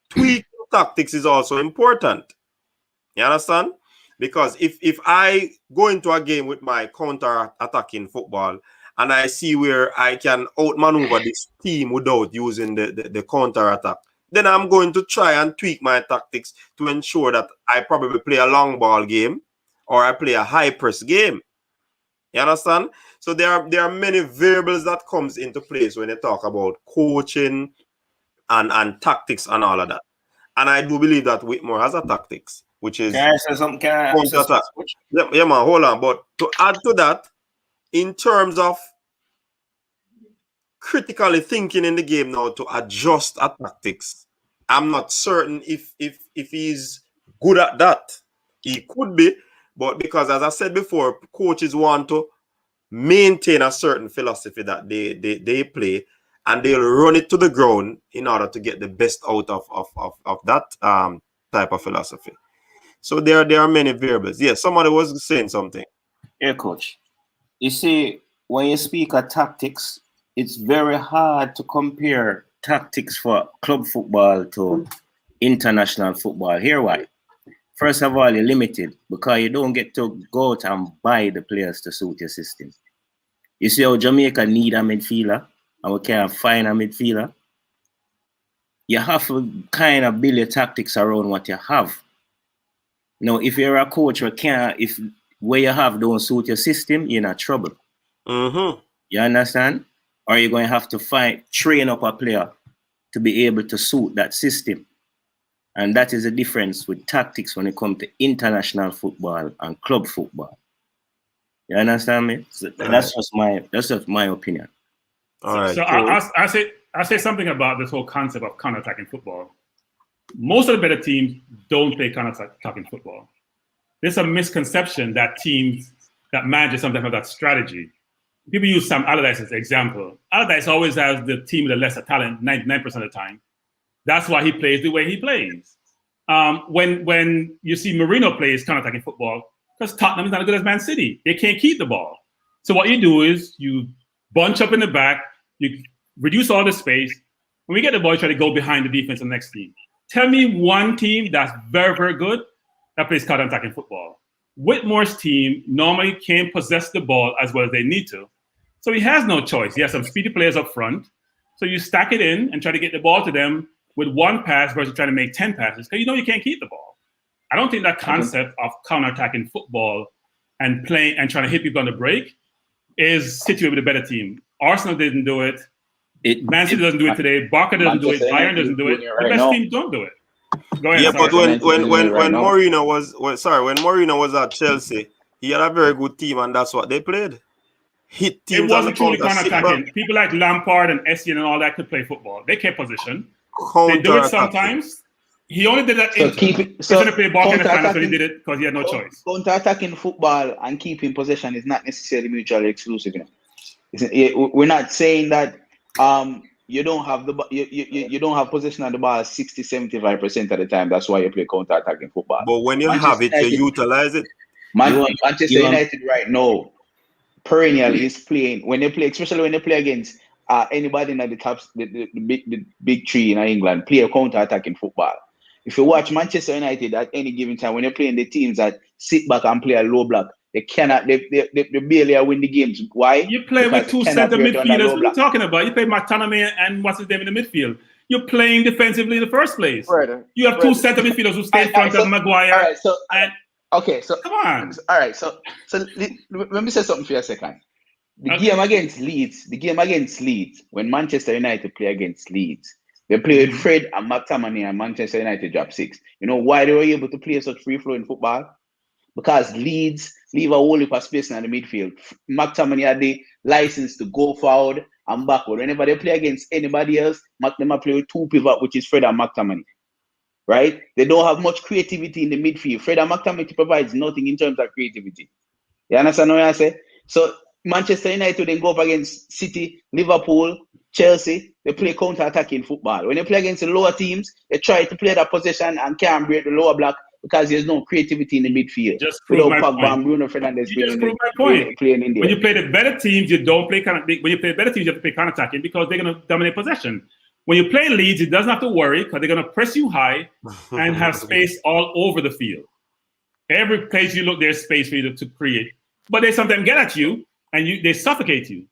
tweaking tactics is also important. You understand? Because if I go into a game with my counter-attacking football and I see where I can outmaneuver this team without using the counter-attack, then I'm going to try and tweak my tactics to ensure that I probably play a long ball game or I play a high press game. You understand? So there are many variables that comes into place when you talk about coaching and tactics and all of that. And I do believe that Whitmore has a tactics, which is Can I say something? Can I say counter-attack. something? Yeah, man, hold on. But to add to that, in terms of critically thinking in the game now to adjust at tactics, I'm not certain if he's good at that. He could be, but because as I said before, coaches want to maintain a certain philosophy that they play, and they'll run it to the ground in order to get the best out of that type of philosophy. So there are many variables. Yes, somebody was saying something. Yeah, coach. You see, when you speak of tactics, it's very hard to compare tactics for club football to international football. Here why? First of all, you're limited because you don't get to go out and buy the players to suit your system. You see how Jamaica need a midfielder and we can't find a midfielder? You have to kind of build your tactics around what you have. Now, if you're a coach if where you have don't suit your system, you're in trouble. Mm-hmm. You understand? Or you're going to have to train up a player to be able to suit that system. And that is the difference with tactics when it comes to international football and club football. You understand me? So that's just my opinion. All right. So cool. I say something about this whole concept of counter-attacking football. Most of the better teams don't play counter-attacking football. There's a misconception that teams, that managers sometimes have that strategy. People use Sam Allardyce as an example. Allardyce always has the team with the lesser talent 99% of the time. That's why he plays the way he plays. When you see Mourinho plays counter-attacking football, because Tottenham is not as good as Man City. They can't keep the ball. So what you do is you bunch up in the back, you reduce all the space. When we get the ball, you try to go behind the defense of the next team. Tell me one team that's very, very good that plays counter-attacking football. Whitmore's team normally can't possess the ball as well as they need to. So he has no choice. He has some speedy players up front. So you stack it in and try to get the ball to them with one pass versus trying to make 10 passes because you know you can't keep the ball. I don't think that concept of counter-attacking football and playing and trying to hit people on the break is situated with a better team. Arsenal didn't do it. Man City doesn't do it today. Barca doesn't do it. Bayern doesn't do it. The best teams don't do it. Go ahead. Yeah, but when now. Mourinho when Mourinho was at Chelsea, he had a very good team, and that's what they played. Hit teams. It wasn't truly counter, counter-attacking. People like Lampard and Essien and all that could play football. They kept position. They do it sometimes. He only did that. So keep it. So play ball in the final, so he did it because he had no choice. Counter-attacking football and keeping possession is not necessarily mutually exclusive. You know? We're not saying that you don't have you don't have possession of the ball 60-75% of the time. That's why you play counter-attacking football. But when you have it, you utilize it. Manchester United right now, perennially is playing when they play, especially when they play against anybody in the top, the big three in England, play a counter-attacking football. If you watch Manchester United at any given time, when they're playing the teams that sit back and play a low block, they cannot. They barely win the games. Why? You play because with two center midfielders. What are you talking about? You play McTominay and what's his name in the midfield. You're playing defensively in the first place. You have two center midfielders who stay in front of Maguire. All right, so okay, so come on. All right, so let me say something for you a second. The game against Leeds, when Manchester United play against Leeds, they played Fred and McTominay and Manchester United dropped 6. You know why they were able to play such free-flowing football? Because Leeds leave a whole heap of space in the midfield. McTominay had the license to go forward and backward. Whenever they play against anybody else, McTominay play with 2 pivot, which is Fred and McTominay. Right? They don't have much creativity in the midfield. Fred and McTominay provides nothing in terms of creativity. You understand what I say? So Manchester United then go up against City, Liverpool, Chelsea. They play counter-attacking football. When they play against the lower teams, they try to play that possession and can't break the lower block because there's no creativity in the midfield. Just prove my Pogba point. And Bruno Fernandes playing in there. When you play the better teams, you don't play when you play the better teams, you have to play counter-attacking because they're going to dominate possession. When you play Leeds, it doesn't have to worry because they're going to press you high and have space all over the field. Every place you look, there's space for you to create. But they sometimes get at you and they suffocate you.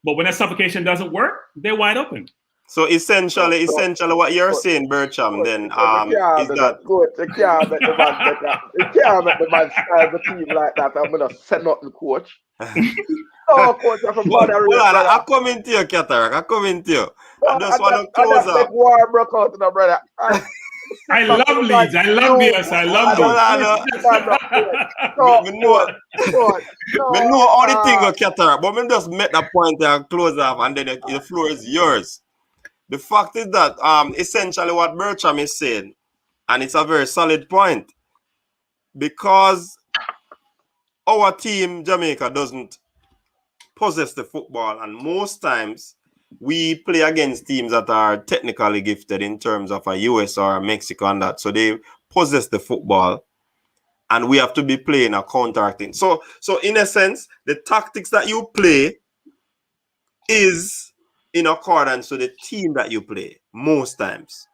But when that suffocation doesn't work, they're wide open. So essentially, what you're Coach, saying, Bertram, then you is can't do that that. Coach, you can't make the man you can't make the man style the team like that. I'm gonna send out the coach. No, coach, I'm a But hold moderate, on, brother. I come into you, Cataract. I come into you. I No, just want to and close that make up. war broke out, you know, brother. And sit I back to love the man Leeds. I love you BS. I love and Hold Leeds. on, lift the man up, coach. me, No, me know, coach, me no, know all the thing go Cataract, but me just make that point and close off, and then the floor is yours. The fact is that essentially what Bertram is saying, and it's a very solid point, because our team Jamaica doesn't possess the football, and most times we play against teams that are technically gifted in terms of a US or a Mexico and that, so they possess the football, and we have to be playing a counteracting. So in a sense, the tactics that you play is in accordance to the team that you play most times.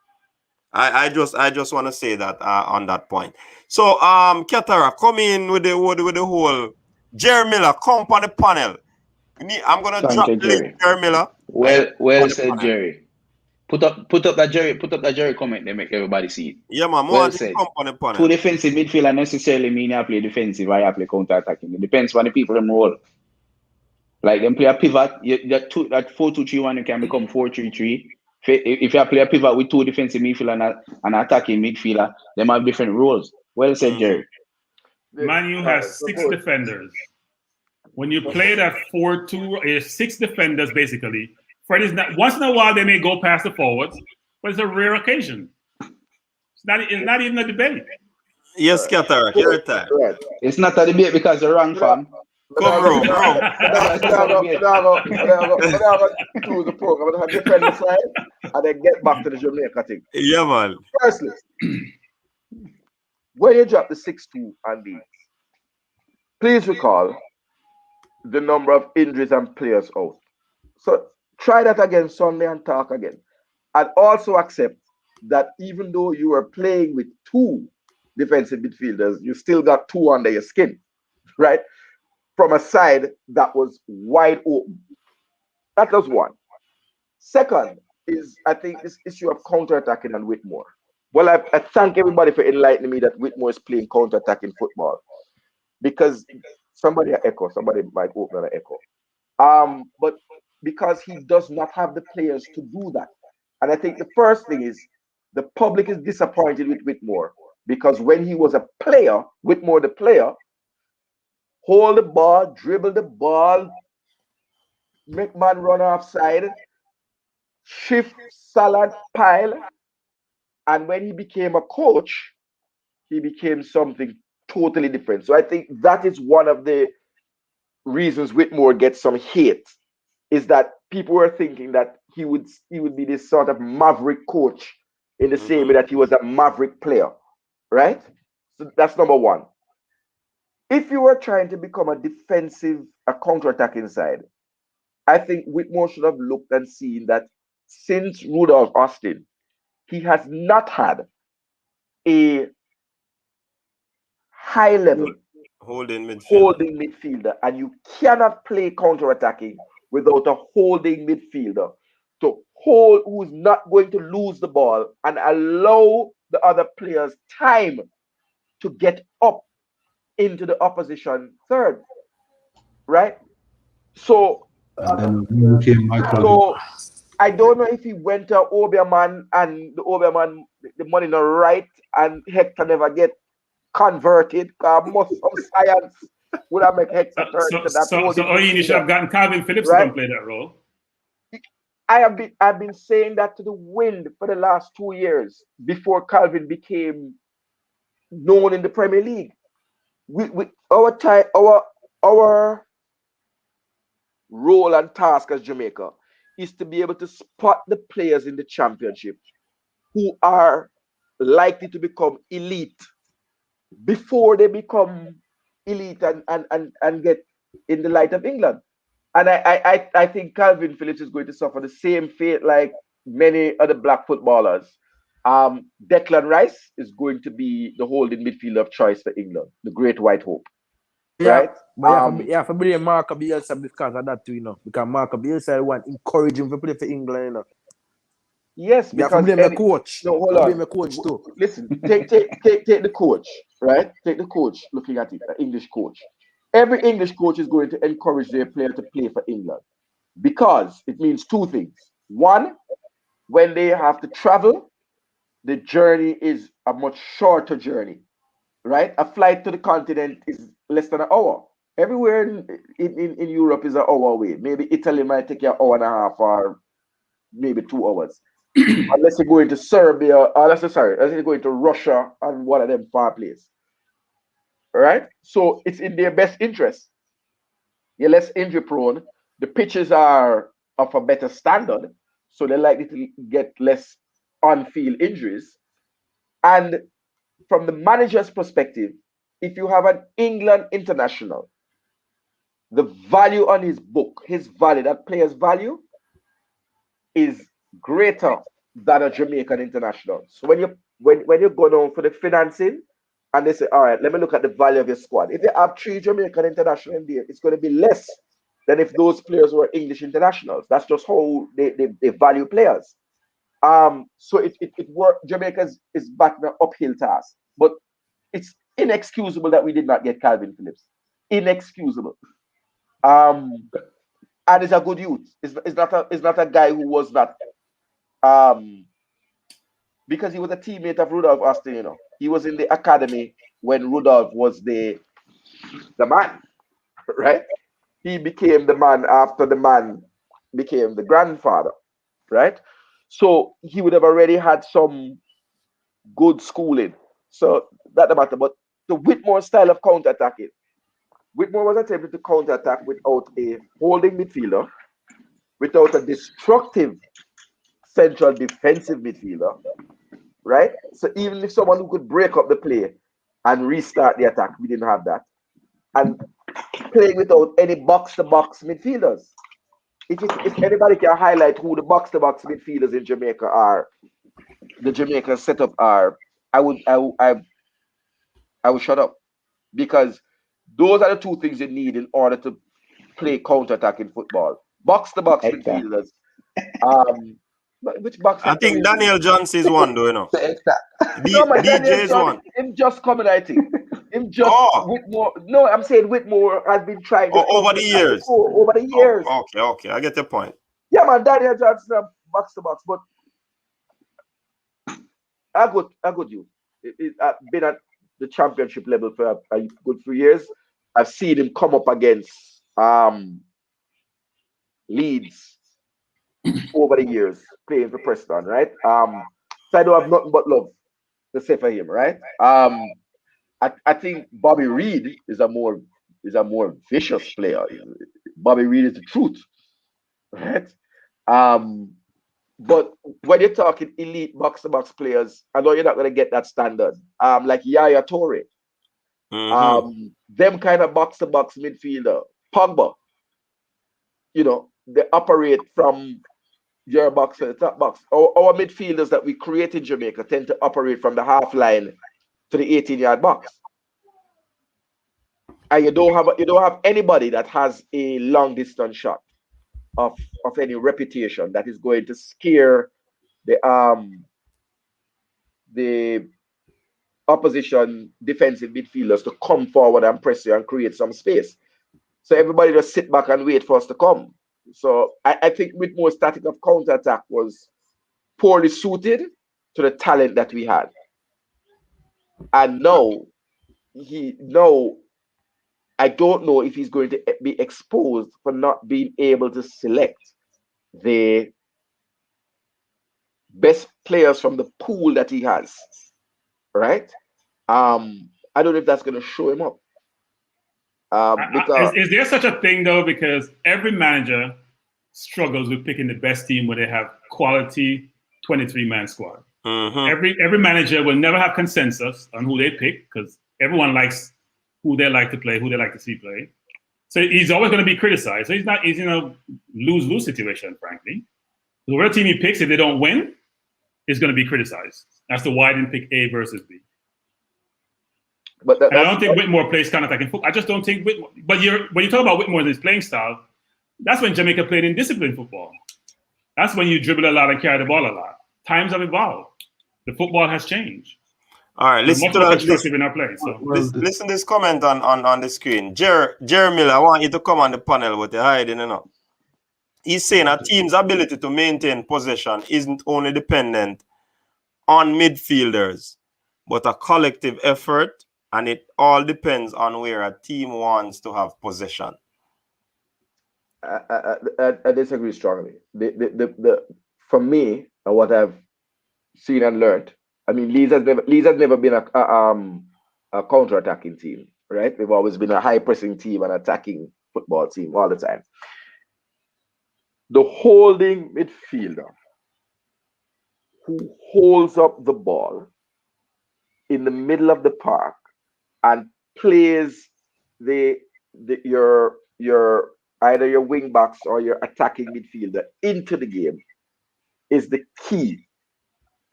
I just want to say that on that point. So Katara, come in with the whole Jerry Miller, come on the panel. I'm gonna Thank drop you, the link, Jerry. Jerry Miller. Well said, Jerry. Put up that Jerry comment. They make everybody see it. Yeah, man. Well said. Come on the panel. Two defensive midfielder necessarily mean you play defensive or you play counter attacking. It depends on the people them role. Like them play a pivot, that 4-2-3-1 you can become 4-3-3. If you play a pivot with two defensive midfielder and an attacking midfielder, they have different roles. Well said, Jerry. Man U has 6 defenders. When you play that 4-2, 6 defenders basically. Fred is not. Once in a while they may go past the forwards, but it's a rare occasion. It's not even a debate. Yes, Katara, your time. Right. It's not a debate because you're wrong, fam. Come room. I'm choose the program. I'm going to defend the side and then get back to the Jamaica thing. Yeah, man. Firstly, when you drop the 6-2 on these, please recall the number of injuries and players out. So try that again Sunday and talk again. And also accept that even though you are playing with 2 defensive midfielders, you still got 2 under your skin, right? From a side that was wide open. That was one. Second is, I think, this issue of counter-attacking and Whitmore. Well, I thank everybody for enlightening me that Whitmore is playing counter-attacking football. Because somebody might open an echo. But because he does not have the players to do that. And I think the first thing is the public is disappointed with Whitmore. Because when he was a player, Whitmore the player, hold the ball, dribble the ball, make man run offside, shift, salad, pile. And when he became a coach, he became something totally different. So I think that is one of the reasons Whitmore gets some hate, is that people were thinking that he would be this sort of maverick coach in the same way that he was a maverick player, right? So that's number one. If you were trying to become a counter-attacking side, I think Whitmore should have looked and seen that since Rudolph Austin, he has not had a high level holding midfielder, and you cannot play counter-attacking without a holding midfielder to hold who's not going to lose the ball and allow the other players time to get up into the opposition third, right? So I don't know if he went to Obeahman and the Obeahman, the money not right, and Hector never get converted. Most of science would have made Hector turn to that. So you should have gotten Calvin Phillips to play that role. I've been saying that to the wind for the last 2 years before Calvin became known in the Premier League. Our role and task as Jamaica is to be able to spot the players in the championship who are likely to become elite before they become elite and get in the light of England. And I think Calvin Phillips is going to suffer the same fate like many other black footballers. Declan Rice is going to be the holding midfielder of choice for England, the great white hope. Right? But for blame Marco Bielsa because of that too, you know. Because Marco Bielsa want encourage him to play for England, you know. Yes, You have to because blame the coach. no, hold I on. blame the coach too. Listen, take the coach, right? Take the coach looking at it, the English coach. Every English coach is going to encourage their player to play for England because it means two things. One, when they have to travel, the journey is a much shorter journey, right? A flight to the continent is less than an hour. Everywhere in Europe is an hour away. Maybe Italy might take you an hour and a half or maybe 2 hours. Unless you're going to Serbia, unless you're going to Russia and one of them far place. Right? So it's in their best interest. You're less injury prone. The pitches are of a better standard, so they're likely to get less on-field injuries. And from the manager's perspective, if you have an England international, the value on his book, his value, that player's value, is greater than a Jamaican international. So when you go down for the financing and they say, all right, let me look at the value of your squad. If you have 3 Jamaican international in there, it's going to be less than if those players were English internationals. That's just how they value players. So it worked. Jamaica is battling an uphill task, but it's inexcusable that we did not get Calvin Phillips. Inexcusable. And he's a good youth. It's not a guy who was not because he was a teammate of Rudolph Austin, you know. He was in the academy when Rudolph was the man, right? He became the man after the man became the grandfather, right? So he would have already had some good schooling. So that the matter. But the Whitmore style of counter-attacking, Whitmore was attempting to counter-attack without a holding midfielder, without a destructive central defensive midfielder, right? So even if someone who could break up the play and restart the attack, we didn't have that. And playing without any box-to-box midfielders. If anybody can highlight who the box-to-box midfielders in Jamaica are, the Jamaican setup are, I would shut up, because those are the two things you need in order to play counter-attacking football. Box-to-box midfielders. Which box? I think Daniel Johnson is one, though, you know. No, man, DJ Daniel is John, one. him just coming, I think. Him just Whitmore. No, I'm saying Whitmore has been trying this over the years. Over the years. Okay, I get your point. Yeah, man, Daniel Johnson box to box, but a good youth. I've been at the championship level for a good few years. I've seen him come up against Leeds over the years playing for Preston, right? So I don't have nothing but love to say for him, right? I think Bobby Reid is a more vicious player. Bobby Reid is the truth, right? But when you're talking elite box-to-box players, I know you're not going to get that standard. Like Yaya Toure, them kind of box-to-box midfielder, Pogba, you know, they operate from your box to the top box. Our midfielders that we create in Jamaica tend to operate from the half line to the 18-yard box. And you don't have anybody that has a long distance shot of any reputation that is going to scare the opposition defensive midfielders to come forward and press you and create some space. So everybody just sit back and wait for us to come. So I think Whitmore's tactic of counter-attack was poorly suited to the talent that we had. And now I don't know if he's going to be exposed for not being able to select the best players from the pool that he has, right? I don't know if that's going to show him up. Because is there such a thing though? Because every manager struggles with picking the best team where they have quality 23-man squad. Every manager will never have consensus on who they pick because everyone likes who they like to play, who they like to see play. So he's always going to be criticized. So he's in a lose-lose situation, frankly. So whatever team he picks, if they don't win, is going to be criticized as to why I didn't pick A versus B. But I don't think Whitmore plays counter-attacking football. I just don't think Whitmore. But when you talk about Whitmore and his playing style, that's when Jamaica played in disciplined football. That's when you dribble a lot and carry the ball a lot. times have evolved. The football has changed. All right, We're listen much to more that. constructive in our play. So Listen to this comment on the screen. Jerry Miller, I want you to come on the panel, but you're hiding, you know. He's saying a team's ability to maintain possession isn't only dependent on midfielders, but a collective effort, and it all depends on where a team wants to have possession. I disagree strongly. For me, and what I've seen and learned, I mean, Leeds has never been a counter-attacking team, right? They've always been a high-pressing team and attacking football team all the time. The holding midfielder who holds up the ball in the middle of the park and plays your either your wing backs or your attacking midfielder into the game is the key.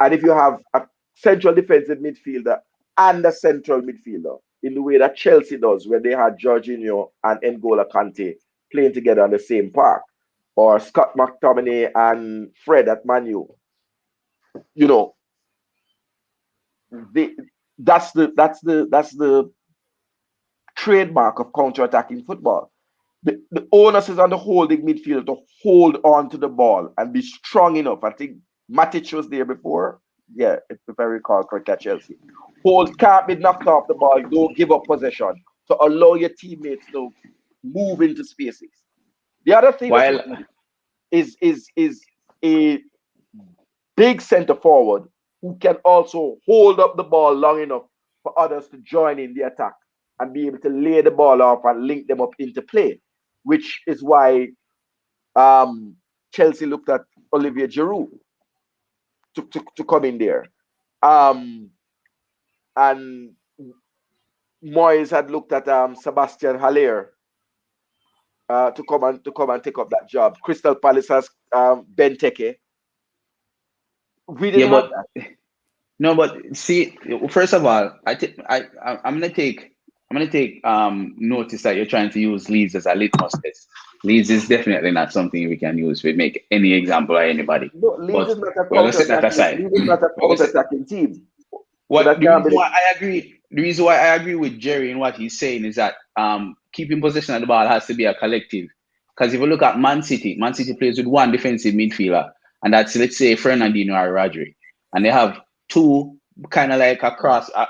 And if you have a central defensive midfielder and a central midfielder in the way that Chelsea does, where they had Jorginho and N'Golo Kante playing together on the same park, or Scott McTominay and Fred at Man U, you know, that's the trademark of counter-attacking football. The onus is on the holding midfielder to hold on to the ball and be strong enough. I think Matic was there before. Yeah, if I recall correctly, at Chelsea. Can't be knocked off the ball. Don't give up possession to allow your teammates to move into spaces. The other thing While is a big centre forward who can also hold up the ball long enough for others to join in the attack and be able to lay the ball off and link them up into play, which is why Chelsea looked at Olivier Giroud to come in there. And Moyes had looked at Sebastian Haller to come and take up that job. Crystal Palace has Benteke. We didn't have that. No, but see, first of all, I'm gonna take notice that you're trying to use Leeds as a litmus test. Leeds is definitely not something we can use. We make any example of anybody. No, Leeds But is not a we're gonna set that aside. Leeds is not a counter-attacking team. What the reason why I agree with Jerry in what he's saying is that keeping possession of the ball has to be a collective. Because if you look at Man City plays with one defensive midfielder, and that's, let's say, Fernandinho or Rodri, and they have two kind of like a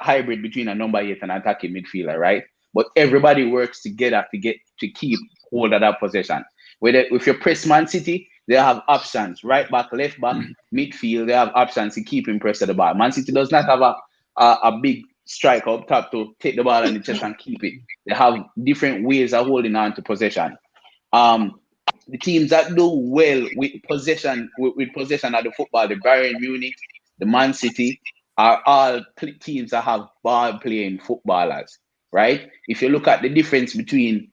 hybrid between a number 8 and an attacking midfielder, right? But everybody works together to keep hold of that possession. If you press Man City, they have options: right back, left back, midfield. They have options to keep him pressed at the ball. Man City does not have a big striker up top to take the ball in the chest and keep it. They have different ways of holding on to possession. The teams that do well with possession of the football, the Bayern Munich, the Man City, are all teams that have ball playing footballers, right? If you look at the difference between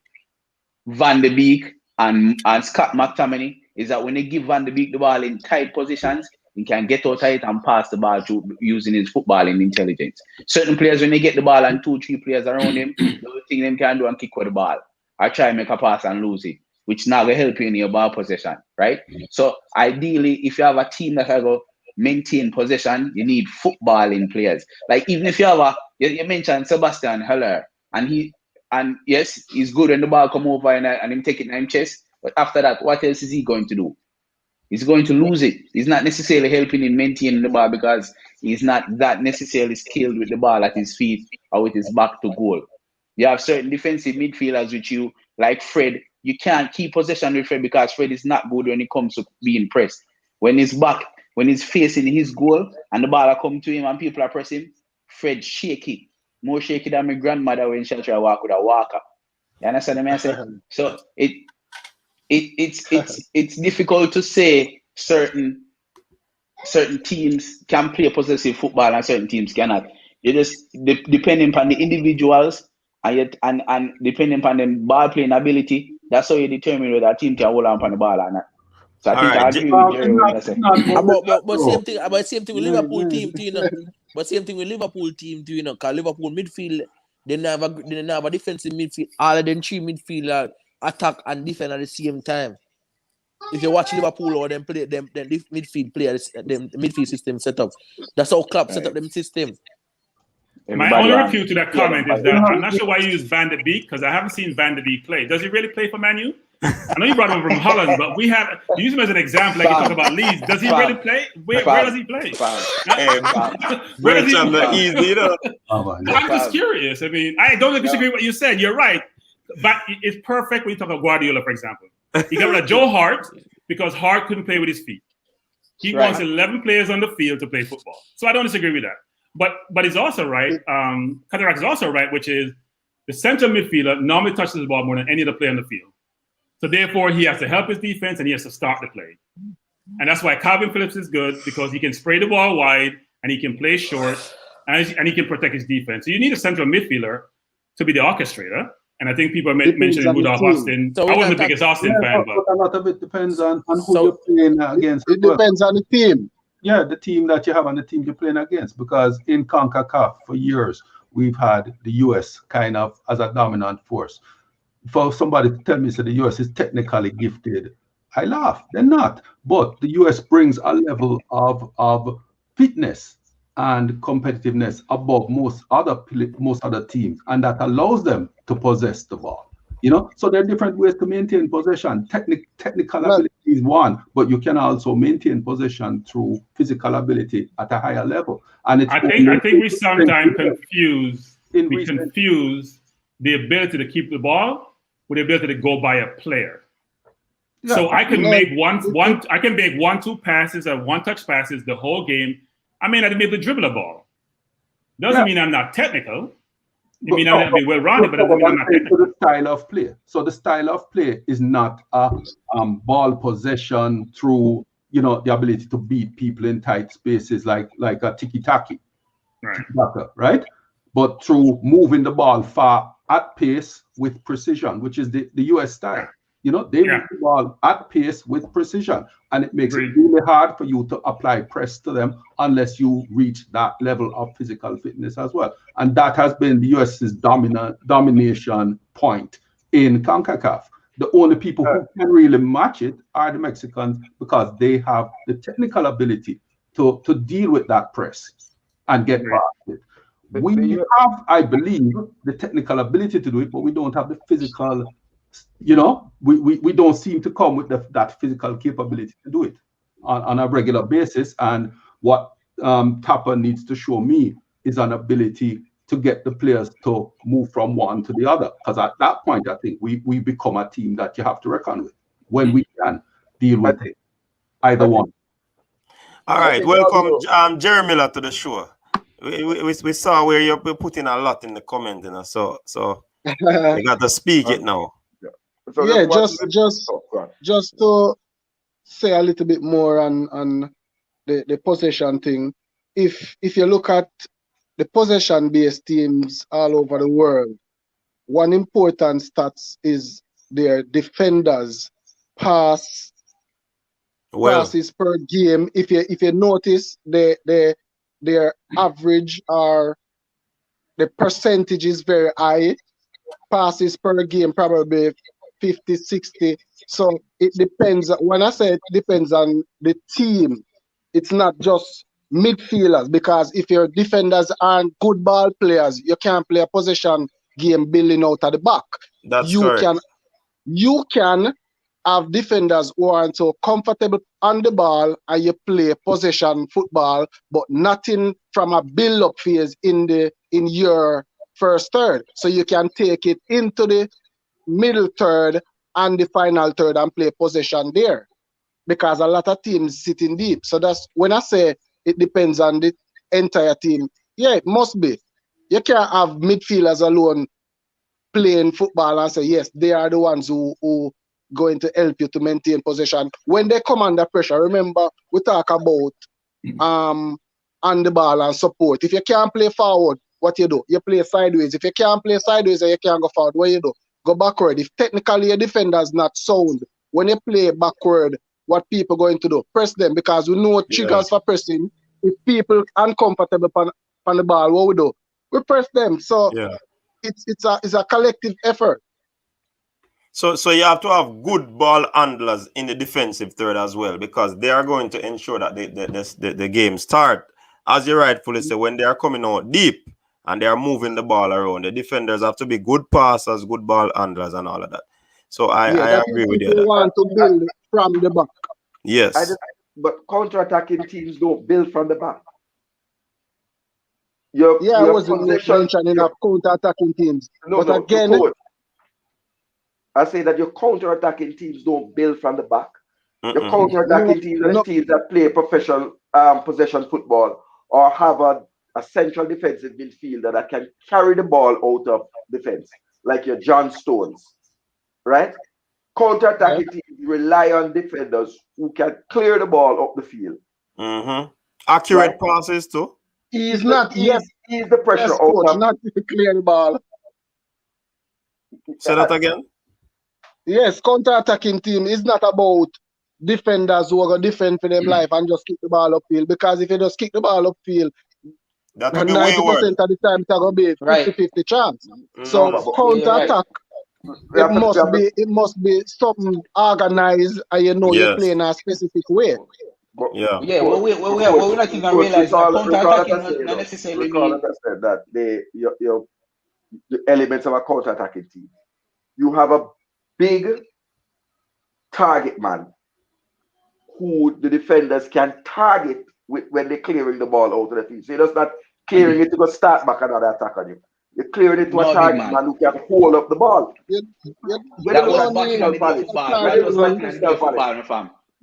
Van de Beek and Scott McTominay, is that when they give Van de Beek the ball in tight positions, he can get out of it and pass the ball to using his footballing intelligence. Certain players, when they get the ball and 2-3 players around him, the only thing they can do and kick with the ball or try and make a pass and lose it, which now will help you in your ball possession, right? So ideally, if you have a team that can maintain possession, you need footballing players. Like even if you have you mentioned Sebastian Haller, and yes, he's good when the ball come over and him take it in his chest, but after that, what else is he going to do? He's going to lose it. He's not necessarily helping him maintain the ball because he's not that necessarily skilled with the ball at his feet or with his back to goal. You have certain defensive midfielders with you, like Fred. You can't keep possession with Fred because Fred is not good when it comes to being pressed. When he's facing his goal and the ball come to him and people are pressing, Fred shaky. More shaky than my grandmother when she tried to walk with a walker. You understand what I say? So it's difficult to say certain teams can play possessive football and certain teams cannot. You just depending upon the individuals and depending upon the ball playing ability, that's how you determine whether a team can hold on the ball or not. So I think I agree with Jerry when I say. But same thing with Liverpool team too, you know. But same thing with Liverpool team too, you know. Because Liverpool midfield, they never have a defensive midfield. All of them 3 midfielders attack and defend at the same time. If you watch Liverpool or them play them the midfield players, them the midfield system set up. That's how Klopp set up them system. My Everybody only on. refute to that comment is that I'm not sure why you use Van de Beek because I haven't seen Van de Beek play. Does he really play for Man U? I know you brought him from Holland, but you use him as an example, like you talk about Leeds. Does he really play? Where does he play? Where does he play? Easy, you know. I'm just curious. I mean, I don't disagree with what you said. You're right. But it's perfect when you talk about Guardiola, for example. He got rid of Joe Hart because Hart couldn't play with his feet. He wants 11 players on the field to play football. So I don't disagree with that. But he's also right. Cataract is also right, which is the central midfielder normally touches the ball more than any other player on the field. So therefore, he has to help his defense and he has to start the play. And that's why Calvin Phillips is good because he can spray the ball wide and he can play short and he can protect his defense. So you need a central midfielder to be the orchestrator. And I think people are mentioning Rudolph Austin. So I wasn't the biggest Austin fan, but a lot of it depends on who you're playing against. It depends on the team. Yeah, the team that you have and the team you're playing against. Because in CONCACAF for years, we've had the US kind of as a dominant force. For somebody to tell me that the US is technically gifted, I laugh. They're not. But the US brings a level of fitness and competitiveness above most other teams, and that allows them to possess the ball. You know, so there are different ways to maintain possession. Technical ability is one, but you can also maintain possession through physical ability at a higher level. And it's I think we sometimes confuse the ability to keep the ball with the ability to go by a player. Yeah, so I can make I can make 1-2 passes or one-touch passes the whole game. I may not be able to dribble a ball. Doesn't mean I'm not technical. I mean, I'm not be well-rounded, but it doesn't mean I'm not technical. The style of play. So the style of play is not a ball possession through, you know, the ability to beat people in tight spaces like a tiki-taki, right? But through moving the ball far at pace with precision, which is the US style. You know, they move the ball at pace with precision, and it makes it really hard for you to apply press to them unless you reach that level of physical fitness as well. And that has been the US's domination point in CONCACAF. The only people who can really match it are the Mexicans because they have the technical ability to deal with that press and get past it. We have, I believe, the technical ability to do it, but we don't have the physical. You know, we don't seem to come with that physical capability to do it on a regular basis. And what Tapper needs to show me is an ability to get the players to move from one to the other. Because at that point, I think we become a team that you have to reckon with when we can deal with either one. All right, welcome, Jerry Miller, to the show. We saw where you're putting a lot in the comment, you know, so you got to speak it now. So yeah, just to say a little bit more on the possession thing. If you look at the possession-based teams all over the world, one important stats is their defenders passes per game. If you notice, their average or the percentage is very high. Passes per game probably 50, 60. So it depends. When I say it depends on the team, it's not just midfielders, because if your defenders aren't good ball players, you can't play a possession game building out of the back. That's correct. You can have defenders who aren't so comfortable on the ball and you play possession football, but nothing from a build-up phase in your first third. So you can take it into the middle third and the final third and play possession there, because a lot of teams sitting deep. So that's when I say it depends on the entire team. Yeah, it must be. You can't have midfielders alone playing football and say, yes, they are the ones who going to help you to maintain possession. When they come under pressure, remember, we talk about on the ball and support. If you can't play forward, what you do? You play sideways. If you can't play sideways and you can't go forward, what you do? Go backward. If technically your defender is not sound, when you play backward, what people going to do? Press them, because we know triggers for pressing. If people uncomfortable on the ball, what we do? We press them. So it's a collective effort. So you have to have good ball handlers in the defensive third as well, because they are going to ensure that the game start. As you rightfully say, when they are coming out deep and they are moving the ball around, the defenders have to be good passers, good ball handlers, and all of that. So I that agree is with if you. you want to build from the back. Yes. But counter-attacking teams don't build from the back. I wasn't mentioning of counter-attacking teams. But again, I say that your counter-attacking teams don't build from the back. Your counter-attacking teams are the teams that play professional possession football or have a central defensive midfielder that can carry the ball out of defense, like your John Stones, right? Counter-attacking teams rely on defenders who can clear the ball up the field. Accurate passes too. Ease the pressure out coach, of. not to clear the ball. Say that again. Yes, counter-attacking team is not about defenders who are going to defend for them life and just kick the ball upfield. Because if you just kick the ball upfield, that will be 90% of the time it's going to be 50-50 chance. So counter-attack, it must be something organized, and you're playing a specific way. We're not even realize that counter-attacking not necessarily mean that the elements of a counter-attacking team. You have a big target man who the defenders can target when they're clearing the ball out of the field. So you're just not clearing it to go start back another attack on you. You're clearing it to a target man who can hold up the ball.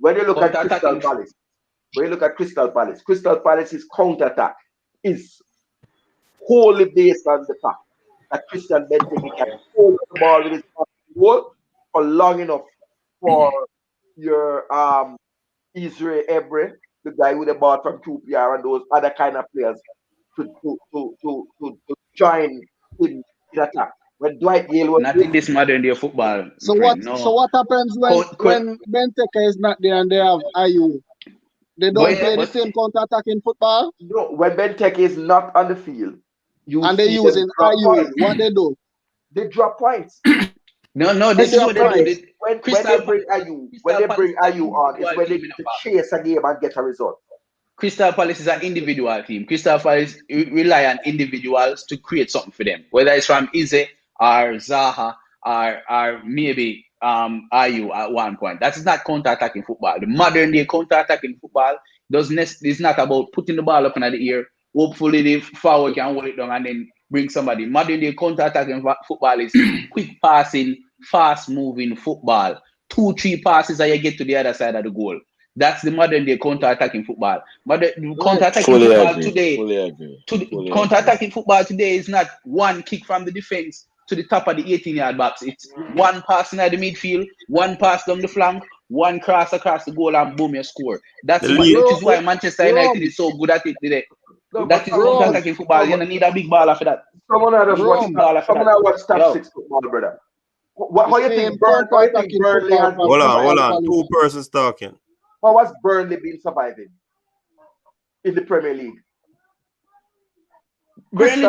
When you look at Crystal Palace, Crystal Palace's counter-attack is wholly based on the fact that Christian Benteke can hold the ball with his goal for long enough for your Israel Ebre, the guy with the ball from QPR, and those other kind of players to join in attack. When Dwight Yale was not in this modern day football. So what happens when Benteke is not there and they have Ayew? They don't play the same counter-attack in football? No, when Benteke is not on the field, they're using Ayew, what they do? They drop points. No, this is what they do. When they bring Ayew on, is when they chase a game and get a result. Crystal Palace is an individual team. Crystal Palace rely on individuals to create something for them, whether it's from Ize or Zaha or maybe Ayew at one point. That is not counter-attacking football. The modern day counter-attacking football is not about putting the ball up in the air. Hopefully the forward can hold it down and then bring somebody. Modern day counter-attacking football is quick passing, fast-moving football. 2-3 passes and you get to the other side of the goal. That's the modern day counter-attacking football. But the counter-attacking football today, counter-attacking football today is not one kick from the defense to the top of the 18-yard box. It's one pass in the midfield, one pass down the flank, one cross across the goal, and boom, you score. Which is why Manchester United is so good at it today. That is counter-attacking football. You don't need a big ball after that. Someone had watched top 6 football, brother. How you think Burnley has... Hold on. 2 persons talking. How has Burnley been surviving in the Premier League? Burnley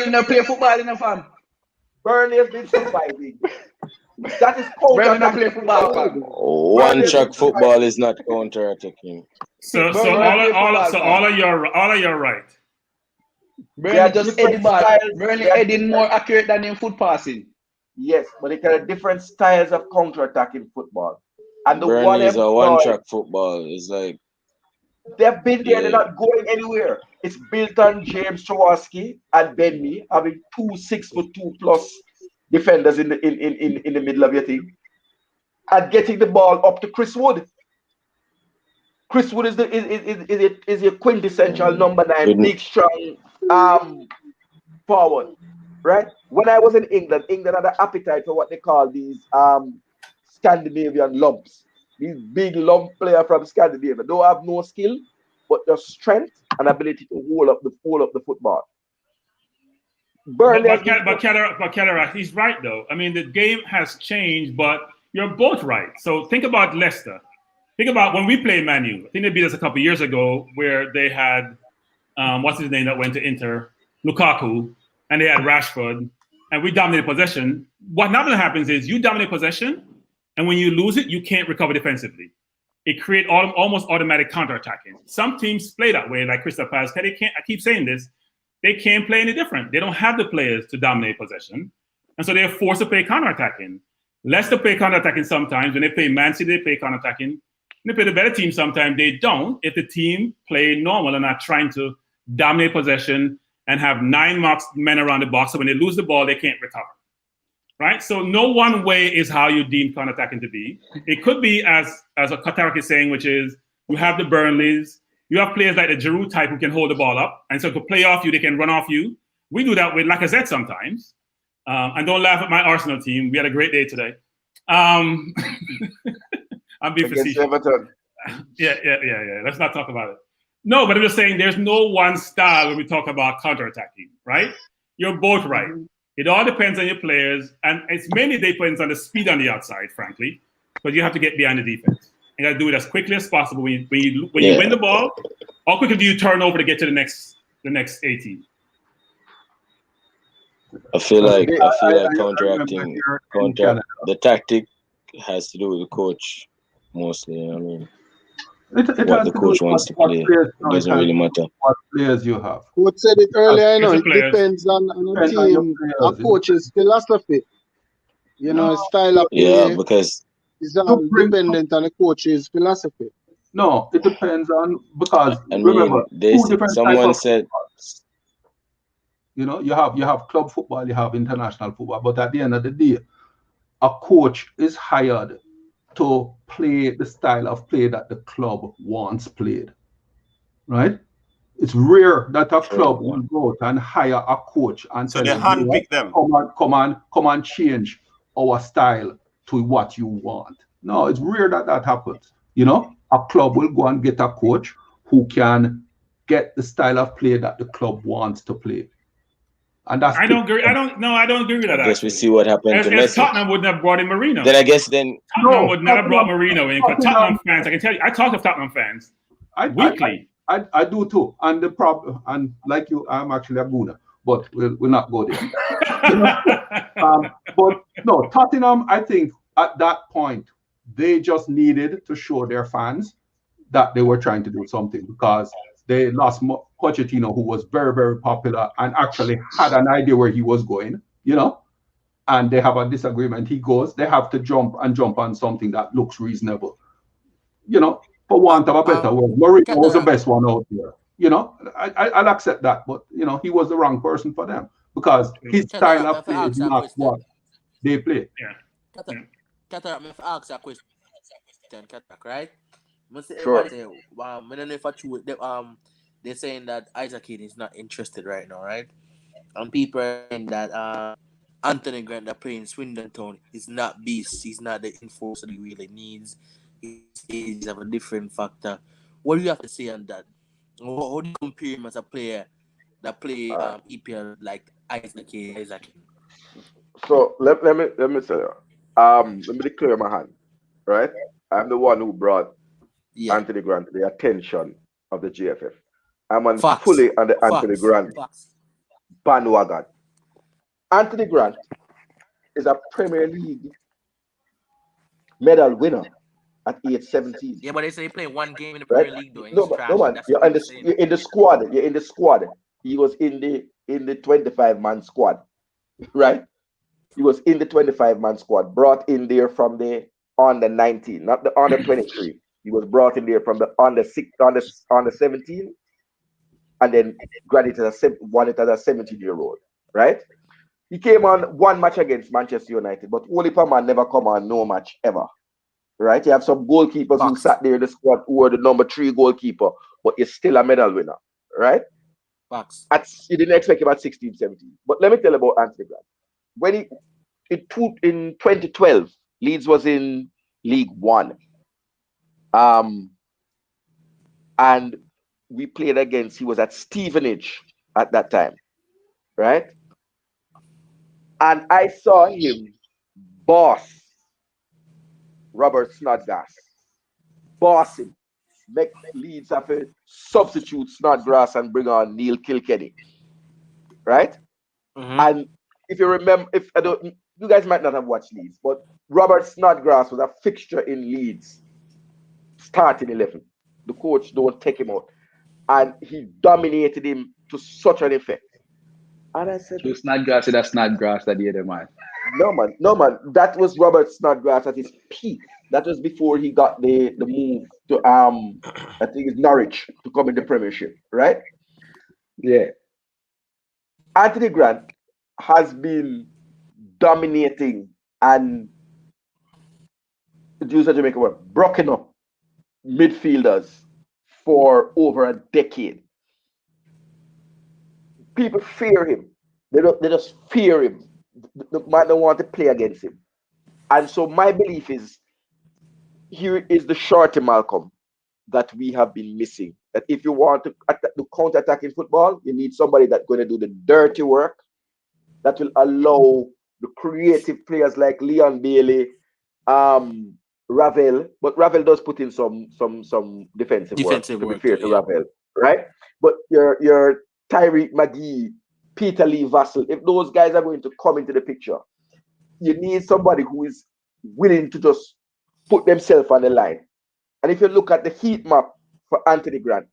not play football in the farm. Burnley has been surviving. That is counter-attacking football. One-track football is not counter-attacking. So all of your right. Burnley just head the ball. Burnley heading more accurate than in foot passing. Yes, but they have different styles of counter-attacking football. And the Burnley is a one-track football. It's like they've been there, they're not going anywhere. It's built on James Jaworski and Ben Mee having 2 6'2+ defenders in the middle of your team. And getting the ball up to Chris Wood. Chris Wood is your quintessential number 9, big strong forward. Right? When I was in England had an appetite for what they call these Scandinavian lumps. These big lump players from Scandinavia don't have no skill, but the strength and ability to hold up the football. But Keller, he's right though. I mean, the game has changed, but you're both right. So think about Leicester. Think about when we played Man U. I think they beat us a couple of years ago, where they had what's his name that went to Inter, Lukaku, and they had Rashford, and we dominate possession, what normally happens is you dominate possession, and when you lose it, you can't recover defensively. It creates almost automatic counterattacking. Some teams play that way, like Crystal Palace. They can't. I keep saying this. They can't play any different. They don't have the players to dominate possession, and so they're forced to play counterattacking. Leicester play counterattacking sometimes. When they play Man City, they play counterattacking. When they play the better team sometimes, they don't. If the team play normal and not trying to dominate possession and have 9 men around the box, so when they lose the ball, they can't recover. Right? So no one way is how you deem counterattacking to be. It could be as a Katarak is saying, which is you have the Burnleys, you have players like the Giroud type who can hold the ball up, and so to play off you, they can run off you. We do that with Lacazette sometimes. And don't laugh at my Arsenal team. We had a great day today. I'm being facetious. Yeah. Let's not talk about it. No, but I'm just saying there's no one style when we talk about counterattacking, right? You're both right. It all depends on your players, and it's mainly depends on the speed on the outside, frankly, because you have to get behind the defense. You got to do it as quickly as possible. When you win the ball, how quickly do you turn over to get to the next 18? I feel like counteracting, the tactic has to do with the coach mostly. I mean, what the coach wants to play, it doesn't really matter. What players you have. Coach said it earlier, I know, it depends on the team, a coach's philosophy. You know, style of play. Yeah, because it's dependent on the coach's philosophy. No, it depends on, because and remember, someone said, you know, you have club football, you have international football, but at the end of the day, a coach is hired to play the style of play that the club wants played, right? It's rare that a club will go out and hire a coach and so tell they handpick them. Come and change our style to what you want. No, it's rare that happens. You know, a club will go and get a coach who can get the style of play that the club wants to play. And that's I don't agree. I don't agree with that. I guess we see what happened to Messi. Tottenham wouldn't have brought in Marino. Then I guess Tottenham would not have brought Marino in. Because Tottenham fans, I can tell you, I talk to Tottenham fans weekly. I do too. And the problem, and like you, I'm actually a Gooner, but we'll not go there. But no, Tottenham, I think at that point, they just needed to show their fans that they were trying to do something, because they lost Pochettino, who was very, very popular and actually had an idea where he was going, you know, and they have a disagreement. He goes, they have to jump on something that looks reasonable, you know, for want of a better word. Mourinho was the best one out there, you know. I'll accept that, but, you know, he was the wrong person for them, because his style of play is not what they play. Katarak, me ask a question, Katarak, right? Sure. I don't know if I true. They're saying that Isaac Hayden is not interested right now, right? And people are saying that Anthony Grant, that playing Swindon Town, is not beast. He's not the enforcer he really needs. He's of a different factor. What do you have to say on that? How do you compare him as a player that play EPL like Isaac Hayden? So let me say, let me declare my hand, right? I'm the one who brought Anthony Grant to the attention of the GFF. I'm fully on the Anthony Grant bandwagon. Anthony Grant is a Premier League medal winner at age 17. Yeah, but they say he played one game in the Premier League though. No, man. You're in the squad. You're in the squad. He was in the 25-man squad, right? He was in the 25-man squad, brought in there from the under 19, not the under 23. He was brought in there from the under 17, and then granted as a 17-year-old, right? He came on one match against Manchester United, but Oliver Man never come on no match ever, right? You have some goalkeepers who sat there in the squad who were the number 3 goalkeeper, but you're still a medal winner, right? You didn't expect him at 16, 17. But let me tell you about Anthony Grant. When in 2012, Leeds was in League One. And we played against, he was at Stevenage at that time, right? And I saw him boss Robert Snodgrass. Boss him. Make Leeds have to substitute Snodgrass and bring on Neil Kilkenny, right? And if you remember, if I don't, you guys might not have watched Leeds, but Robert Snodgrass was a fixture in Leeds starting 11. The coach don't take him out, and he dominated him to such an effect. And I said, So Snodgrass, that's Snodgrass that the other man. no man, that was Robert Snodgrass at his peak. That was before he got the move to I think it's Norwich to come in the Premiership, right? Yeah. Anthony Grant has been dominating and, to use a Jamaican word, broken up midfielders for over a decade. People fear him. They just fear him. The man don't want to play against him. And so my belief is, here is the shorty Malcolm that we have been missing. That if you want to do counter-attack in football, you need somebody that's going to do the dirty work, that will allow the creative players like Leon Bailey, Ravel. But Ravel does put in some defensive work, to be fair to Ravel, right? But your Tyreek McGee, Peter Lee Vassell, if those guys are going to come into the picture, you need somebody who is willing to just put themselves on the line. And if you look at the heat map for Anthony Grant,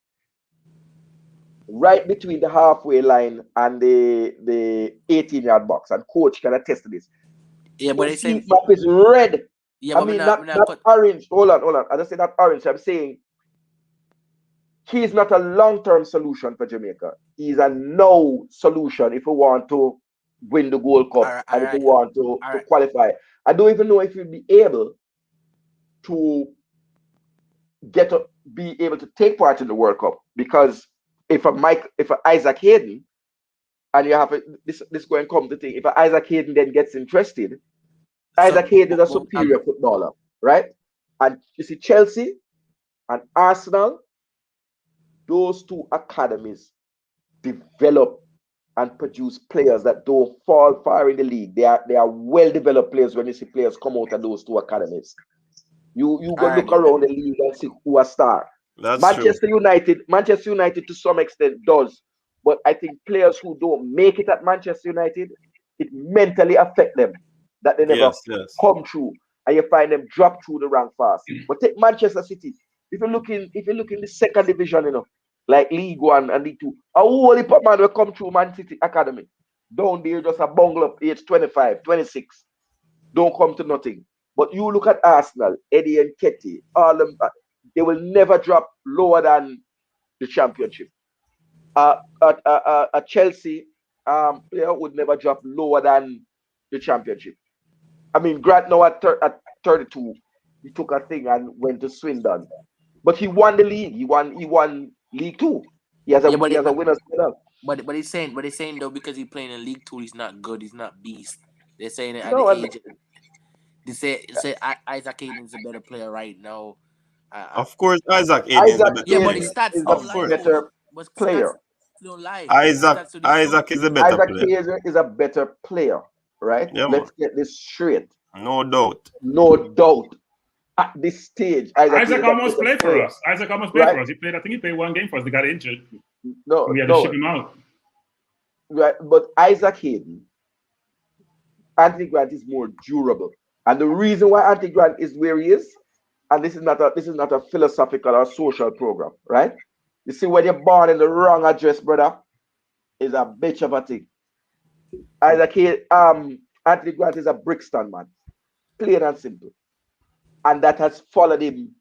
right between the halfway line and the 18-yard box, and coach can attest to this. Yeah, but the heat map is red. Yeah, I mean, not orange. Hold on. I just say not orange. I'm saying he is not a long-term solution for Jamaica. He's a no solution if we want to win the Gold Cup and if we want to qualify. I don't even know if he'll be able to be able to take part in the World Cup, because if a Isaac Hayden, and you have this going to come to think, if a Isaac Hayden then gets interested, Isaac Hayden is a superior footballer, right? And you see Chelsea and Arsenal, those two academies develop and produce players that don't fall far in the league. They are well developed players when you see players come out of those two academies. You go look around the league and see who are star. Manchester United to some extent does, but I think players who don't make it at Manchester United, it mentally affect them that they never come through, and you find them drop through the rank fast. But take Manchester City. If you look in the second division, like League One and League Two, a whole heap of man will come through Man City Academy. Down there, just a bungle up age 25, 26. Don't come to nothing. But you look at Arsenal, Eddie and Ketty, all them, they will never drop lower than the championship. A Chelsea player would never drop lower than the championship. I mean, Grant now at 32, he took a thing and went to Swindon. But he won the league. He won League Two. He has a winner's medal. But he's saying though, because he's playing in League Two, he's not good. He's not beast. They're saying at the age. They say Isaac Hayden is a better player right now. Of course, Isaac Hayden is a better player. But his stats don't lie. Better player. Don't lie. Isaac is a better player. Isaac Hayden is a better player, right? Yeah, let's get this straight. No doubt. At this stage, Isaac almost played for us. He played. I think he played one game for us. They got injured. We had to ship him out. Right, but Isaac Hayden, Anthony Grant is more durable, and the reason why Anthony Grant is where he is, and this is not a philosophical or social program, right? You see, when you're born in the wrong address, brother, is a bitch of a thing. Isaac Hayden, Anthony Grant is a Brixton man, plain and simple. And that has followed him,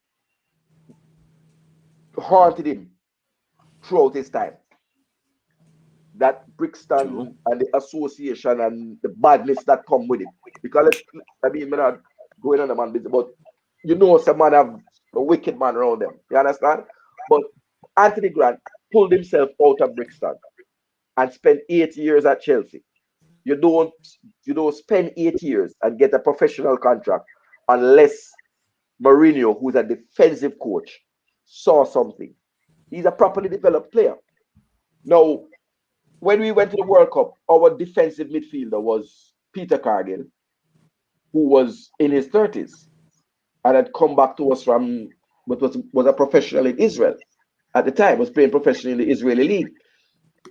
haunted him throughout his time. That Brixton and the association and the badness that come with it. Because, we're not going on the man business, but some man have a wicked man around them. You understand? But Anthony Grant pulled himself out of Brixton and spent 8 years at Chelsea. You don't spend 8 years and get a professional contract unless Mourinho, who's a defensive coach, saw something. He's a properly developed player. Now, when we went to the World Cup, our defensive midfielder was Peter Cargill, who was in his 30s and had come back to us from what was a professional in Israel at the time, was playing professionally in the Israeli league.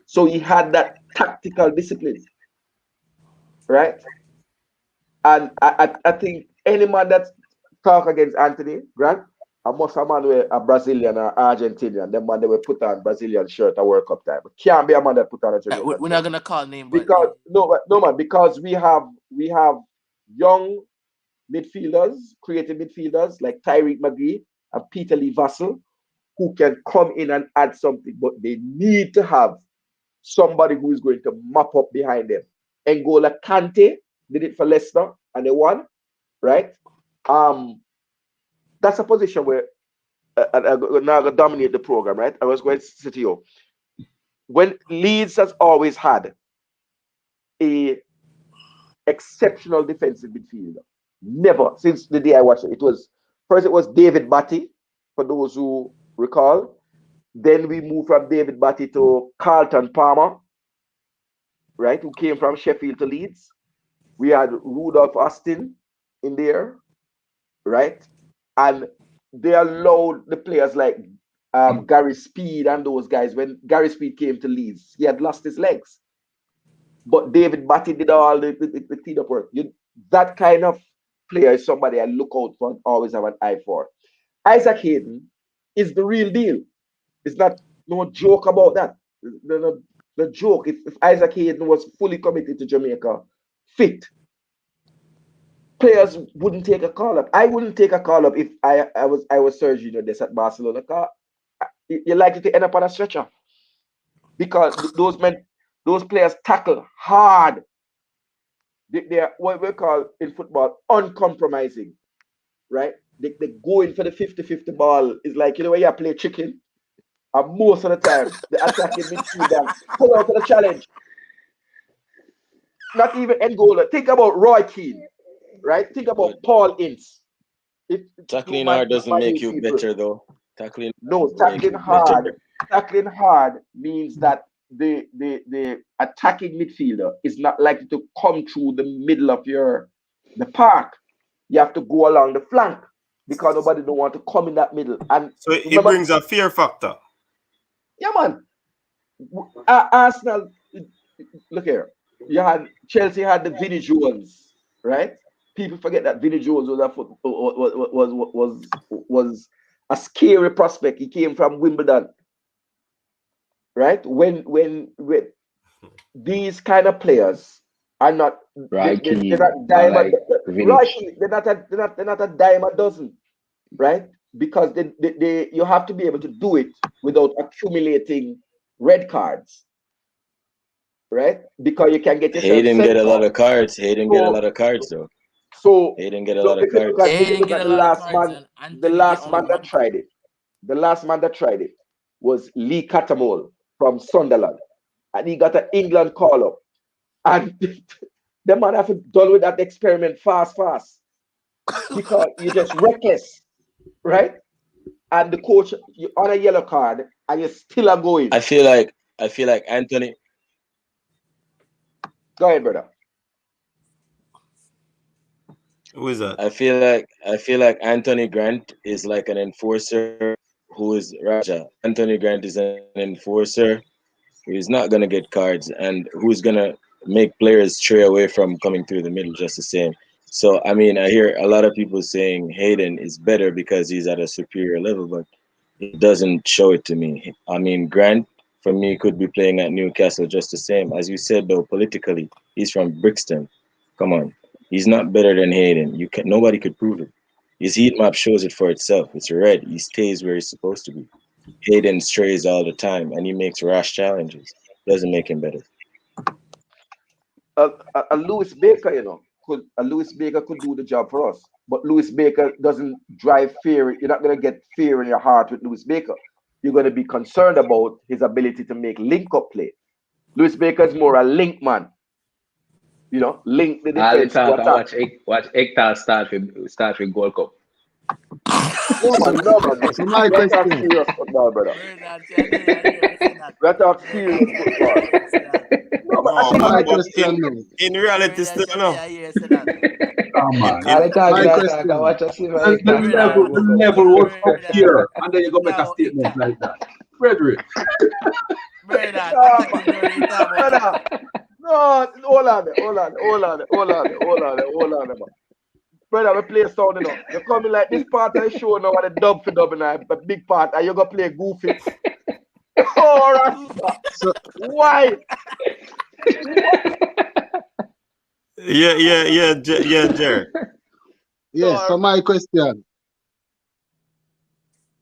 So he had that tactical discipline. right? And I think any man that talk against Anthony Grant, I must have man with a Brazilian or Argentinian. Them man they will put on Brazilian shirt at World Cup time. It can't be a man that put on a Jamaican We're shirt. not gonna call name, but Because no man, because we have young midfielders, creative midfielders like Tyreek McGee and Peter Lee Vassell who can come in and add something, but they need to have somebody who is going to mop up behind them. N'Golo Kante did it for Leicester and they won, right? That's a position where I'm now going to dominate the program, right? I was going to say to you, when Leeds has always had a exceptional defensive midfielder, never since the day I watched it. It was David Batty, for those who recall. Then we moved from David Batty to Carlton Palmer, right, who came from Sheffield to Leeds. We had Rudolph Austin in there, right? And they allowed the players like Gary Speed and those guys. When Gary Speed came to Leeds, he had lost his legs. But David Batty did all the cleanup work. That kind of player is somebody I look out for and always have an eye for. Isaac Hayden is the real deal. It's not no joke about that. The joke, if Isaac Hayden was fully committed to Jamaica, fit, players wouldn't take a call up. I wouldn't take a call up if I was Sergio Des at Barcelona. You're likely to end up on a stretcher because those players tackle hard. They are what we call in football uncompromising, right? They go in for the 50-50 ball. It's like, where you play chicken. And most of the time, the attacking midfielder pull out for the challenge. Not even N'Golo. Think about Roy Keane, right? Think about Paul Ince. Tackling hard doesn't make you better, though. Tackling hard means that the attacking midfielder is not likely to come through the middle of the park. You have to go along the flank because nobody don't want to come in that middle. And so it brings a fear factor. Yeah, man. Arsenal, look here. Chelsea had the Vinnie Jones, right? People forget that Vinnie Jones was a scary prospect. He came from Wimbledon, right? When these kind of players are not, they're not dime a dime a dozen, right? Because you have to be able to do it without accumulating red cards, right? Because you can get yourself. He didn't get a lot of cards. He didn't get a lot of cards, though. So he didn't get a lot of cards. The last man that tried it was Lee Catamol from Sunderland, and he got an England call up, and the man have to done with that experiment fast, because you're just reckless. Right? And the coach, you on a yellow card and you still are going. I feel like Anthony. Go ahead, brother. Who is that? I feel like Anthony Grant is like an enforcer who is Raja. Anthony Grant is an enforcer who's not gonna get cards and who's gonna make players stray away from coming through the middle just the same. So, I mean, I hear a lot of people saying Hayden is better because he's at a superior level, but it doesn't show it to me. I mean, Grant, for me, could be playing at Newcastle just the same. As you said, though, politically, he's from Brixton. Come on. He's not better than Hayden. Nobody could prove it. His heat map shows it for itself. It's red. He stays where he's supposed to be. Hayden strays all the time, and he makes rash challenges. Doesn't make him better. Lewis Baker, Lewis Baker could do the job for us, but Lewis Baker doesn't drive fear. You're not going to get fear in your heart with Lewis Baker. You're going to be concerned about his ability to make link-up play. Lewis Baker is more a link man. Link the defense. Watch Ektal start with Gold Cup. No man. My question. Serious football, brother. Let's talk serious football. In reality, still no. The level was up here, and then you go make a statement like that. Frederick. No, hold on. Brother, we play sound, you know. You're coming like this part of the show now, what a dub for dub, a big part, and you're going to play goofy. Oh, Rasta. So, Why? Yeah, Jerry. yes, so my question.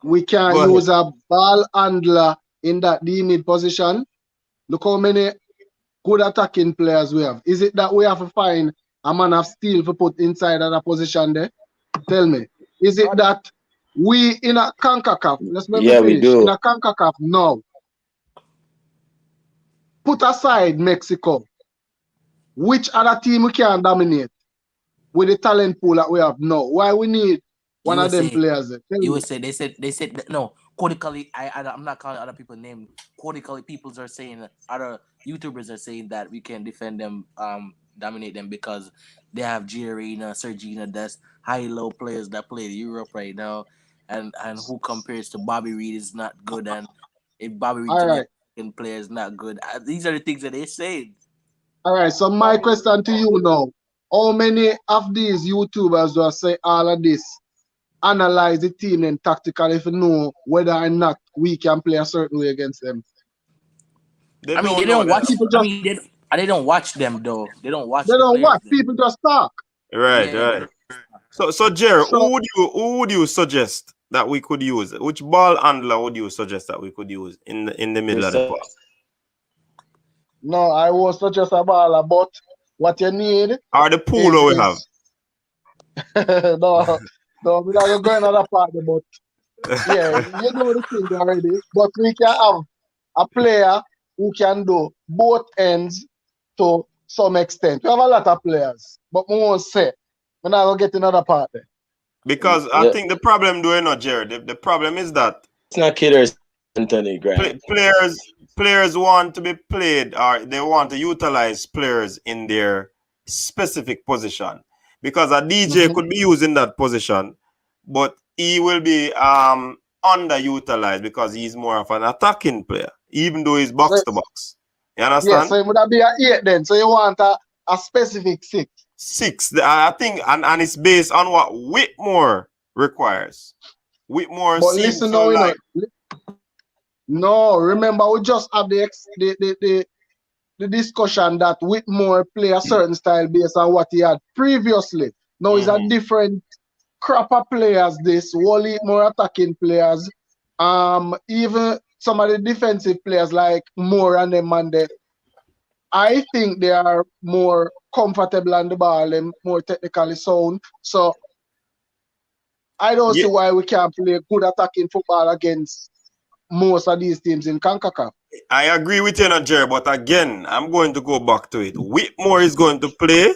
We can Go use a ball handler in that D mid position. Look how many good attacking players we have. Is it that we have to find a man of steel to put inside of that position there? Tell me. Is it that we in a CONCACAF, let's maybe Yeah, we finish, do. in a CONCACAF now, put aside Mexico, which other team we can dominate with the talent pool that we have now? Why we need one of them players there? Tell me. USA, they said that, no, codically, I'm not calling other people names. Codically, people are saying, other YouTubers are saying that we can defend them, dominate them because they have Giorina, Sergina, that's high-low players that play in Europe right now, and who compares to Bobby Reed is not good, and if Bobby Reed All right. Jamaican player is not good. These are the things that they say. All right, so my question to you now, how many of these YouTubers will say all of this, analyze the team and tactically if you know whether or not we can play a certain way against them? They don't watch people. They don't watch them though. They don't watch. They don't watch. People just talk. Right. So Jerry, who would you suggest that we could use? Which ball handler would you suggest that we could use in the middle of the park? No, I was suggest a baller, but what you need are the pool we have. no, we're not going another party, but yeah, you know the thing already. But we can have a player who can do both ends to some extent. We have a lot of players, but we won't say we're not gonna get another party. Because I think the problem doing not Jared. The problem is that it's not Killers Anthony Grant. Players want to be played, or they want to utilize players in their specific position. Because a DJ could be used in that position, but he will be underutilized because he's more of an attacking player, even though he's box to box. You understand? Yeah, so it would be an 8 then. So you want a specific 6. 6, I think, and it's based on what Whitmore requires. Whitmore but seems listen so now, like... No, remember we just have the discussion that Whitmore play a certain style based on what he had previously. Now it's a different crop of players. This Wally more attacking players. Even some of the defensive players like Moore and them and I think they are more comfortable on the ball and more technically sound. So I don't see why we can't play good attacking football against most of these teams in CONCACAF. I agree with you, Jerry, but again, I'm going to go back to it. Whitmore is going to play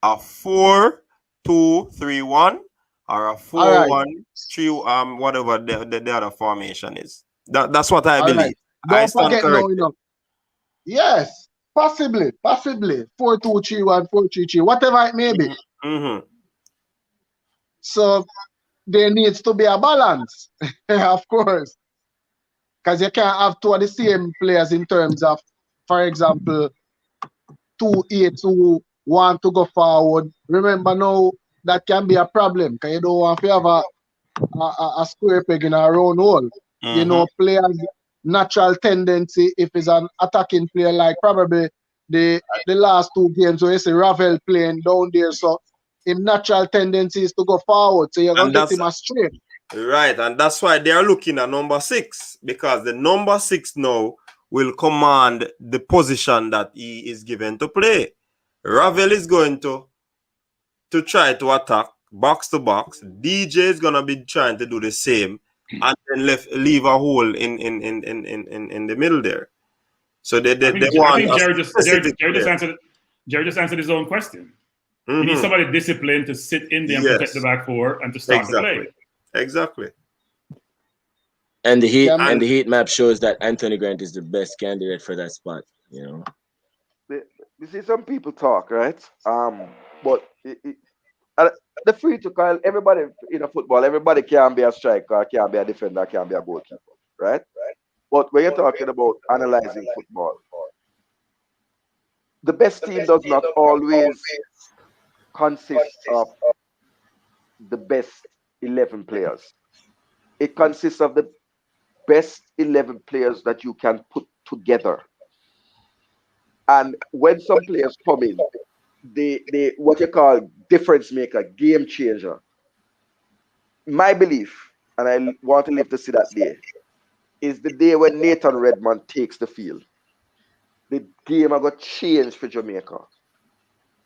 a 4-2-3-1 or a 4-1-3, whatever the other formation is. That's what I believe. Don't forget now, yes, possibly 4-2-3-1, 4-3-3, whatever it may be. So there needs to be a balance, of course. Because you can't have two of the same players in terms of, for example, 2-8 who want to go forward. Remember now, that can be a problem because you don't want to have a square peg in a round hole. You know, players' natural tendency, if it's an attacking player, like probably the last 2 games where you see Ravel playing down there, so his natural tendency is to go forward. So you're going to get him astray. Right, and that's why they are looking at number 6, because the number 6 now will command the position that he is given to play. Ravel is going to try to attack box to box. DJ is gonna be trying to do the same, and then leave a hole in the middle there. So they want. I think Jerry just answered his own question. You need somebody disciplined to sit in there and protect the back 4 and to start the play. Exactly. And the heat map shows that Anthony Grant is the best candidate for that spot. You know. You see, some people talk, right? But the free to call, everybody in a football, everybody can be a striker, can be a defender, can be a goalkeeper, right? But when you're talking about analyzing football, the best team does not always consist of the best 11 players. It consists of the best 11 players that you can put together. And when some players come in, they what you call difference maker, game changer. My belief, and I want to live to see that day, is the day when Nathan Redmond takes the field. The game are going to change for Jamaica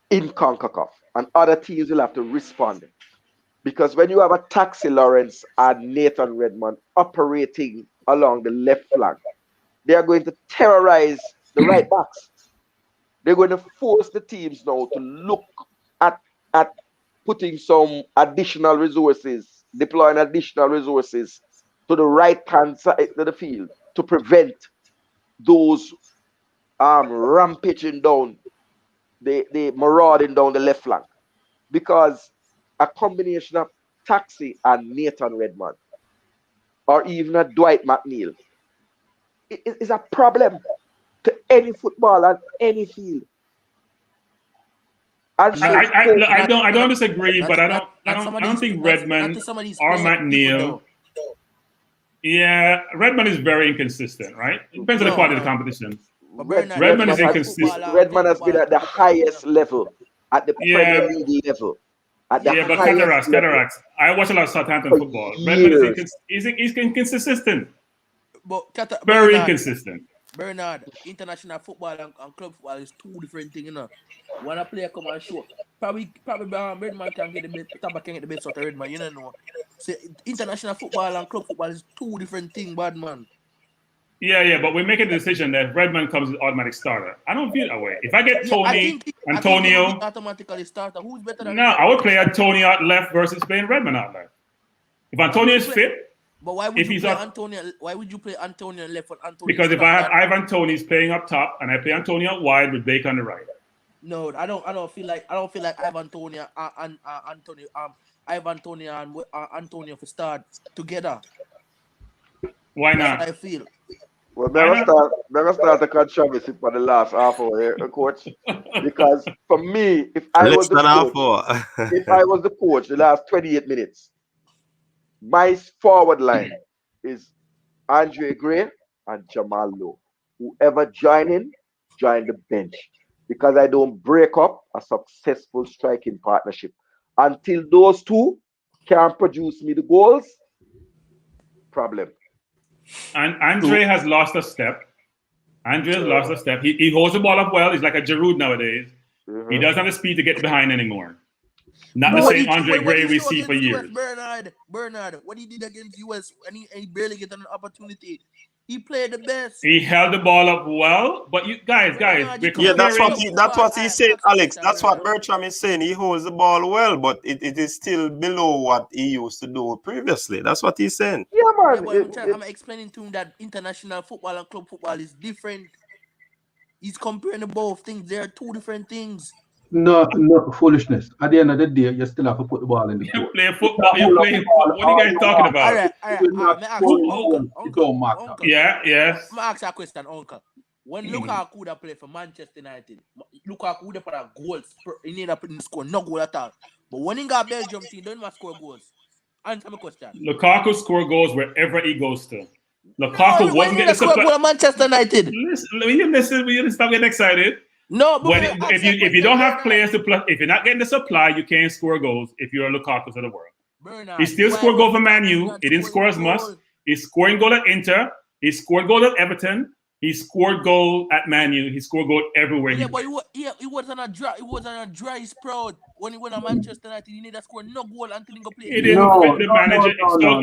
in CONCACAF, and other teams will have to respond. Because when you have a Taxi Lawrence and Nathan Redmond operating along the left flank, they are going to terrorize the right backs. They're going to force the teams now to look at putting some additional resources, deploying additional resources to the right-hand side of the field to prevent those rampaging down, the marauding down the left flank. Because a combination of Taxi and Nathan Redmond, or even a Dwight McNeil, is a problem to any football on any field. I don't disagree, but I don't think Redmond or McNeil. Yeah, Redmond is very inconsistent, right? It depends on the quality of the competition. Redmond is inconsistent. Redmond has been at the highest level, at the Premier League level. But Cataracts. I watch a lot of Southampton football. Redmond is inconsistent. Very inconsistent. Bernard, international football and club football is two different things, you know. When a player come and show, probably Redmond can get the best, Taba can get the best out of Redmond, you know. So international football and club football is two different things, bad man. Yeah, but we make a decision that Redmond comes as automatic starter. I don't feel that way. If I get Tony, Antonio, automatically starter. Who's better than? No, I would play Antonio out left versus playing Redmond out left. If Antonio is fit. But why would you play Antonio? Why would you play Antonio left for Antonio? Because if I have Ivan Toney's playing up top and I play Antonio out wide with Blake on the right. No, I don't feel like Ivan Toney and Antonio for start together. Why not? That's what I feel. Well, never start the controversy for the last half hour, coach. Because for me, if I was the coach, the last 28 minutes, my forward line is Andre Gray and Jamal Lowe. Whoever join the bench. Because I don't break up a successful striking partnership. Until those two can produce me the goals, problem. And Andre has lost a step. He holds the ball up well. He's like a Giroud nowadays. He doesn't have the speed to get behind anymore. Not the same Andre Gray we see for years. Bernard, what he did against US, and he barely get an opportunity. He played the best. He held the ball up well, but you guys, that's what he's saying, Alex. That's what Bertram is saying. He holds the ball well, but it is still below what he used to do previously. That's what he's saying. Yeah, man. I'm explaining to him that international football and club football is different. He's comparing both things. They are two different things. No, foolishness. At the end of the day, you still have to put the ball in the court. You play football. What are you guys talking about? Uncle. Yeah. I'm ask a question, Uncle. When Lukaku would have played for Manchester United, Lukaku would have put a goals. He need to put in the score, no goal at all. But when he got Belgium team, don't even score goals. Answer my question. Lukaku score goals wherever he goes to. Lukaku wasn't getting supply. Goal at Manchester United. Listen, will you stop getting excited? No, but if you don't have players to play, if you're not getting the supply, you can't score goals if you're a Lukaku of the world. Bernard, he still scored goal for Man U. He didn't score as much. He's scoring goal at Inter. He scored goal at Everton. He scored goal at Man U. He scored goal everywhere. Yeah, but he was on a dry sprout when he went to Manchester United. He need to score no goal until he go play. It didn't fit the manager.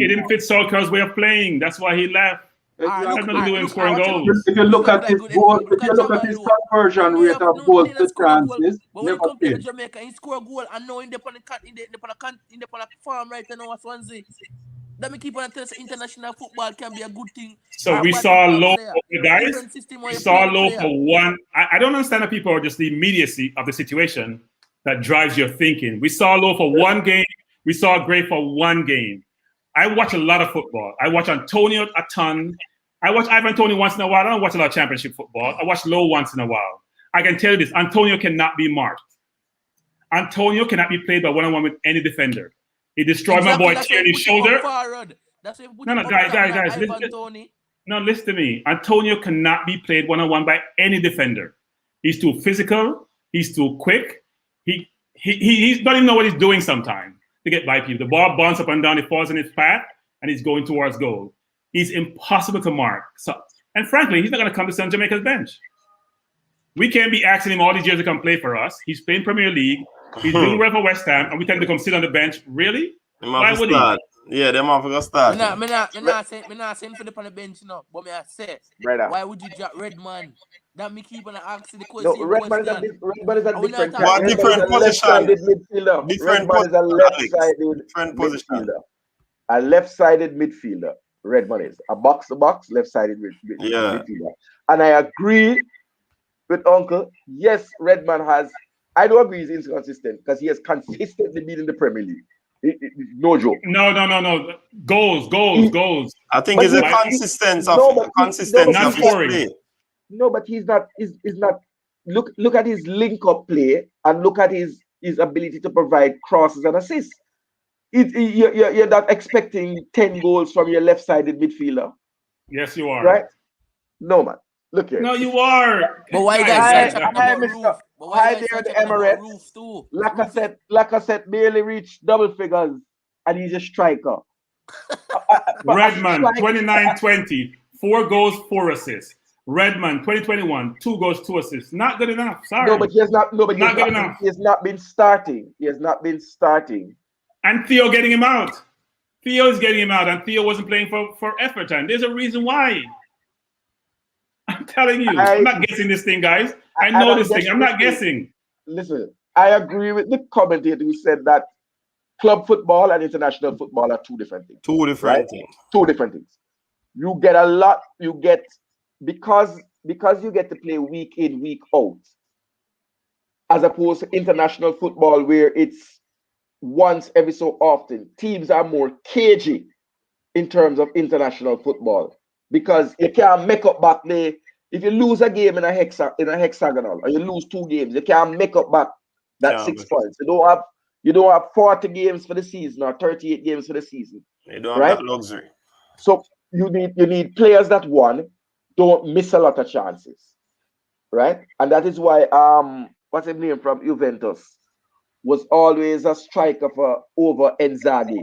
It didn't fit Solskjaer's way of playing. That's why he left. If you look at his conversion rate of goals to chances, but when he come to Jamaica, he score a goal and now in the farm right now at Swansea. Let me keep on telling you, international football can be a good thing. So we saw low for the guys. We saw low for one. I don't understand that people are just the immediacy of the situation that drives your thinking. We saw low for one game. We saw great for one game. I watch a lot of football. I watch Antonio a ton. I watch Ivan Toney once in a while. I don't watch a lot of championship football. I watch Low once in a while. I can tell you this: Antonio cannot be marked. Antonio cannot be played by one-on-one with any defender. He destroyed my boy Tierney's shoulder. No, guys, listen to me. Antonio cannot be played one-on-one by any defender. He's too physical. He's too quick. He don't even know what he's doing sometimes to get by people. The ball bounces up and down. It falls in his path, and he's going towards goal. He's impossible to mark. So, and frankly, he's not going to come to San Jamaica's bench. We can't be asking him all these years to come play for us. He's playing Premier League. He's doing well for West Ham, and we tell him to come sit on the bench. Really? Why would he? Yeah, them off to start. Me not saying for the on the bench, no. But me I say, why would you drop Redman? That me keep on asking the question. No, Redman is a different. What different position? Redman is a left-sided position. A left-sided midfielder. Redman is a box-to-box left-sided midfielder. And I agree with Uncle. Yes, Redman has. I don't agree he's inconsistent because he has consistently been in the Premier League. No joke. No. Goals. I think it's a consistency of consistency not scoring. Play. No, but he's not. Is not. Look at his link-up play and look at his ability to provide crosses and assists. You're not expecting 10 goals from your left-sided midfielder. Yes, you are. Right? No, man. Look here. No, you are. But why guys? Hi there, the Emirates. Lacazette barely reached double figures, and he's a striker. Redman, 29-20, 4 goals, 4 assists. Redman, 2021, 2 goals, 2 assists. Not good enough. Sorry. No, but he has not. No, but not good enough. He has not been starting. He has not been starting. And Theo getting him out. Theo is getting him out, and Theo wasn't playing for effort time. There's a reason why. I'm telling you, I'm not guessing this thing, guys. I know this thing. I'm not guessing. Listen, I agree with the commentator who said that club football and international football are 2 different things. 2 different things. 2 different things. You get a lot. You get because you get to play week in, week out, as opposed to international football where it's once every so often. Teams are more cagey in terms of international football. Because you can't make up back there. If you lose a game in a hexagonal, or you lose 2 games, you can't make up back that 6 points. You don't have 40 games for the season or 38 games for the season. You don't have that luxury. So you need players that don't miss a lot of chances, right? And that is why what's his name from Juventus was always a striker for over Inzaghi,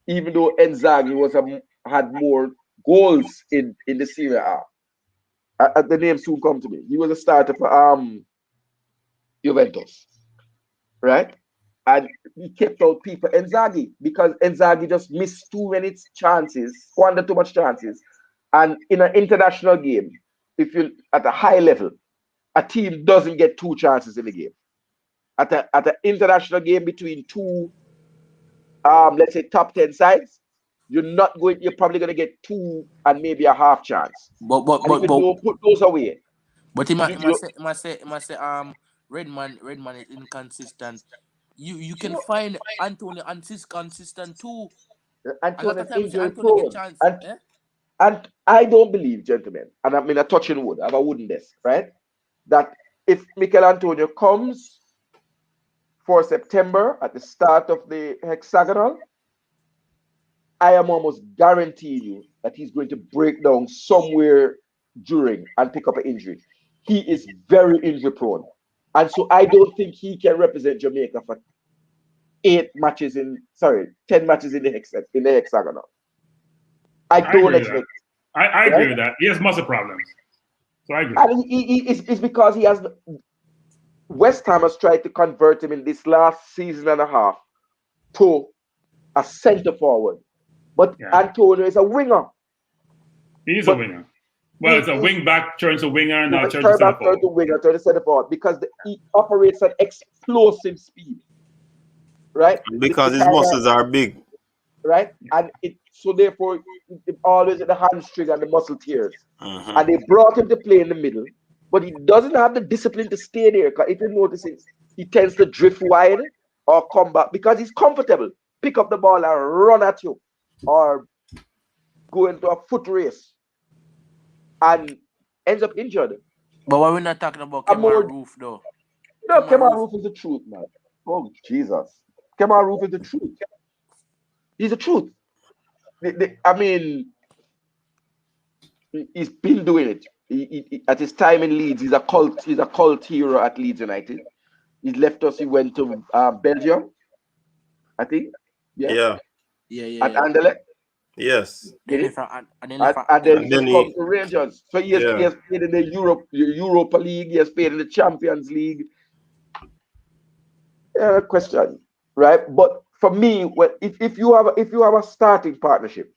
even though Inzaghi had more goals in the Serie A. The name soon come to me. He was a starter for Juventus, right? And he kept out people Inzaghi because Inzaghi just missed too many chances, squandered too much chances. And in an international game, if you're at a high level, a team doesn't get 2 chances in the game. At an international game between 2, let's say top 10 sides, you're probably gonna get 2 and maybe a half chance. But don't put those away. But he must say Redman is inconsistent. You can find Antonio consistent too. Antonio injury prone. And I don't believe, gentlemen, and I'm in a touching wood, I have a wooden desk, right? That if Mikel Antonio comes for September at the start of the hexagonal, I am almost guaranteeing you that he's going to break down somewhere during and pick up an injury. He is very injury prone. And so I don't think he can represent Jamaica for 10 matches in the hexagonal. I don't expect. I agree with that. He has muscle problems. So I agree. And it's because he has. West Ham has tried to convert him in this last season and a half to a centre forward. But Antonio is a winger. He's a winger. Well, it's a wing back, turns a winger, now turns to centre forward. Turns to centre forward because he operates at explosive speed. Right? Because his muscles are big. Right? And so therefore, always at the hamstring and the muscle tears. Mm-hmm. And they brought him to play in the middle, but he doesn't have the discipline to stay there. Because if you notice, he tends to drift wide or come back because he's comfortable. Pick up the ball and run at you, or go into a foot race, and ends up injured. But why we're not talking about Kemar Roof though? No, Kemar Roof is the truth, man. Oh Jesus, Kemar Roof is the truth. He's the truth. I mean, he's been doing it. He, at his time in Leeds, he's a cult hero at Leeds United. He left us. He went to Belgium, I think. Yeah. At Anderlecht. Yes. And then he comes to Rangers. So he has played in the Europa League. He has played in the Champions League. Question, right? But for me, if you have a starting partnership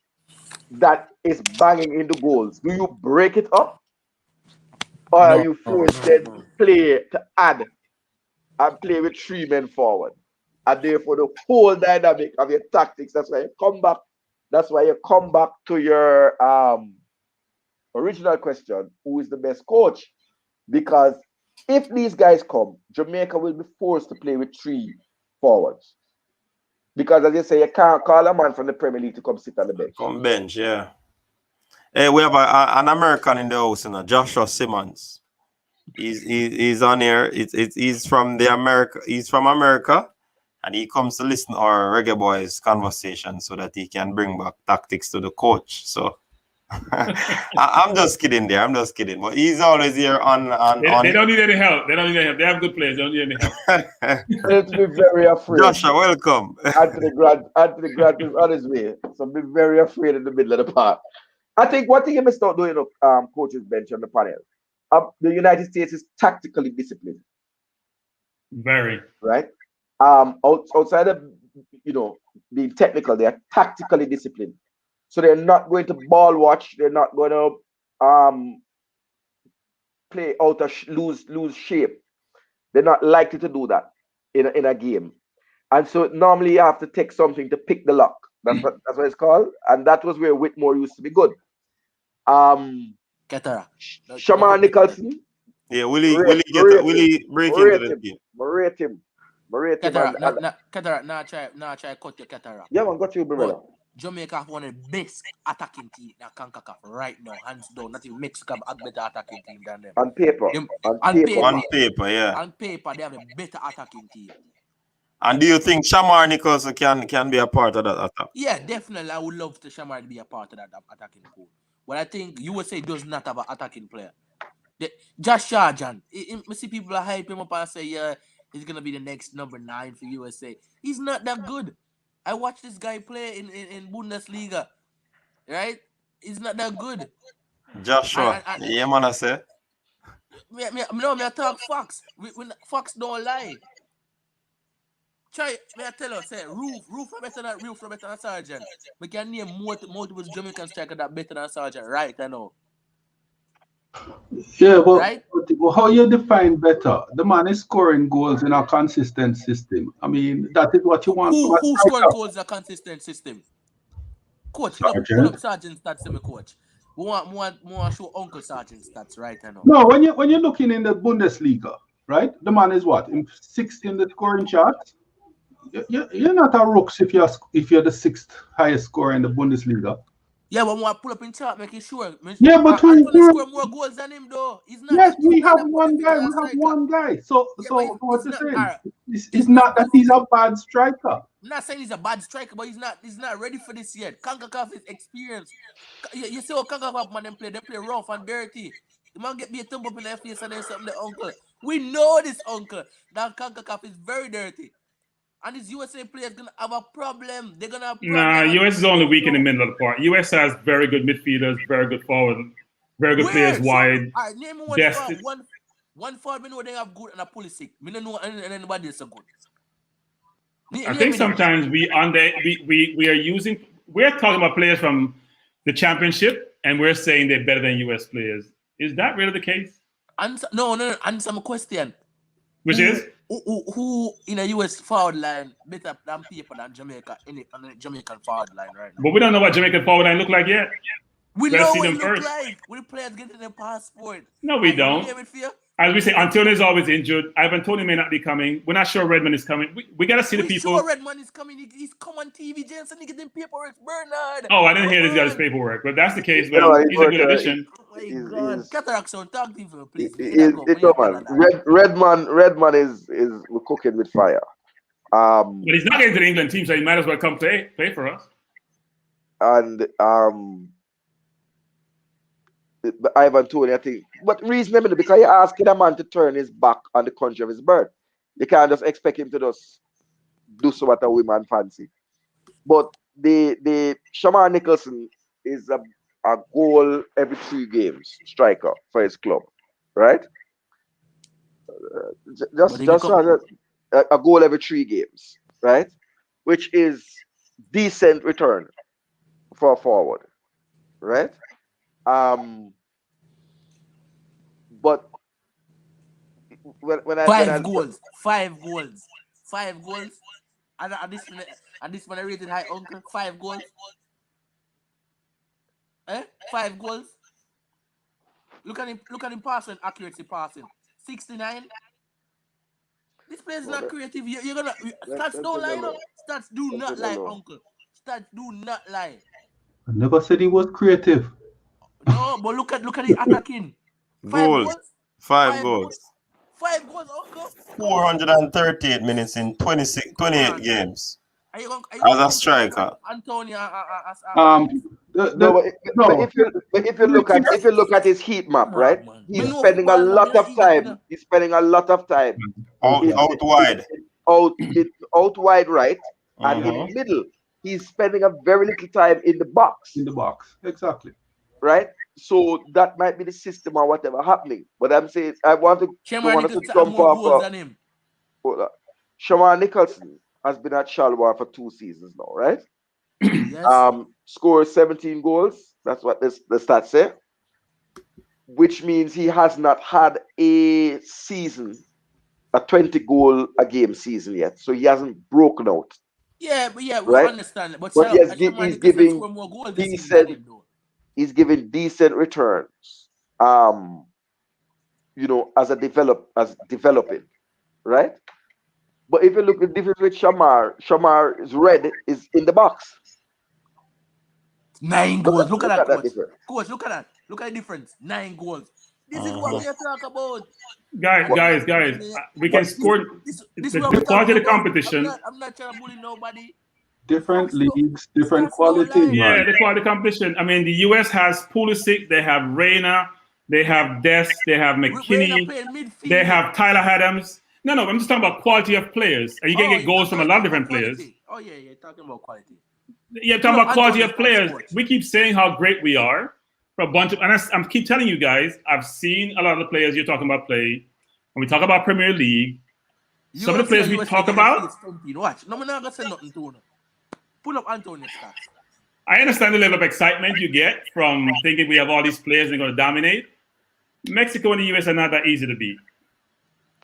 that is banging in the goals, do you break it up, or are you forced to play to add and play with 3 men forward? And therefore, the whole dynamic of your tactics. That's why you come back. That's why you come back to your original question: who is the best coach? Because if these guys come, Jamaica will be forced to play with 3 forwards. Because as you say, you can't call a man from the Premier League to come sit on the bench. Come bench, yeah. Hey, we have an American in the house, Joshua Simmons. He's on here. He's from America. He's from America, and he comes to listen to our Reggae Boyz conversation so that he can bring back tactics to the coach. So I'm just kidding there. I'm just kidding. But he's always here on. They don't need any help. They don't need any help. They have good players. They don't need any help. Let's be very afraid. Joshua, welcome. Anthony Grant is on his way. So be very afraid in the middle of the park. I think one thing you must start doing, coaches bench on the panel. The United States is tactically disciplined. Very. Right? Outside of being technical, they are tactically disciplined. So they're not going to ball watch. They're not going to play out of lose shape. They're not likely to do that in a game. And so normally you have to take something to pick the lock. That's what it's called. And that was where Whitmore used to be good. Shamar Nicholson. Yeah, will he break into the team? Rate him. Cataract, now try cut your Cataract. Yeah, man, got you, brother. Jamaica have one of the best attacking team in CONCACAF right now, hands down. Not even Mexico have a better attacking team than them. On paper. On paper, yeah. On paper, they have a better attacking team. And do you think Shamar Nicholson can be a part of that attack? Yeah, definitely. I would love to Shamar to be a part of that attacking pool. But I think USA does not have an attacking player. Josh Sargent, I see people are hyping him up and say, yeah, he's going to be the next number 9 for USA. He's not that good. I watched this guy play in Bundesliga, right? He's not that good. Joshua, yeah, man, I say. Me talk facts. Facts don't lie. Try, me I tell you, say, Roof better than Sargent. We can name multiple Jamaican striker that better than Sargent, right? I know. Yeah, but how you define better? The man is scoring goals in a consistent system. I mean, that is what you want. Who scoring goals in a consistent system? Coach, pull up Sargent stats, me coach. We want to show Uncle Sargent stats, right? I know. No, when you're looking in the Bundesliga, right? The man is what, in 6th in the scoring chart. You're not a rooks if you're the 6th highest scorer in the Bundesliga. Yeah, but I pull up in chart, making sure. Yeah, but who score more goals than him though? He's not. Yes, we have one guy. We have one guy. So what you're saying? It's not that he's a bad striker. I'm not saying he's a bad striker, but he's not ready for this yet. CONCACAF is experienced. You see how CONCACAF man them play rough and dirty. The man get me a thumb up in their face and then something the uncle. We know this uncle. That CONCACAF is very dirty. And these USA players gonna have a problem. They're gonna have a problem. Nah, US is only weak in the middle of the park. US has very good midfielders, very good forward, very good players wide. All right, name me one forward. Me know they have good and a Pulisic. Me don't know anybody is so good. I think sometimes we're talking about players from the championship and we're saying they're better than US players. Is that really the case? No. Answer my question. Which is? Who in a US forward line better than people than Jamaica on the Jamaican forward line right now? But we don't know what Jamaican forward line look like yet. We know what it look like. We the players getting their passport. No, we don't. As we say, Antonio is always injured. Ivan Tony may not be coming. We're not sure Redmond is coming. We got to see the people. Sure Redmond is coming. He's come on TV, Jensen. He getting paperwork. Bernard. Oh, I didn't hear this guy's paperwork. But that's the case, man. No, He's a good addition. Oh my God. Cataract sound, talk to him, please. Redmond is we're cooking with fire. But he's not getting to the England team, so he might as well come play for us. And Ivan Tony, I think, but reasonably, because you're asking a man to turn his back on the country of his birth. You can't just expect him to just do so what a woman fancy. But the Shamar Nicholson is a goal every 3 games striker for his club, right? Just a goal every 3 games, right? Which is decent return for a forward, right? But when I goals, 5 goals, and this one I rated high, uncle. 5 goals, 5 goals. Look at him passing, accuracy passing, 69. This player is not creative. You're gonna stats don't lie, no. Stats do not lie, uncle. Stats do not lie. I never said he was creative. No, but look at the attacking. 5 goals. 5 goals. 5 goals, uncle. 438 minutes in 28 games. Are you as a striker. Antonio, if you look at his heat map, right? He's spending a lot of time. He's spending a lot of time out wide, out wide, right? And in the middle, he's spending a very little time in the box. In the box, exactly. Right. So that might be the system or whatever happening. But I'm saying I want to jump off. Shamar Nicholson has been at Shalwa for 2 seasons now, right? Yes. Scored 17 goals. That's what the stats say. Which means he has not had a season, a 20 goal a game season yet. So he hasn't broken out. Yeah, we right? understand. But yes, he's giving he's giving decent returns. As developing, right? But if you look at the difference with Shamar's red is in the box. 9 goals. Look at that, coach. Look at that. Look at the difference. 9 goals. This is what we are talking about. Guys, we can score the quality of the competition. I'm not trying to bully nobody. Different leagues, different quality. Yeah, the quality competition. I mean, the US has Pulisic, they have Reina, they have Des, they have McKinney, they have Tyler Adams. No, I'm just talking about quality of players. And you can get goals from a lot of different players. Oh, yeah, you're talking about quality. Yeah, talking about quality of players. We keep saying how great we are for a bunch of, and I keep telling you guys, I've seen a lot of the players you're talking about play. When we talk about Premier League, some of the players we talk about. Watch. No, I'm not gonna say nothing to you. Pull up Antonio's stats. I understand the level of excitement you get from thinking we have all these players and going to dominate. Mexico and the US are not that easy to beat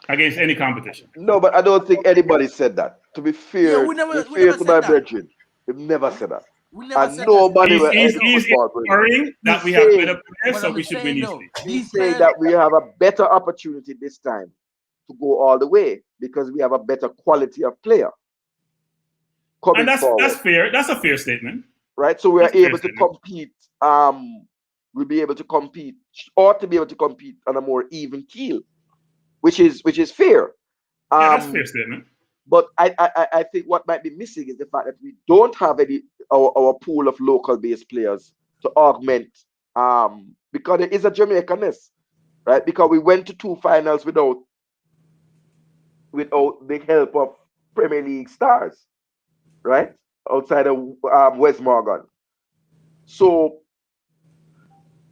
against any competition. No, but I don't think anybody said that. To be fair, we never to my brethren, we've never said that. He's inferring that we have better players, so we should win easily. He's saying that we have a better opportunity this time to go all the way because we have a better quality of player. And that's fair. That's a fair statement. Right? So we are able to compete. We'll be able to compete, or to be able to compete on a more even keel, which is fair. That's a fair statement. But I think what might be missing is the fact that we don't have our pool of local based players to augment because there is a Jamaican-ness, right? Because we went to 2 finals without the help of Premier League stars, right? Outside of Wes Morgan. So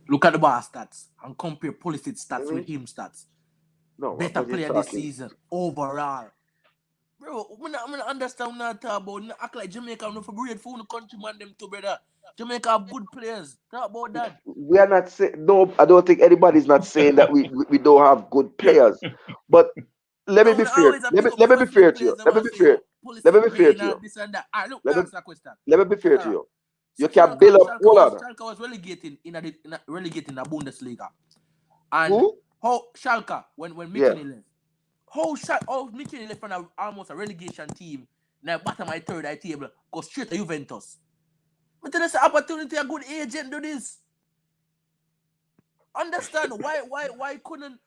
look at the bar stats and compare Pulisic stats with him stats. No, better player this season overall. Bro, I'm gonna understand what talk about. Act like Jamaica no for breed for the countryman them too, brother. Jamaica have good players. Talk about that. We are not saying no. I don't think anybody's not saying that we don't have good players. But let me be fair. Let me be fair to you. Let me be fair. Let me be fair to you. Let me be fair to you. You can build up. Hold on. Schalke was relegating in the Bundesliga. And who? How Schalke when McKinney left? How McKinney left from almost a relegation team, now bottom of the third eye table, go straight to Juventus. But then there's an opportunity, a good agent do this. Understand why couldn't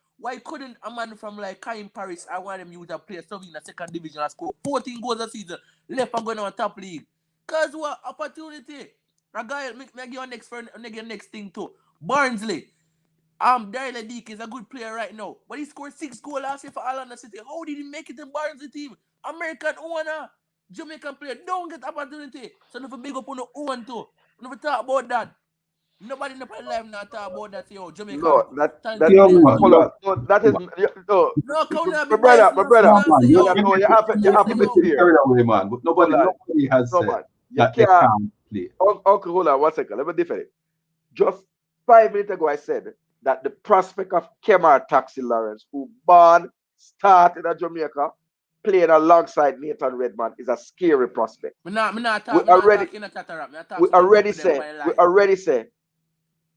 a man from like Kaim Paris, I want him to play something in the second division and score 14 goals a season, left and going on top league? Cause what opportunity? A guy make your next thing too. Barnsley. Daryl Deek is a good player right now, but he scored 6 goals last year for Orlando City. How did he make it in Barnsley team? American owner, Jamaican player, don't get opportunity. So never big up on the own too. Never talk about that. Nobody in the life now talk about that. Yo, Jamaica. No, that is no. No, come my brother. No, you have to be fair. Carried away, man. But nobody has said that they can't play. Uncle, hold on 1 second. Let me defend it. Just 5 minutes ago, I said that the prospect of Kemar Taxi Lawrence, who started at Jamaica, playing alongside Nathan Redman, is a scary prospect. We already say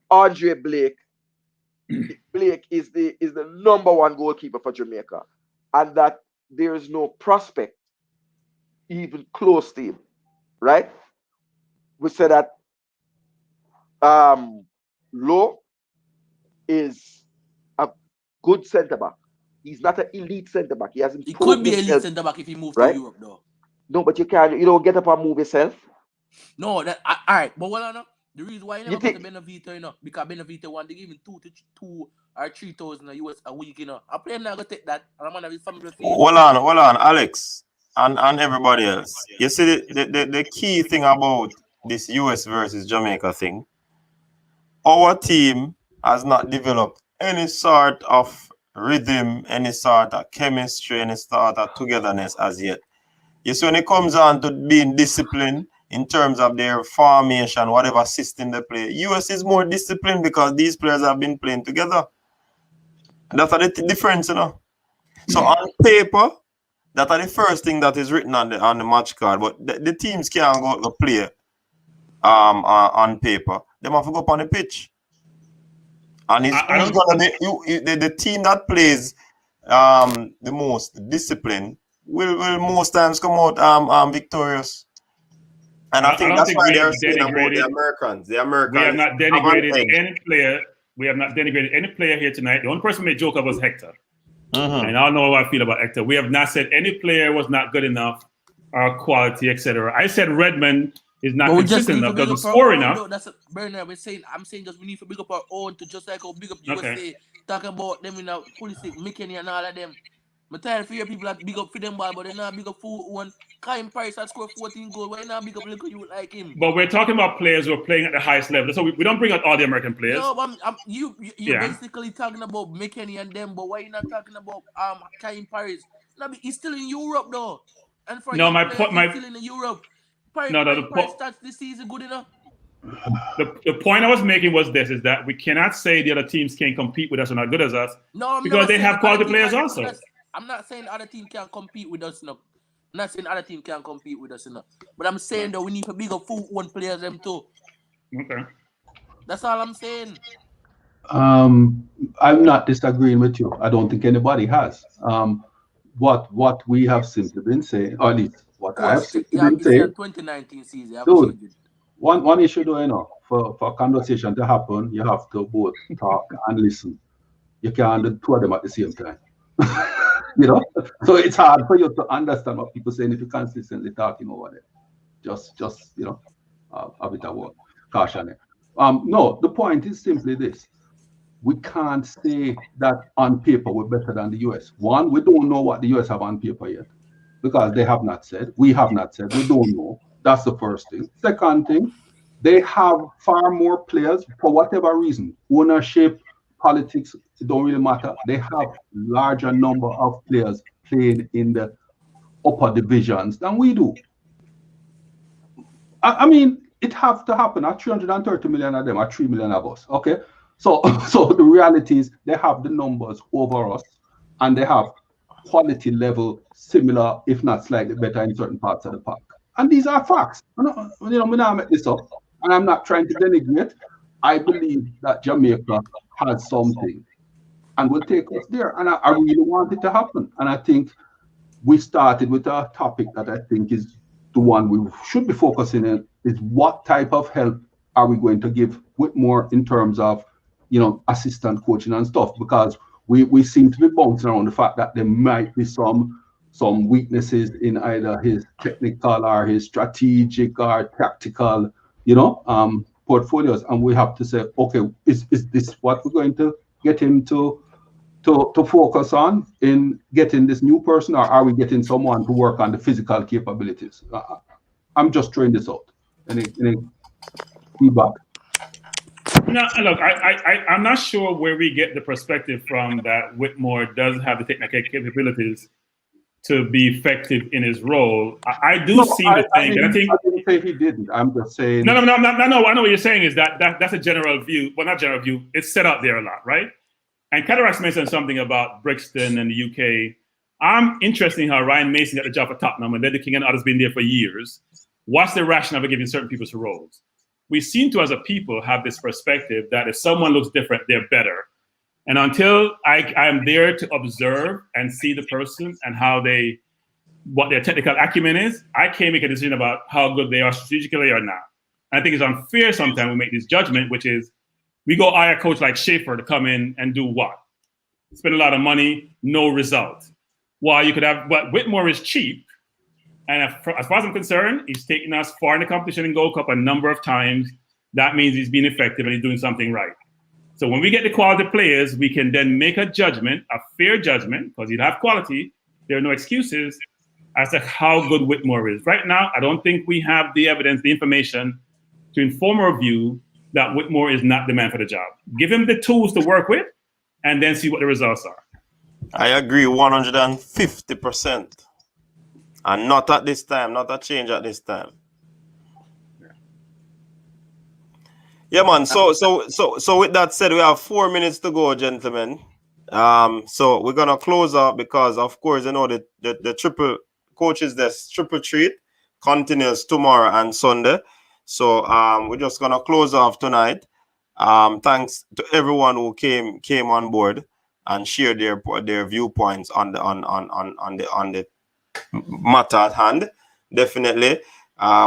Andre Blake is the number 1 goalkeeper for Jamaica, and that there is no prospect even close to him, right? We said that Lowe is a good centre back. He's not an elite centre back. He could be elite centre back if he moves to Europe, though. No, but you don't get up and move yourself. No, all right, but the reason why you never got to Benevito, because Benevito want to give him 2 or 3,000 US a week, I play now go take that, and I'm gonna be family. Hold on, Alex, and everybody else. You see the key thing about this US versus Jamaica thing. Our team has not developed any sort of rhythm, any sort of chemistry, any sort of togetherness as yet. You see, when it comes on to being disciplined in terms of their formation, whatever system they play, US is more disciplined because these players have been playing together. And that's the difference, So on paper, that are the first thing that is written on the match card. But the teams can't go to play on paper. They have to go up on the pitch. And it's going to be the team that plays the most disciplined will most times come out victorious. And I think that's why they're saying about the Americans. The Americans. We have not denigrated any player. We have not denigrated any player here tonight. The only person who made joke of was Hector. And I don't know how I feel about Hector. We have not said any player was not good enough, or quality, etc. I said Redmond is not consistent enough, doesn't score enough. That's Bernard. I'm saying just we need to big up our own to just like how big up USA. Talking about them in a politic, McKinney and all of them. I'm tired for your people that big up for them ball, but they're not big up for one. Kaim Paris has scored 14 goals. Why not big up little you like him? But we're talking about players who are playing at the highest level. So we don't bring out all the American players. No, you're basically talking about McKinney and them, but why you not talking about Kaim Paris? No, he's still in Europe though. And for my still in Europe. Paris starts this season good enough. The point I was making was this: is that we cannot say the other teams can't compete with us or not good as us, because they have quality players also. I'm not saying the other team can't compete with us, no. I'm not saying the other team can't compete with us, no. But I'm saying that we need to bigger one players them too. Okay. That's all I'm saying. I'm not disagreeing with you. I don't think anybody has. What we have simply been saying, or at least what I have simply been saying. 2019 season. Dude, one issue though, for a conversation to happen, you have to both talk and listen. You can't do 2 of them at the same time. So it's hard for you to understand what people saying if you're consistently talking over them. Just a bit of caution. No, the point is simply this: we can't say that on paper we're better than the US. One, we don't know what the US have on paper yet, because they have not said. We have not said. We don't know. That's the first thing. Second thing, they have far more players for whatever reason. Ownership, politics, it don't really matter. They have larger number of players playing in the upper divisions than we do. I mean, it have to happen. At 330 million of them, at 3 million of us. Okay, so the reality is they have the numbers over us, and they have quality level similar, if not slightly better, in certain parts of the park. And these are facts. I'm not make this up, and I'm not trying to denigrate. I believe that Jamaica has something and will take us there. And I really want it to happen. And I think we started with a topic that I think is the one we should be focusing on, is what type of help are we going to give Whitmore in terms of, assistant coaching and stuff, because we seem to be bouncing around the fact that there might be some weaknesses in either his technical or his strategic or tactical, portfolios. And we have to say, okay, is this what we're going to get him to focus on in getting this new person, or are we getting someone to work on the physical capabilities? I'm just throwing this out. Any feedback? No, look, I'm not sure where we get the perspective from that Whitmore does have the technical capabilities to be effective in his role. I seem to think, and I think I didn't say he didn't. I'm just saying. No. I know what you're saying is that's a general view. Well, not general view. It's set out there a lot, right? And Catarax mentioned something about Brixton and the UK. I'm interested in how Ryan Mason got the job at Tottenham and Ledley King and others been there for years. What's the rationale for giving certain people roles? We seem to, as a people, have this perspective that if someone looks different, they're better. And until I'm there to observe and see the person and what their technical acumen is, I can't make a decision about how good they are strategically or not. And I think it's unfair sometimes we make this judgment, which is we go hire a coach like Schaefer to come in and do what? Spend a lot of money, no result. While you could have, but Whitmore is cheap. And as far as I'm concerned, he's taken us far in the competition in Gold Cup a number of times. That means he's being effective and he's doing something right. So when we get the quality players, we can then make a judgment, a fair judgment, because he'd have quality. There are no excuses as to how good Whitmore is. Right now, I don't think we have the evidence, the information to inform our view that Whitmore is not the man for the job. Give him the tools to work with and then see what the results are. I agree 150%. And not at this time, not a change at this time. Yeah, man. So with that said, we have 4 minutes to go, gentlemen. So we're gonna close out because, of course, the triple coaches, this triple treat continues tomorrow and Sunday. So we're just gonna close off tonight. Thanks to everyone who came on board and shared their viewpoints on the matter at hand. Definitely.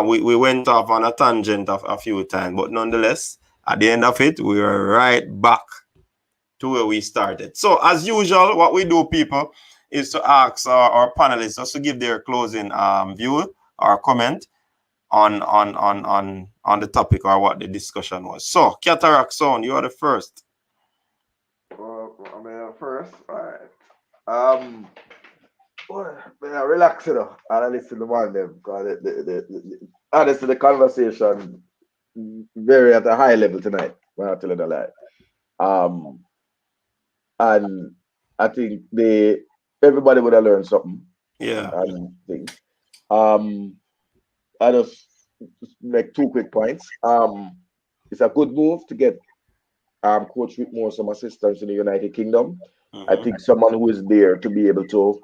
We went off on a tangent a few times, but nonetheless, at the end of it, we were right back to where we started. So, as usual, what we do, people, is to ask our panelists just to give their closing view or comment on the topic or what the discussion was. So, Cataract Sound, you are the first. I'm first. All right. Relax, and I listen to one of them because honestly, the conversation very at a high level tonight. When I tell you the lie, and I think everybody would have learned something. Yeah. I just make 2 quick points. It's a good move to get Coach Whitmore some assistance in the United Kingdom. Mm-hmm. I think someone who is there to be able to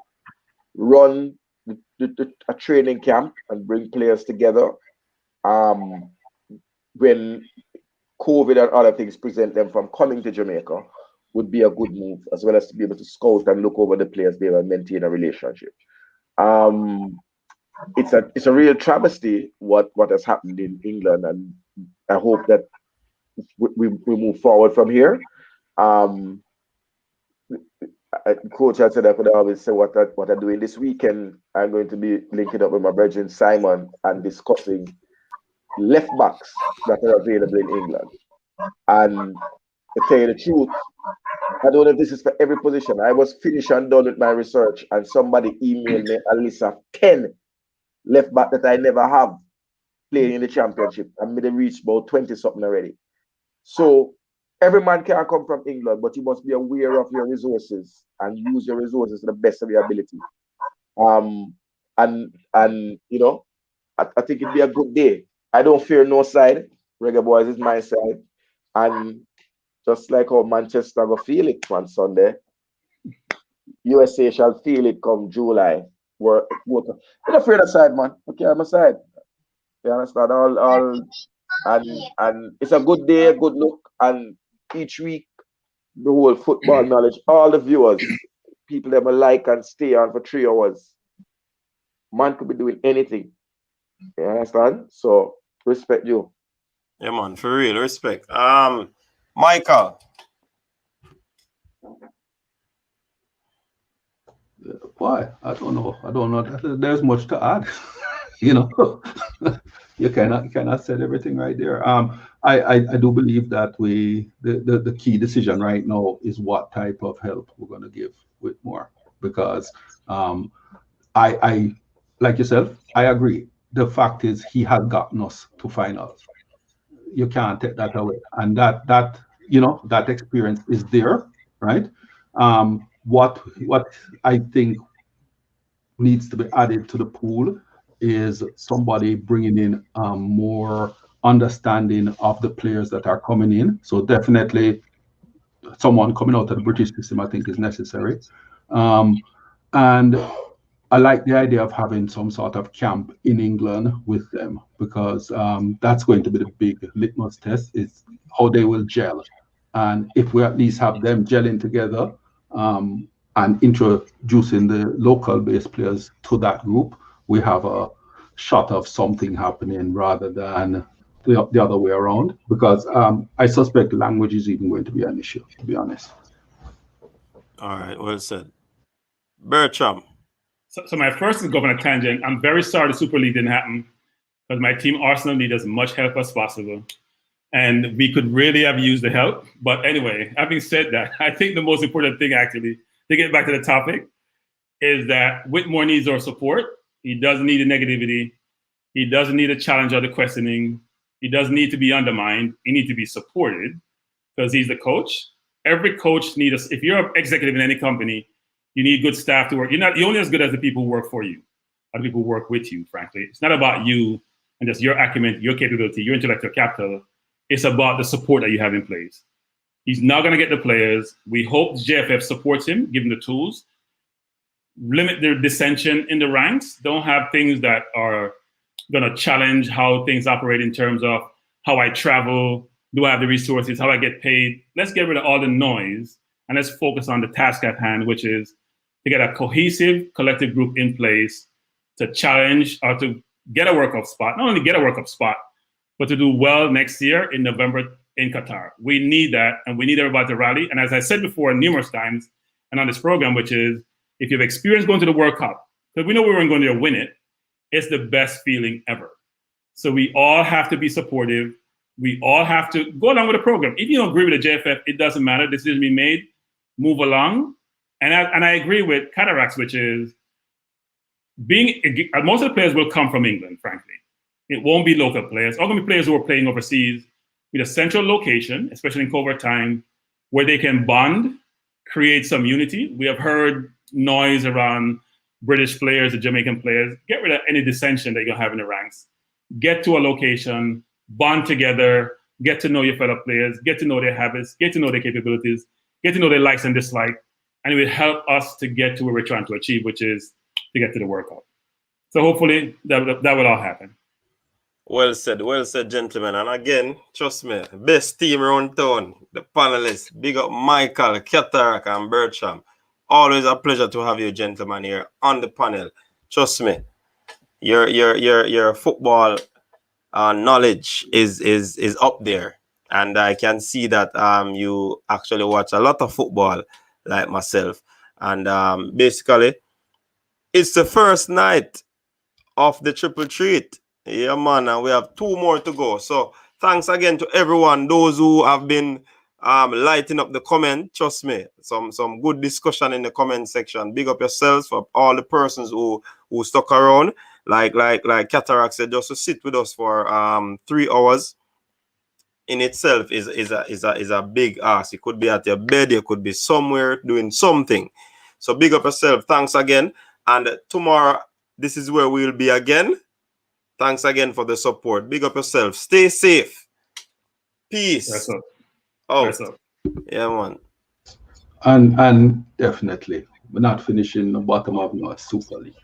run a training camp and bring players together when COVID and other things present them from coming to Jamaica would be a good move, as well as to be able to scout and look over the players there and maintain a relationship. It's a real travesty what has happened in England, and I hope that we move forward from here. Coach had said I could always say what I'm doing this weekend. I'm going to be linking up with my brethren Simon and discussing left backs that are available in England. And to tell you the truth, I don't know if this is for every position. I was finished and done with my research, and somebody emailed me a list of 10 left back that I never have playing in the championship. I'm going to reach about 20 something already. So every man can come from England, but you must be aware of your resources and use your resources to the best of your ability. And you know, I think it'd be a good day. I don't fear no side. Reggae Boyz is my side. And just like how Manchester will feel it on Sunday, USA shall feel it come July. I'm not afraid of side, man. Okay, I'm a side. You understand? And it's a good day, a good look. And each week the whole football knowledge, all the viewers, people that will like and stay on for 3 hours. Man could be doing anything. You understand? So respect you. Yeah, man, for real, respect. Michael. Why? I don't know. There's much to add. You know, you cannot say everything right there. I do believe that the key decision right now is what type of help we're going to give Whitmore, because I like yourself, I agree. The fact is he has gotten us to finals. You can't take that away, and that you know that experience is there, right? What I think needs to be added to the pool is somebody bringing in more understanding of the players that are coming in. So definitely someone coming out of the British system, I think, is necessary. And I like the idea of having some sort of camp in England with them, because that's going to be the big litmus test, is how they will gel. And if we at least have them gelling together and introducing the local-based players to that group, we have a shot of something happening rather than the other way around, because I suspect language is even going to be an issue, to be honest. All right, well said. Bertram. So my first is going on a tangent. I'm very sorry the Super League didn't happen, because my team Arsenal need as much help as possible. And we could really have used the help. But anyway, having said that, I think the most important thing, actually, to get back to the topic, is that Whitmore needs our support. He doesn't need the negativity. He doesn't need a challenge or the questioning. He doesn't need to be undermined. He needs to be supported, because he's the coach. Every coach needs us. If you're an executive in any company, you need good staff to work. You're only as good as the people who work for you, or the people who work with you, frankly. It's not about you and just your acumen, your capability, your intellectual capital. It's about the support that you have in place. He's not going to get the players. We hope JFF supports him, give him the tools. Limit their dissension in the ranks. Don't have things that are going to challenge how things operate in terms of how I travel, do I have the resources, how I get paid. Let's get rid of all the noise, and let's focus on the task at hand, which is to get a cohesive, collective group in place to challenge or to get a World Cup spot. Not only get a World Cup spot, but to do well next year in November in Qatar. We need that, and we need everybody to rally. And as I said before numerous times, and on this program, which is, if you've experienced going to the World Cup, because we know we weren't going to win it, it's the best feeling ever. So we all have to be supportive. We all have to go along with the program. If you don't agree with the JFF, it doesn't matter. Decision be made, move along. And I agree with Cataracts, which is most of the players will come from England, frankly. It won't be local players. All going to be players who are playing overseas with a central location, especially in COVID time, where they can bond, create some unity. We have heard noise around British players, the Jamaican players. Get rid of any dissension that you have in the ranks. Get to a location, bond together, get to know your fellow players, get to know their habits, get to know their capabilities, get to know their likes and dislikes, and it will help us to get to where we're trying to achieve, which is to get to the World Cup. So hopefully that will all happen. Well said, gentlemen. And again, trust me, best team around town, the panelists. Big up Michael, Katarak, and Bertram. Always a pleasure to have you, gentlemen, here on the panel. Trust me, your football knowledge is up there, and I can see that you actually watch a lot of football, like myself. And basically, it's the first night of the triple treat. Yeah, man, and we have 2 more to go. So thanks again to everyone, those who have been lighting up the comment. Trust me, some good discussion in the comment section. Big up yourselves for all the persons who stuck around. Like Cataract said, just to sit with us for 3 hours in itself is a big ask. You could be at your bed, you could be somewhere doing something. So big up yourself. Thanks again. And tomorrow, this is where we'll be again. Thanks again for the support. Big up yourself. Stay safe. Peace. That's up. Oh, That's up. Yeah, man. And definitely, we're not finishing the bottom of no Super League.